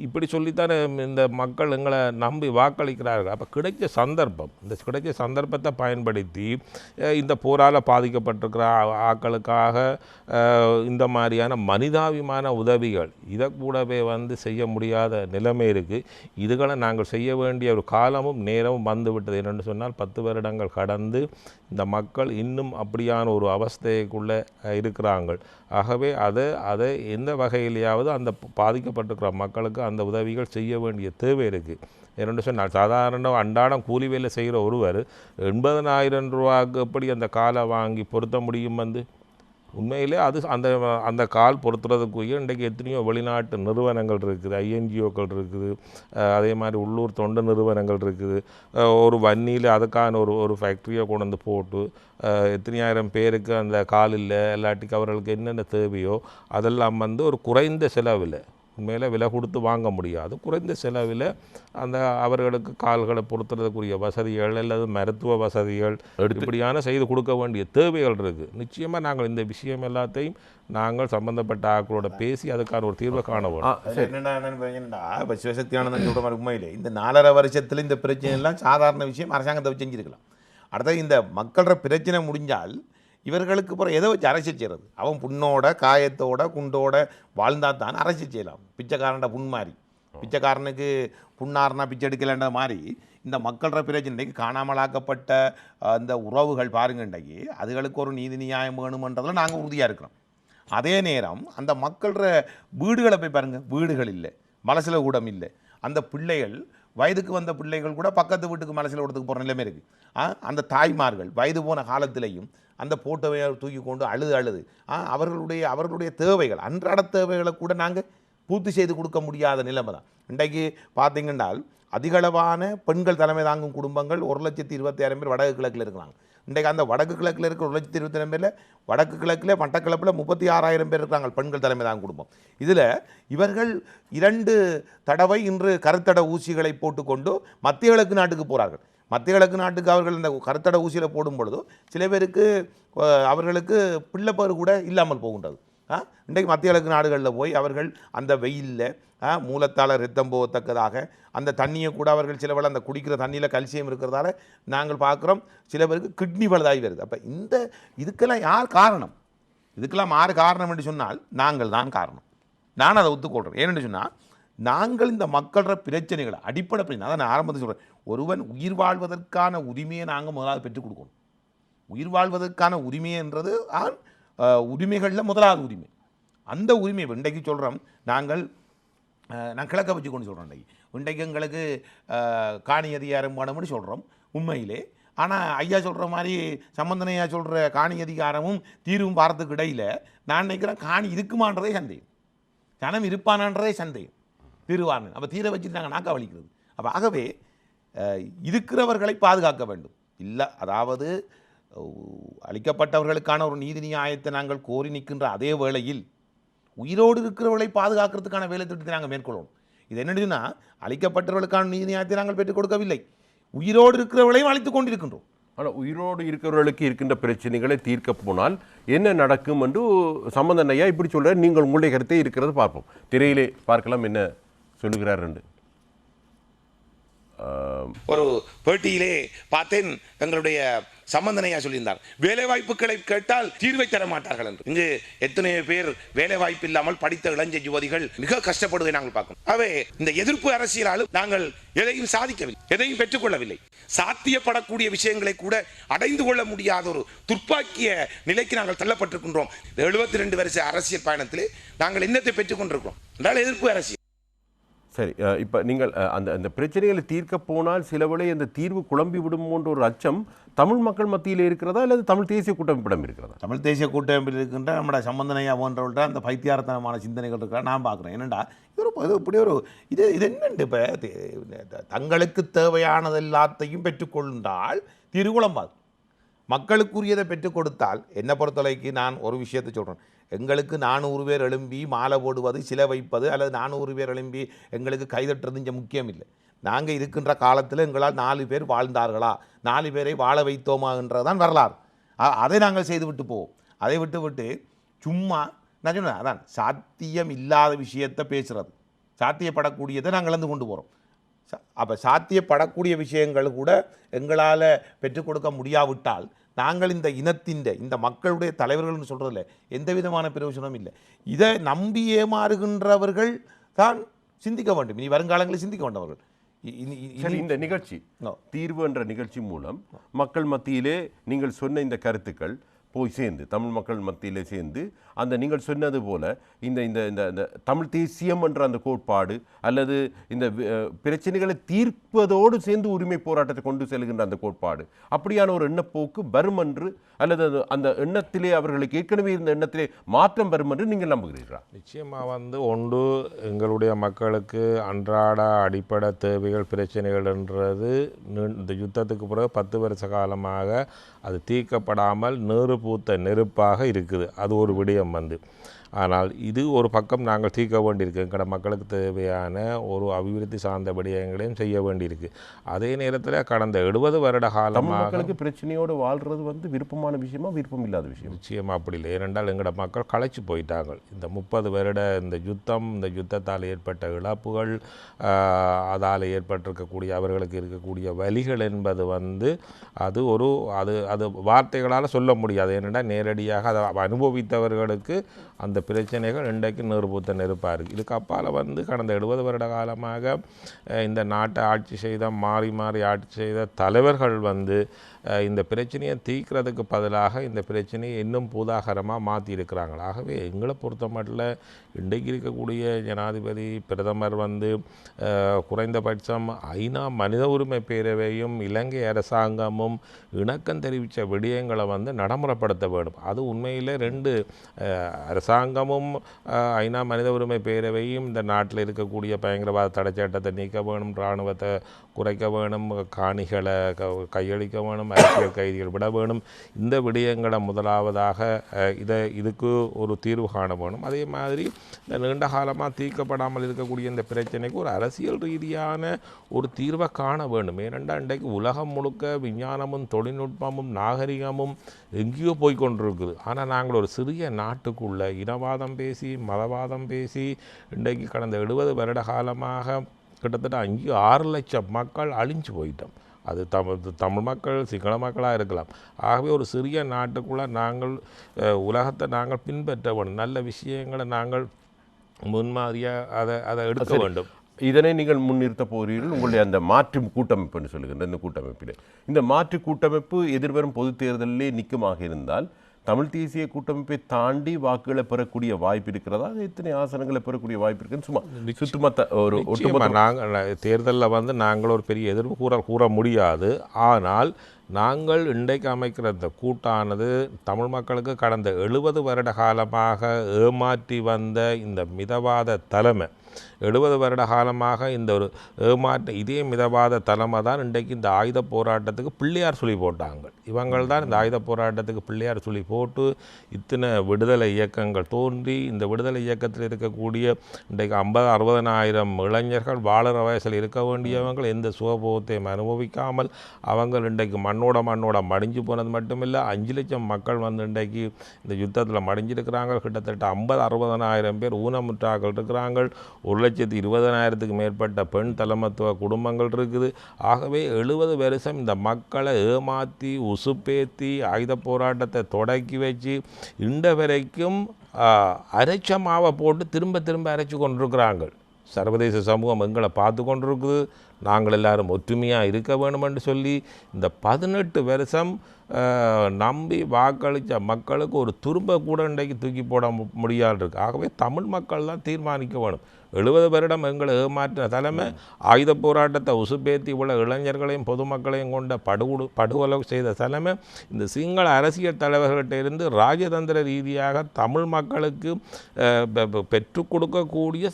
இப்படி சொல்லித்தானே இந்த மக்கள் எங்களை நம்பி வாக்களிக்கிறார்கள். அப்போ கிடைச்ச சந்தர்ப்பத்தை பயன்படுத்தி இந்த போரால் பாதிக்கப்பட்டிருக்கிற ஆக்களுக்காக இந்த மாதிரியான மனிதாபிமான உதவிகள் இதை கூடவே செய்ய முடியாத நிலைமை இருக்குது. இதுகளை நாங்கள் செய்ய வேண்டிய ஒரு காலமும் நேரமும் வந்துவிட்டது. என்னென்னு சொன்னால் 10 வருடங்கள் கடந்து இந்த மக்கள் இன்னும் அப்படியான ஒரு அவஸ்தைக்குள்ளே இருக்கிறாங்க. ஆகவே அதை எந்த வகையிலேயாவது அந்த பாதிக்கப்பட்டிருக்கிற மக்களுக்கு அந்த உதவிகள் செய்ய வேண்டிய தேவை இருக்குது. என்னென்னு சொன்னால் சாதாரண அன்றாடம் கூலி வேலை செய்கிற ஒருவர் 80,000 ரூபாய்க்கு எப்படி அந்த காலை வாங்கி பொருத்த முடியும்? உண்மையிலே அது அந்த கால் பொறுத்துறதுக்குரிய இன்றைக்கு எத்தனையோ வெளிநாட்டு நிறுவனங்கள் இருக்குது, ஐஎன்ஜிஓக்கள் இருக்குது, அதே மாதிரி உள்ளூர் தொண்டு நிறுவனங்கள் இருக்குது. ஒரு வன்னியில் அதுக்கான ஒரு ஃபேக்ட்ரியை கொண்டு வந்து போட்டு எத்தனையாயிரம் பேருக்கு அந்த கால் இல்லை இல்லாட்டிக்கு அவர்களுக்கு என்னென்ன தேவையோ அதெல்லாம் ஒரு குறைந்த செலவில், உண்மையில் விலை கொடுத்து வாங்க முடியாது, குறைந்த செலவில் அந்த அவர்களுக்கு கால்களை பொறுத்துறதுக்குரிய வசதிகள் அல்லது மருத்துவ வசதிகள் இப்படியான செய்து கொடுக்க வேண்டிய தேவைகள் இருக்குது. நிச்சயமாக நாங்கள் இந்த விஷயம் எல்லாத்தையும் நாங்கள் சம்பந்தப்பட்ட ஆக்களோட பேசி அதுக்கான ஒரு தீர்வை காண வேணும். என்னென்னா இப்போ சிவசக்தியானந்தன் சொல்கிற மாதிரி உண்மையிலே இந்த 4.5 வருஷத்தில் இந்த பிரச்சனை எல்லாம் சாதாரண விஷயம் அரசாங்கத்தை வச்சு செஞ்சுருக்கலாம். அடுத்தது இந்த மக்களோட பிரச்சனை முடிஞ்சால் இவர்களுக்கு அப்புறம் எதை வச்சு அரசியல் செய்கிறது? அவன் புண்ணோட காயத்தோட குண்டோட வாழ்ந்தால் தான் அரசியல் செய்யலாம். பிச்சைக்காரன்ட புண் மாதிரி, பிச்சைக்காரனுக்கு புண்ணாருனா பிச்சை எடுக்கலன்ற மாதிரி இந்த மக்களோட பிரச்சனைக்கு காணாமலாக்கப்பட்ட அந்த உறவுகள் பாருங்க, இன்றைக்கு அதுகளுக்கு ஒரு நீதி நியாயம் வேணுமன்றதில் நாங்கள் உறுதியாக இருக்கிறோம். அதே நேரம் அந்த மக்களோட வீடுகளை போய் பாருங்கள், வீடுகள் இல்லை, மலசில கூடம் இல்லை. அந்த பிள்ளைகள் வயதுக்கு வந்த பிள்ளைகள் கூட பக்கத்து வீட்டுக்கு மலசில கூடத்துக்கு போகிற நிலைமை இருக்குது. அந்த தாய்மார்கள் வயது போன காலத்திலையும் அந்த போட்டோவை தூக்கி கொண்டு அழுது அவர்களுடைய தேவைகள், அன்றாட தேவைகளை கூட நாங்கள் பூர்த்தி செய்து கொடுக்க முடியாத நிலைமை தான். இன்றைக்கு பார்த்தீங்கன்னால் அதிகளவான பெண்கள் தலைமை தாங்கும் குடும்பங்கள் 1,26,000 பேர் வடக்கு கிழக்கில் இருக்கிறாங்க. இன்றைக்கு அந்த வடக்கு கிழக்கில் இருக்கிற 1,27,000 பேரில் வடக்கு கிழக்கில் மட்டக்களப்பில் 36,000 பேர் இருக்கிறாங்க பெண்கள் தலைமை தாங்கும் குடும்பம். இதில் இவர்கள் 2 தடவை இன்று கருத்தடை ஊசிகளை போட்டுக்கொண்டு மத்திய கிழக்கு நாட்டுக்கு போகிறார்கள். மத்திய கிழக்கு நாட்டுக்கு அவர்கள் இந்த கருத்தடை ஊசியில் போடும் பொழுதோ சில பேருக்கு அவர்களுக்கு பிள்ளைப்பேறு கூட இல்லாமல் போகின்றது. இன்றைக்கு மத்திய கிழக்கு நாடுகளில் போய் அவர்கள் அந்த வெயிலில் மூலத்தால் ரத்தம் போகத்தக்கதாக அந்த தண்ணியை கூட அவர்கள் சில வேளை அந்த குடிக்கிற தண்ணியில் கல்சியம் இருக்கிறதால நாங்கள் பார்க்குறோம் சில பேருக்கு கிட்னி பழுதாகி வருது. அப்போ இதுக்கெல்லாம் யார் காரணம்? இதுக்கெல்லாம் யார் காரணம் என்று சொன்னால் நாங்கள் தான் காரணம். நான் அதை ஒத்துக்கொள்கிறேன். ஏன்னு சொன்னால் நாங்கள் இந்த மக்களோட பிரச்சனைகளை அடிப்படை பிரச்சனை, அதை நான் ஆரம்பத்தில் சொல்கிறேன், ஒருவன் உயிர் வாழ்வதற்கான உரிமையை நாங்கள் முதலாவது பெற்றுக் கொடுக்கணும். உயிர் வாழ்வதற்கான உரிமைன்றது உரிமைகளில் முதலாவது உரிமை. அந்த உரிமையை இன்றைக்கு சொல்கிறோம் நான் கிழக்க வச்சு கொண்டு சொல்கிறோம். இன்றைக்கு எங்களுக்கு காணி அதிகாரம் வேணும்னு சொல்கிறோம் உண்மையிலே. ஆனால் ஐயா சொல்கிற மாதிரி சம்பந்தனையா சொல்கிற காணி அதிகாரமும் தீர்வும் பாரத்துக்கு இடையில் நான் நினைக்கிறேன் காணி இருக்குமான்றதே சந்தேகம், ஜனம் இருப்பானன்றதே சந்தேகம், தீர்வான அப்போ தீர வச்சுட்டு நாங்கள் நாக்கா வலிக்கிறது. அப்போ ஆகவே இருக்கிறவர்களை பாதுகாக்க வேண்டும். இல்லை அதாவது அளிக்கப்பட்டவர்களுக்கான ஒரு நீதி நியாயத்தை நாங்கள் கோரி நிற்கின்ற அதே வேளையில் உயிரோடு இருக்கிறவர்களை பாதுகாக்கிறதுக்கான வேலை திட்டத்தை நாங்கள் மேற்கொள்ளணும். இது என்னதுன்னா அளிக்கப்பட்டவர்களுக்கான நீதி நியாயத்தை நாங்கள் பெற்றுக் கொடுக்கவில்லை, உயிரோடு இருக்கிறவர்களையும் அழித்துக் கொண்டிருக்கின்றோம். ஆனால் உயிரோடு இருக்கிறவர்களுக்கு இருக்கின்ற பிரச்சனைகளை தீர்க்க போனால் என்ன நடக்கும் என்று சம்பந்தன் ஐயா இப்படி சொல்கிற, நீங்கள் உங்களுடைய கருத்தை இருக்கிறது பார்ப்போம். திரையிலே பார்க்கலாம் என்ன சொல்லுகிறார் என்று. ஒரு பேட்டியிலே பார்த்தேன், எங்களுடைய சம்பந்தனையா சொல்லியிருந்தார், வேலை வாய்ப்புகளை கேட்டால் தீர்வை தர மாட்டார்கள் என்று. இங்கு எத்தனையோ பேர் வேலை வாய்ப்பு இல்லாமல் படித்த இளைஞர் யுவதிகள் மிக கஷ்டப்படுவதை நாங்கள் பார்க்கிறோம். ஆகவே இந்த எதிர்ப்பு அரசியலாலும் நாங்கள் எதையும் சாதிக்கவில்லை, எதையும் பெற்றுக்கொள்ளவில்லை. சாத்தியப்படக்கூடிய விஷயங்களை கூட அடைந்து கொள்ள முடியாத ஒரு துர்ப்பாக்கிய நிலைக்கு நாங்கள் தள்ளப்பட்டிருக்கின்றோம். 72 வருஷ அரசியல் பயணத்திலே நாங்கள் என்னத்தை பெற்றுக் கொண்டிருக்கிறோம் என்றால் எதிர்ப்பு அரசியல். சரி, இப்போ நீங்கள் அந்த பிரச்சனைகளை தீர்க்க போனால் சிலவேளை அந்த தீர்வு குழம்பி விடும் போன்ற ஒரு அச்சம் தமிழ் மக்கள் மத்தியில் இருக்கிறதா அல்லது தமிழ் தேசிய கூட்டமைப்பிடம் இருக்கிறதா? தமிழ் தேசிய கூட்டமைப்பில் இருக்கின்ற நம்மளோட சம்பந்தனையா போன்றவர்கள்ட்ட அந்த பைத்தியார்த்தனமான சிந்தனைகள் இருக்கிற நான் பார்க்குறேன். என்னென்னா இப்படி ஒரு இது என்னென்று இப்போ தங்களுக்கு தேவையானது எல்லாத்தையும் பெற்றுக்கொண்டால் திருக்குழம்பாது. மக்களுக்குரியதை பெற்றுக் கொடுத்தால் என்னை பொறுத்தவரைக்கு நான் ஒரு விஷயத்தை சொல்கிறேன், எங்களுக்கு 400 பேர் எழும்பி மாலை போடுவது சிலை வைப்பது அல்லது 400 பேர் எழும்பி எங்களுக்கு கைதட்டுறது இங்கே முக்கியம் இல்லை. நாங்கள் இருக்கின்ற காலத்தில் எங்களால் 4 பேர் வாழ்ந்தார்களா, 4 பேரை வாழ வைத்தோமா என்றதான் வரலாறு. அதை நாங்கள் செய்து விட்டு போவோம். அதை விட்டு சும்மா நான் சொன்னேன் அதான் சாத்தியம் இல்லாத விஷயத்தை பேசுகிறது, சாத்தியப்படக்கூடியதை நாங்கள் இழந்து கொண்டு போகிறோம். அப்போ சாத்தியப்படக்கூடிய விஷயங்கள் கூட எங்களால் பெற்றுக் கொடுக்க முடியாவிட்டால் நாங்கள் இந்த இனத்தின் இந்த மக்களுடைய தலைவர்கள்னு சொல்கிறதில்ல எந்த விதமான பிரயோஜனமும் இல்லை. இதை நம்பி ஏமாறுகின்றவர்கள் தான் சிந்திக்க வேண்டும், இனி வருங்காலங்களில் சிந்திக்க வேண்டவர்கள். இந்த நிகழ்ச்சி தீர்வு என்ற நிகழ்ச்சி மூலம் மக்கள் மத்தியிலே நீங்கள் சொன்ன இந்த கருத்துக்கள் போய் சேர்ந்து தமிழ் மக்கள் மத்தியிலே சேர்ந்து அந்த நீங்கள் சொன்னது போல இந்த இந்த இந்த தமிழ் தேசியம் என்ற அந்த கோட்பாடு அல்லது இந்த பிரச்சனைகளை தீர்ப்பதோடு சேர்ந்து உரிமை போராட்டத்தை கொண்டு செல்கின்ற அந்த கோட்பாடு அப்படியான ஒரு எண்ணப்போக்கு வரும் என்று அல்லது அந்த எண்ணத்திலே அவர்களுக்கு ஏற்கனவே இருந்த எண்ணத்திலே மாற்றம் வரும் என்று நீங்கள் நம்புகிறீர்களா? நிச்சயமாக ஒன்று எங்களுடைய மக்களுக்கு அன்றாட அடிப்படை தேவைகள் பிரச்சனைகள் என்றது இந்த யுத்தத்துக்கு பிறகு 10 வருஷ காலமாக அது தீர்க்கப்படாமல் நீறு பூத்த நெருப்பாக இருக்குது. அது ஒரு விடயம். ஆனால் இது ஒரு பக்கம் நாங்கள் தீர்க்க வேண்டியிருக்கு. எங்களோட மக்களுக்கு தேவையான ஒரு அபிவிருத்தி சார்ந்த விடயங்களையும் செய்ய வேண்டியிருக்கு. அதே நேரத்தில் கடந்த 70 வருட காலமாக மக்களுக்கு பிரச்சனையோடு வாழ்றது விருப்பமான விஷயமா விருப்பம் இல்லாத விஷயம்? நிச்சயமாக அப்படி இல்லை. ஏனென்றால் எங்களோட மக்கள் களைச்சு போயிட்டாங்க. இந்த 30 வருட இந்த யுத்தத்தால் ஏற்பட்ட இழப்புகள், அதால் ஏற்பட்டிருக்கக்கூடிய அவர்களுக்கு இருக்கக்கூடிய வலிகள் என்பது அது ஒரு அது வார்த்தைகளால் சொல்ல முடியாது. ஏனென்றால் நேரடியாக அதை அனுபவித்தவர்களுக்கு அந்த பிரச்சனைகள் இன்றைக்கு நிறுபூத்த நெருப்பாக இருக்குது. இதுக்கு அப்பால் கடந்த 70 வருட காலமாக இந்த நாட்டை ஆட்சி செய்த மாறி ஆட்சி செய்த தலைவர்கள் இந்த பிரச்சனையை தீர்க்கிறதுக்கு பதிலாக இந்த பிரச்சனையை இன்னும் பூதாகரமாக மாற்றி இருக்கிறாங்க. ஆகவே எங்களை பொறுத்த மட்டும் இன்றைக்கு இருக்கக்கூடிய ஜனாதிபதி பிரதமர் குறைந்தபட்சம் ஐநா மனித உரிமை பேரவையும் இலங்கை அரசாங்கமும் இணக்கம் தெரிவித்த விடயங்களை நடைமுறைப்படுத்த வேண்டும். அது உண்மையில் 2 அரசாங்கமும் ஐநா மனித உரிமை பேரவையும் இந்த நாட்டில் இருக்கக்கூடிய பயங்கரவாத தடை சட்டத்தை நீக்க வேணும், இராணுவத்தை குறைக்க வேணும், காணிகளை கையளிக்க வேணும், அரசியல் கைதிகள் விட வேணும். இந்த விடயங்களை முதலாவதாக இதுக்கு ஒரு தீர்வு காண வேணும். அதே மாதிரி இந்த நீண்ட காலமாக தீர்க்கப்படாமல் இருக்கக்கூடிய இந்த பிரச்சனைக்கு ஒரு அரசியல் ரீதியான ஒரு தீர்வை காண வேண்டும். ஏனென்றால் இன்றைக்கு உலகம் முழுக்க விஞ்ஞானமும் தொழில்நுட்பமும் நாகரிகமும் எங்கேயோ போய்கொண்டிருக்குது. ஆனால் நாங்கள் ஒரு சிறிய நாட்டுக்குள்ள இனவாதம் பேசி மதவாதம் பேசி இன்றைக்கு கடந்த 70 வருட காலமாக கிட்டத்தட்ட 5-6 லட்சம் மக்கள் அழிஞ்சு போயிட்டோம். அது தமிழ் மக்கள் சிங்கள மக்களாக இருக்கலாம். ஆகவே ஒரு சிறிய நாட்டுக்குள்ளே நாங்கள் உலகத்தை நாங்கள் பின்பற்ற வேண்டும். நல்ல விஷயங்களை நாங்கள் முன்மாதிரியாக அதை எடுக்க வேண்டும். இதனை நீங்கள் முன்னிறுத்த போகிறீர்கள். உங்களுடைய அந்த மாற்று கூட்டமைப்புன்னு சொல்லுகின்ற இந்த கூட்டமைப்பில் இந்த மாற்று கூட்டமைப்பு எதிர்வரும் பொது தேர்தலிலே நிற்குமாக இருந்தால் தமிழ் தேசிய கூட்டமைப்பை தாண்டி வாக்குகளை பெறக்கூடிய வாய்ப்பு இருக்கிறதா? எத்தனை ஆசனங்களை பெறக்கூடிய வாய்ப்பு இருக்குன்னு சும்மா சுத்தமத்த ஒரு ஒட்டுமொத்த நாங்கள் தேர்தலில் நாங்கள் ஒரு பெரிய எதிர்ப்பு கூற முடியாது. ஆனால் நாங்கள் இன்றைக்கு அமைக்கிற இந்த கூட்டானது தமிழ் மக்களுக்கு கடந்த 70 வருட காலமாக ஏமாற்றி வந்த இந்த மிதவாத தலைமை 70 வருட காலமாக இந்த ஒரு ஏமாற்ற இதே மிதவாத தலைமை தான் இன்றைக்கு இந்த ஆயுத போராட்டத்துக்கு பிள்ளையார் சொல்லி போட்டாங்க. இவங்கள் தான் இந்த ஆயுத போராட்டத்துக்கு பிள்ளையார் சொல்லி போட்டு இத்தனை விடுதலை இயக்கங்கள் தோன்றி இந்த விடுதலை இயக்கத்தில் இருக்கக்கூடிய இன்றைக்கு 50-60 இளைஞர்கள் வாழற வயசில் இருக்க வேண்டியவங்கள் எந்த சுகபோகத்தையும் அனுபவிக்காமல் அவங்க இன்றைக்கு மண்ணோட மடிஞ்சு போனது மட்டுமில்லை. 5 லட்சம் மக்கள் இன்றைக்கு இந்த யுத்தத்தில் மடிஞ்சிருக்கிறாங்க. கிட்டத்தட்ட 50-60 பேர் ஊனமுற்றாக்கள் இருக்கிறாங்க. 1,20,000க்கு மேற்பட்ட பெண் தலைமத்துவ குடும்பங்கள் இருக்குது. ஆகவே 70 வருஷம் இந்த மக்களை ஏமாற்றி உசுப்பேற்றி ஆயுத போராட்டத்தை தொடக்கி வச்சு இன்ற வரைக்கும் அரைச்சமாவை போட்டு திரும்ப அரைச்சி கொண்டிருக்கிறாங்க. சர்வதேச சமூகம் எங்களை பார்த்து கொண்டிருக்குது. நாங்கள் எல்லாரும் ஒற்றுமையாக இருக்க வேணுமென்று சொல்லி இந்த 18 வருஷம் நம்பி வாக்களித்த மக்களுக்கு ஒரு துரும்ப கூட இன்றைக்கு தூக்கி போட முடியாது இருக்கு. ஆகவே தமிழ் மக்கள் தான் தீர்மானிக்க வேணும். 70 வருடம் எங்களை ஏமாற்ற தலைமை ஆயுத போராட்டத்தை உசுப்பேத்தி உள்ள இளைஞர்களையும் பொதுமக்களையும் கொண்ட படுகொலை செய்த தலைமை இந்த சிங்கள அரசியல் தலைவர்கிட்ட இருந்து ராஜதந்திர ரீதியாக தமிழ் மக்களுக்கு பெற்றுக் கொடுக்கக்கூடிய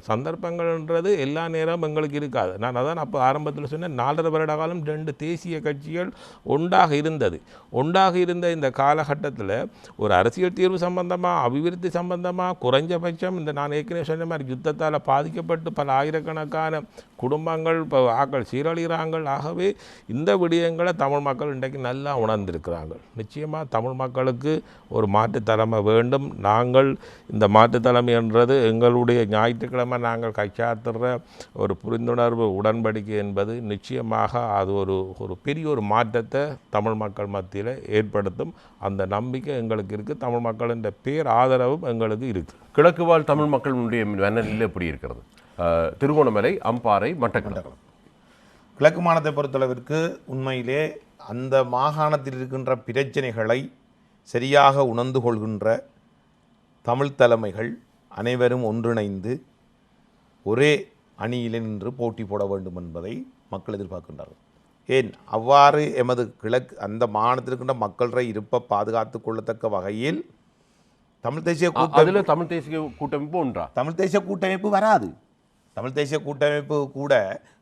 சந்தர்ப்பங்கள்ன்றது எல்லா நேரம் எங்களுக்கு இருக்குது. இருக்காது. நான் அதான் அப்போ ஆரம்பத்தில் சொன்னேன், 4.5 வருட காலம் 2 தேசிய கட்சிகள் ஒன்றாக இருந்தது. ஒன்றாக இருந்த இந்த காலகட்டத்தில் ஒரு அரசியல் தீர்வு சம்பந்தமாக, அபிவிருத்தி சம்பந்தமாக, குறைஞ்சபட்சம் இந்த நான் ஏற்கனவே சொன்ன மாதிரி யுத்தத்தால் பாதிக்கப்பட்டு பல ஆயிரக்கணக்கான குடும்பங்கள் இப்போ ஆக்கள் சீரழிகிறாங்க. ஆகவே இந்த விடயங்களை தமிழ் மக்கள் இன்றைக்கு நல்லா உணர்ந்திருக்கிறாங்க. நிச்சயமாக தமிழ் மக்களுக்கு ஒரு மாற்றுத்தலைமை வேண்டும். நாங்கள் இந்த மாற்றுத்தலைமை என்றது எங்களுடைய ஞாயிற்றுக்கிழமை நாங்கள் கைச்சாத்துற ஒரு புரிந்துணர்வு உடன்படிக்கை என்பது நிச்சயமாக அது ஒரு பெரிய ஒரு மாற்றத்தை தமிழ் மக்கள் மத்தியில் ஏற்படுத்தும். அந்த நம்பிக்கை எங்களுக்கு இருக்குது. தமிழ் மக்களின் பேர் ஆதரவும் எங்களுக்கு இருக்குது. கிழக்கு வாழ் தமிழ் மக்களுடைய மனநிலை எப்படி இருக்கிறது? திருகோணமலை, அம்பாறை, மட்டக்களப்பு. கிழக்கு மாகாணத்தை பொறுத்தளவிற்கு உண்மையிலே அந்த மாகாணத்தில் இருக்கின்ற பிரச்சனைகளை சரியாக உணர்ந்து கொள்கின்ற தமிழ் தலைமைகள் அனைவரும் ஒன்றிணைந்து ஒரே அணியில் நின்று போட்டி போட வேண்டும் என்பதை மக்கள் எதிர்பார்க்கின்றார்கள். ஏன் அவ்வாறு எமது அந்த மாகாணத்தில் இருக்கின்ற மக்களரை இருப்பை பாதுகாத்து கொள்ளத்தக்க வகையில் தமிழ் தேசிய கூட்டமைப்பு ஒன்றா? தமிழ் தேசிய கூட்டமைப்பு வராது. தமிழ் தேசிய கூட்டமைப்பு கூட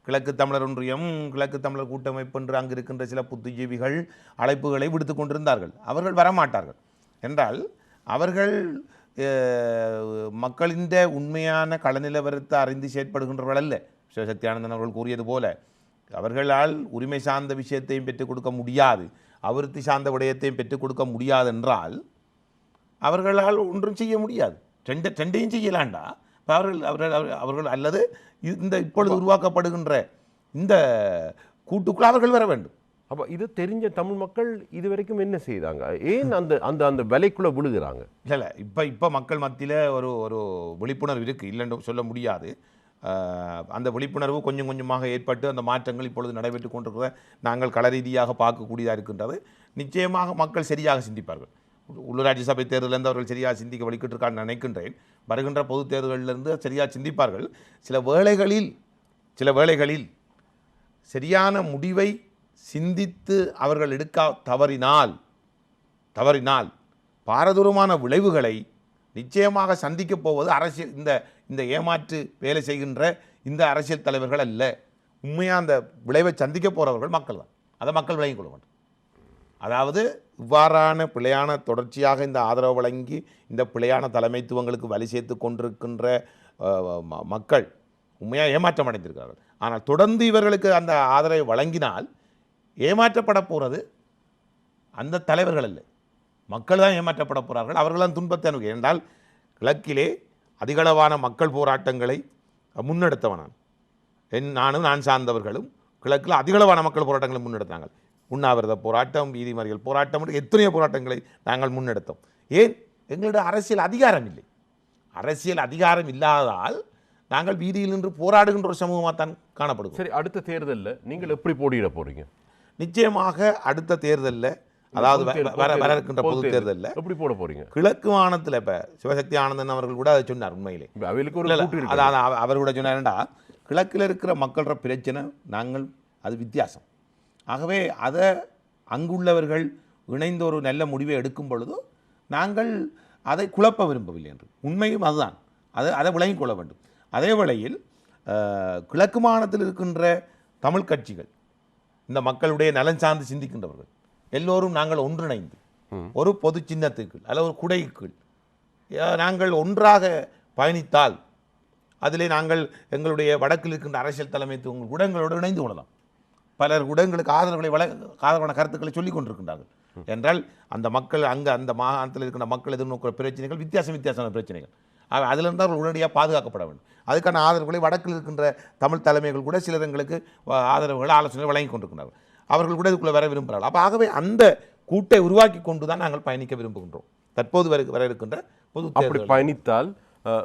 கிழக்கு தமிழர் ஒன்றியம், கிழக்கு தமிழர் கூட்டமைப்பு என்று அங்கு இருக்கின்ற சில புத்திஜீவிகள் அழைப்புகளை விடுத்து கொண்டிருந்தார்கள். அவர்கள் வரமாட்டார்கள் என்றால் அவர்கள் மக்களின் உண்மையான களநிலவரத்தை அறிந்து செயற்படுகின்றவர்கள் அல்ல. சிவசக்தி ஆனந்தன் அவர்கள் கூறியது போல அவர்களால் உரிமை சார்ந்த விஷயத்தையும் பெற்றுக் கொடுக்க முடியாது, அபிவிருத்தி சார்ந்த விடயத்தையும் பெற்றுக் கொடுக்க முடியாது என்றால் அவர்களால் ஒன்றும் செய்ய முடியாது. ரெண்டையும் செய்யலாண்டா அவர்கள் அல்லது இந்த இப்பொழுது உருவாக்கப்படுகின்ற இந்த கூட்டுக்குள் அவர்கள் வர வேண்டும். அப்போ இது தெரிஞ்ச தமிழ் மக்கள் இது வரைக்கும் என்ன செய்தாங்க? ஏன் அந்த அந்த அந்த விலைக்குள்ளே விழுகிறாங்க? இல்லை இப்போ மக்கள் மத்தியில் ஒரு விழிப்புணர்வு இருக்குது, இல்லைன்னு சொல்ல முடியாது. அந்த விழிப்புணர்வு கொஞ்சம் கொஞ்சமாக ஏற்பட்டு அந்த மாற்றங்கள் இப்பொழுது நடைபெற்று கொண்டிருக்கிறத நாங்கள் கள ரீதியாக பார்க்கக்கூடியதாக இருக்கின்றது. நிச்சயமாக மக்கள் சரியாக சிந்திப்பார்கள். உள்ளூராட்சி சபை தேர்தலிருந்து அவர்கள் சரியாக சிந்திக்க வழிகிட்டிருக்கான்னு நினைக்கின்றேன். வருகின்ற பொது தேர்தலிலிருந்து சரியாக சிந்திப்பார்கள். சில வேளைகளில் சரியான முடிவை சிந்தித்து அவர்கள் எடுக்க தவறினால் பாரதூரமான விளைவுகளை நிச்சயமாக சந்திக்கப் போவது அரசியல் இந்த ஏமாற்று வேலை செய்கின்ற இந்த அரசியல் தலைவர்கள் அல்ல. உண்மையாக அந்த விளைவை சந்திக்க போகிறவர்கள் மக்கள் தான். அதை மக்கள் விளங்கிக் கொள்ள வேண்டும். அதாவது இவ்வாறான பிழையான தொடர்ச்சியாக இந்த ஆதரவு வழங்கி இந்த பிழையான தலைமைத்துவங்களுக்கு வலி சேர்த்து கொண்டிருக்கின்ற மக்கள் உண்மையாக ஏமாற்றம் அடைந்திருக்கிறார்கள். ஆனால் தொடர்ந்து இவர்களுக்கு அந்த ஆதரவை வழங்கினால் ஏமாற்றப்பட போகிறது அந்த தலைவர்கள் அல்ல, மக்கள் தான் ஏமாற்றப்பட போகிறார்கள். அவர்களாம் துன்பத்தை அனுபவி. என்றால் கிழக்கிலே அதிகளவான மக்கள் போராட்டங்களை முன்னெடுத்தவன் நானும் நான் சார்ந்தவர்களும் கிழக்கில் அதிகளவான மக்கள் போராட்டங்களை முன்னெடுத்தாங்க. உண்ணாவிரத போராட்டம், வீதி மறியல் போராட்டம், எத்தனையோ போராட்டங்களை நாங்கள் முன்னெடுத்தோம். ஏன்? எங்களிடம் அரசியல் அதிகாரம் இல்லை. அரசியல் அதிகாரம் இல்லாததால் நாங்கள் வீதியில் நின்று போராடுகின்ற ஒரு சமூகமாக தான் காணப்படுவோம். சரி, அடுத்த தேர்தலில் நீங்கள் எப்படி போட்டியிட போறீங்க? நிச்சயமாக அடுத்த தேர்தலில், அதாவது வர இருக்கின்ற பொது தேர்தலில் எப்படி போட போறீங்க? கிழக்கு மாகாணத்தில் இப்போ சிவசக்தி ஆனந்தன் அவர்கள் கூட அதை சொன்னார். உண்மையிலே அதாவது அவர் கூட சொன்னார்டா, கிழக்கில் இருக்கிற மக்களோட பிரச்சனை நாங்கள் அது வித்தியாசம். ஆகவே அதை அங்குள்ளவர்கள் இணைந்த ஒரு நல்ல முடிவை எடுக்கும் பொழுது நாங்கள் அதை குழப்ப விரும்பவில்லை என்று. உண்மையும் அதுதான். அதை விளங்கிக் கொள்ள வேண்டும். அதே வேளையில் கிழக்கு மாகாணத்தில் இருக்கின்ற தமிழ் கட்சிகள், இந்த மக்களுடைய நலன் சார்ந்து சிந்திக்கின்றவர்கள் எல்லோரும் நாங்கள் ஒன்றிணைந்து ஒரு பொது சின்னத்துக்கு அல்லது ஒரு குடைக்கு நாங்கள் ஒன்றாக பயணித்தால் அதிலே நாங்கள் எங்களுடைய வடக்கில் இருக்கின்ற அரசியல் தலைமைத்துவங்கள் உடங்களோடு இணைந்து கொள்ளலாம். பலர் உடங்களுக்கு ஆதரவான கருத்துக்களை சொல்லிக் கொண்டிருக்கின்றார்கள். என்றால் அந்த மக்கள் அந்த மாகாணத்தில் இருக்கின்ற மக்கள் எதிர்நோக்கிற பிரச்சனைகள் வித்தியாசமான பிரச்சனைகள். அதிலிருந்து அவர்கள் உடனடியாக பாதுகாக்கப்பட வேண்டும். அதுக்கான ஆதரவுகளை வடக்கில் இருக்கின்ற தமிழ் தலைமைகள் கூட சிலர் எங்களுக்கு ஆதரவுகளை ஆலோசனை வழங்கி கொண்டிருக்கிறார்கள். அவர்கள் கூட இதுக்குள்ளே வர விரும்புகிறார்கள். அப்போ ஆகவே அந்த கூட்டை உருவாக்கி கொண்டு தான் நாங்கள் பயணிக்க விரும்புகின்றோம். தற்போது வர இருக்கின்ற பொது அப்படி பயணித்தால்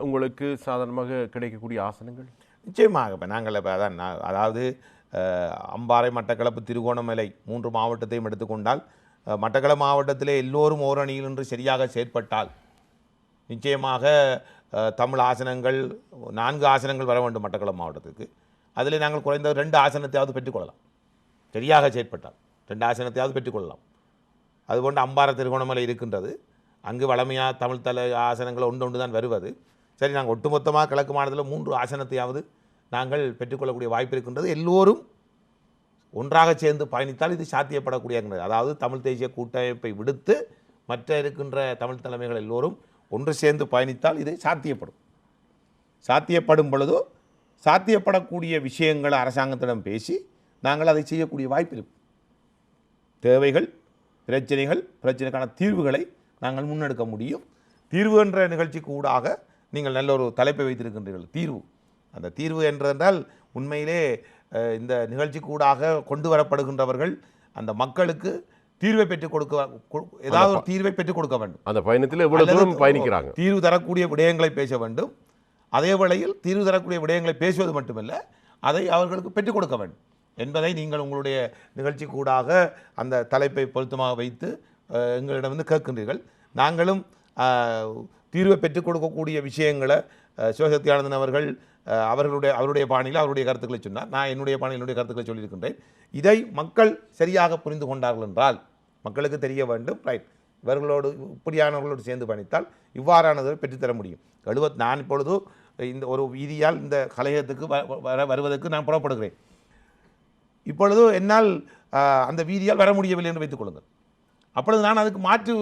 உங்களுக்கு சாதாரணமாக கிடைக்கக்கூடிய ஆசனங்கள் நிச்சயமாக இப்போ நாங்கள் இப்போ அதாவது அம்பாறை, மட்டக்களப்பு, திருகோணமலை 3 மாவட்டத்தையும் எடுத்துக்கொண்டால் மட்டக்களப்பு மாவட்டத்திலே எல்லோரும் ஓரணியில் நின்று சரியாக செயற்பட்டால் நிச்சயமாக தமிழ் ஆசனங்கள் 4 ஆசனங்கள் வர வேண்டும் மட்டக்களப்பு மாவட்டத்துக்கு. அதில் நாங்கள் குறைந்த 2 ஆசனத்தையாவது பெற்றுக்கொள்ளலாம். சரியாக செயற்பட்டால் 2 ஆசனத்தையாவது பெற்றுக்கொள்ளலாம். அதுபோன்று அம்பாறை, திருகோணமலை இருக்கின்றது. அங்கு வளமையாக தமிழ் ஆசனங்கள் ஒன்று தான் வருவது. சரி, நாங்கள் ஒட்டுமொத்தமாக கிழக்கு மாநிலத்தில் 3 ஆசனத்தையாவது நாங்கள் பெற்றுக்கொள்ளக்கூடிய வாய்ப்பு இருக்கின்றது. எல்லோரும் ஒன்றாக சேர்ந்து பயணித்தால் இது சாத்தியப்படக்கூடிய, அதாவது தமிழ் தேசிய கூட்டமைப்பை விடுத்து மற்ற இருக்கின்ற தமிழ் தலைமைகள் எல்லோரும் ஒன்று சேர்ந்து பயணித்தால் இது சாத்தியப்படும். சாத்தியப்படும் பொழுதோ சாத்தியப்படக்கூடிய விஷயங்களை அரசாங்கத்திடம் பேசி நாங்கள் அதை செய்யக்கூடிய வாய்ப்பு இருக்கும். தேவைகள், பிரச்சனைக்கான தீர்வுகளை நாங்கள் முன்னெடுக்க முடியும். தீர்வு என்ற நிகழ்ச்சிக்கு ஊடாக நீங்கள் நல்ல ஒரு தலைப்பை வைத்திருக்கின்றீர்கள். தீர்வு, அந்த தீர்வு என்றால் உண்மையிலே இந்த நிகழ்ச்சிக்கு ஊடாக கொண்டு வரப்படுகின்றவர்கள் அந்த மக்களுக்கு தீர்வை பெற்றுக் கொடுக்க, ஏதாவது ஒரு தீர்வை பெற்றுக் கொடுக்க வேண்டும். அந்த பயணத்தில் எவ்வளவு தூரம் பயணிக்கிறாங்க, தீர்வு தரக்கூடிய விடயங்களை பேச வேண்டும். அதே வேளையில் தீர்வு தரக்கூடிய விடயங்களை பேசுவது மட்டுமல்ல, அதை அவர்களுக்கு பெற்றுக் கொடுக்க வேண்டும் என்பதை நீங்கள் உங்களுடைய நிகழ்ச்சி கூடாக அந்த தலைப்பை பொருத்தமாக வைத்து எங்களிடம் வந்து கேட்கின்றீர்கள். நாங்களும் தீர்வை பெற்றுக் கொடுக்கக்கூடிய விஷயங்களை சிவசக்தி ஆனந்தன் அவர்கள் அவருடைய பாணியில் அவருடைய கருத்துக்களை சொன்னார். நான் என்னுடைய பாணியில் என்னுடைய கருத்துக்களை சொல்லியிருக்கின்றேன். இதை மக்கள் சரியாக புரிந்து கொண்டார்கள் என்றால் மக்களுக்கு தெரிய வேண்டும், ரைட், இவர்களோடு இப்படியானவர்களோடு சேர்ந்து பயணித்தால் இவ்வாறானதை பெற்றுத்தர முடியும். நான் இப்பொழுது இந்த ஒரு வீதியால் இந்த கலையகத்துக்கு வருவதற்கு நான் புறப்படுகிறேன். இப்பொழுது என்னால் அந்த வீதியால் வர முடியவில்லை என்று வைத்துக் கொள்ளுங்கள். அப்பொழுது நான் அதுக்கு மாற்று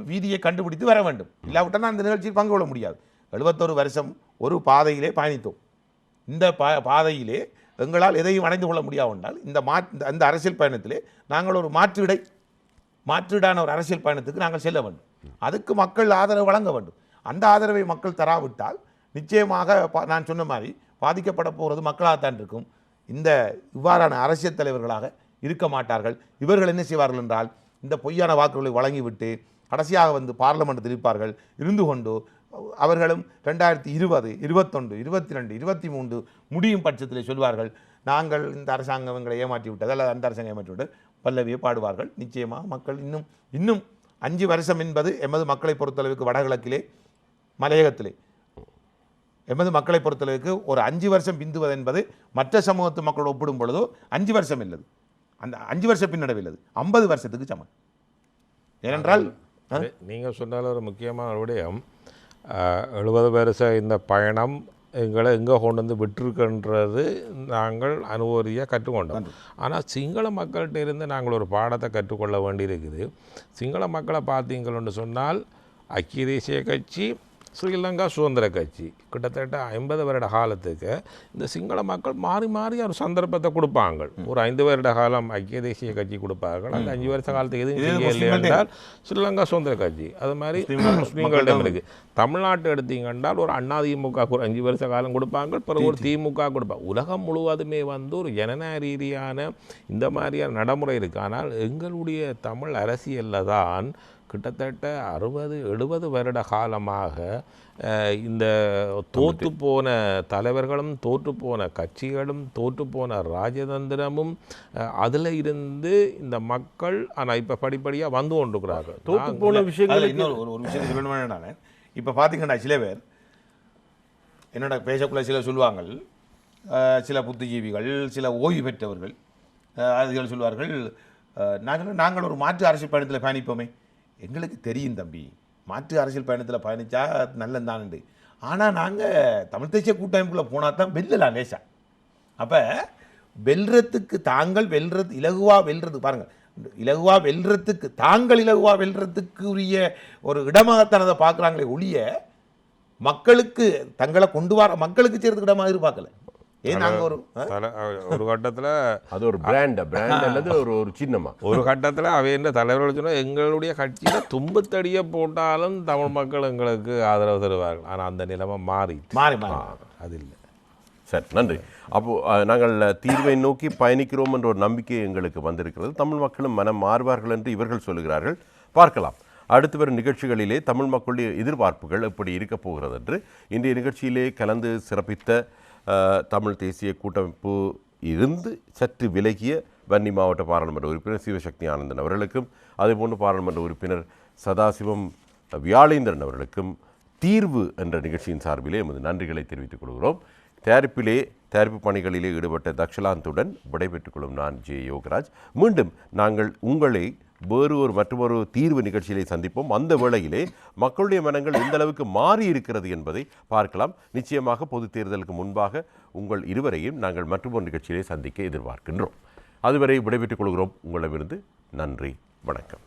வீதியை கண்டுபிடித்து வர வேண்டும். இல்லாவிட்டால் நான் இந்த நிகழ்ச்சியில் பங்கு கொள்ள முடியாது. 71 வருஷம் ஒரு பாதையிலே பயணித்தோம். இந்த பாதையிலே எங்களால் எதையும் அடைந்து கொள்ள முடியாவிட்டால் இந்த அரசியல் பயணத்திலே நாங்கள் ஒரு மாற்றீடான ஒரு அரசியல் பயணத்துக்கு நாங்கள் செல்ல வேண்டும். அதுக்கு மக்கள் ஆதரவு வழங்க வேண்டும். அந்த ஆதரவை மக்கள் தராவிட்டால் நிச்சயமாக நான் சொன்ன மாதிரி பாதிக்கப்பட போகிறது மக்களாகத்தான் இருக்கும். இவ்வாறான அரசியல் தலைவர்களாக இருக்க மாட்டார்கள். இவர்கள் என்ன செய்வார்கள் என்றால் இந்த பொய்யான வாக்குகளை வழங்கிவிட்டு கடைசியாக வந்து பார்லமெண்ட்டில் இருப்பார்கள். இருந்து கொண்டு அவர்களும் 2020, 21, 22, 23 முடியும் பட்சத்தில் சொல்வார்கள், நாங்கள் இந்த அரசாங்கம் எங்களை ஏமாற்றி விட்டது அல்லது அந்த அரசாங்கம் ஏமாற்றி விட்டது பல்லவியை பாடுவார்கள். நிச்சயமாக மக்கள் இன்னும் 5 வருஷம் என்பது எமது மக்களை பொறுத்தளவுக்கு வடகிழக்கிலே மலையகத்திலே எமது மக்களை பொறுத்தளவுக்கு ஒரு 5 வருஷம் பிந்துவது என்பது மற்ற சமூகத்து மக்களோடு ஒப்பிடும் பொழுதோ 5 வருஷம் இல்லது, அந்த 5 வருஷம் பின்னடைவில்லது 50 வருஷத்துக்கு சமம். ஏனென்றால் நீங்கள் சொன்னால ஒரு முக்கியமான விடயம், 70 வருஷ இந்த பயணம் எங்களை எங்கே கொண்டு வந்து விட்டுருக்குன்றது நாங்கள் அனுபவியாக கற்றுக்கொண்டோம். ஆனால் சிங்கள மக்கள்கிட்ட இருந்து நாங்கள் ஒரு பாடத்தை கற்றுக்கொள்ள வேண்டியிருக்குது. சிங்கள மக்களை பார்த்தீங்கன்னு சொன்னால் ஐக்கிய தேசிய கட்சி, ஸ்ரீலங்கா சுதந்திர கட்சி கிட்டத்தட்ட 50 வருட காலத்துக்கு இந்த சிங்கள மக்கள் மாறி மாறி ஒரு சந்தர்ப்பத்தை கொடுப்பாங்க. ஒரு 5 வருட காலம் ஐக்கிய தேசிய கட்சி கொடுப்பார்கள். அந்த 5 வருஷ காலத்துக்கு எதுவும் செய்யலை என்றால் ஸ்ரீலங்கா சுதந்திர கட்சி. அது மாதிரி முஸ்லீம்களிடம் இருக்குது. தமிழ்நாட்டை எடுத்தீங்கன்றால் ஒரு அதிமுக ஒரு 5 வருஷ காலம் கொடுப்பாங்க, பிறகு ஒரு திமுக கொடுப்பாங்க. உலகம் முழுவதுமே வந்து ஒரு ஜனநாயக ரீதியான இந்த மாதிரியான நடைமுறை இருக்குது. ஆனால் எங்களுடைய தமிழ் அரசியலில் தான் கிட்டத்தட்ட 60-70 வருட காலமாக இந்த தோற்றுப்போன தலைவர்களும் தோற்றுப்போன கட்சிகளும் தோற்றுப்போன ராஜதந்திரமும் அதில் இருந்து இந்த மக்கள் ஆனால் இப்போ படிப்படியாக வந்து கொண்டிருக்கிறார்கள். தோற்றுப்போன விஷயங்கள் ஒரு விஷயம் சொல்லணும். இப்போ பார்த்தீங்கன்னா சில பேர் என்னோட பேசக்குள்ள சில சொல்லுவாங்க, சில புத்திஜீவிகள், சில ஓய்வு பெற்றவர்கள் அதுகள் சொல்வார்கள், நாங்கள் ஒரு மாற்று அரசியல் பயணத்தில் பயணிப்போமே. எங்களுக்கு தெரியும் தம்பி, மாற்று அரசியல் பயணத்தில் பயணித்தா நல்லதானு. ஆனால் நாங்கள் தமிழ் தேசிய கூட்டமைப்புக்குள்ளே போனால் தான் வெல்லலாம் லேசா. அப்போ வெல்றதுக்கு தாங்கள் வெல்றது இலகுவாக வெல்றது பாருங்கள், இலகுவாக வெல்றதுக்கு தாங்கள் இலகுவாக வெல்றதுக்கு உரிய ஒரு இடமாகத்தான் அதை பார்க்குறாங்களே ஒழிய மக்களுக்கு தங்களை கொண்டு வர மக்களுக்கு செய்கிறதுக்கு இடமாக எதிர்பார்க்கல. ஒரு கட்டத்தில் அது ஒரு பிராண்ட் அல்லது ஒரு சின்னமா ஒரு கட்டத்தில் அவைன்ற தலைவர்கள் சொன்னால் எங்களுடைய கட்சியில் தும்புத்தடியை போட்டாலும் தமிழ் மக்கள் எங்களுக்கு ஆதரவு தருவார்கள். ஆனால் அந்த நிலைமை மாறி அது இல்லை. சரி, நன்றி. அப்போது நாங்கள் தீர்வை நோக்கி பயணிக்கிறோம் என்ற ஒரு நம்பிக்கை எங்களுக்கு வந்திருக்கிறது. தமிழ் மக்களும் மனம் மாறுவார்கள் என்று இவர்கள் சொல்லுகிறார்கள். பார்க்கலாம் அடுத்து வரும் நிகழ்ச்சிகளிலே தமிழ் மக்களுடைய எதிர்பார்ப்புகள் எப்படி இருக்கப் போகிறது என்று. இன்றைய நிகழ்ச்சியிலே கலந்து சிறப்பித்த தமிழ் தேசிய கூட்டமைப்பு இருந்து சற்று விலகிய வன்னி மாவட்ட பாராளுமன்ற உறுப்பினர் சிவசக்தி ஆனந்தன் அவர்களுக்கும், அதேபோன்று பாராளுமன்ற உறுப்பினர் சதாசிவம் வியாழேந்திரன் அவர்களுக்கும் தீர்வு என்ற நிகழ்ச்சியின் சார்பிலே எமது நன்றிகளை தெரிவித்துக் கொள்கிறோம். தயாரிப்பிலே தயாரிப்பு பணிகளிலே ஈடுபட்ட தக்ஷலாந்துடன் விடைபெற்றுக் கொள்ளும் நான் ஜே யோகராஜ். மீண்டும் நாங்கள் உங்களை மற்றொரு தீர்வு நிகழ்ச்சியிலே சந்திப்போம். அந்த வேளையிலே மக்களுடைய மனங்கள் எந்த அளவுக்கு மாறி இருக்கிறது என்பதை பார்க்கலாம். நிச்சயமாக பொது தேர்தலுக்கு முன்பாக உங்கள் இருவரையும் நாங்கள் மற்றொரு நிகழ்ச்சியிலே சந்திக்க எதிர்பார்க்கின்றோம். அதுவரை விடைபெற்றுக் கொள்கிறோம். உங்களிடமிருந்து நன்றி, வணக்கம்.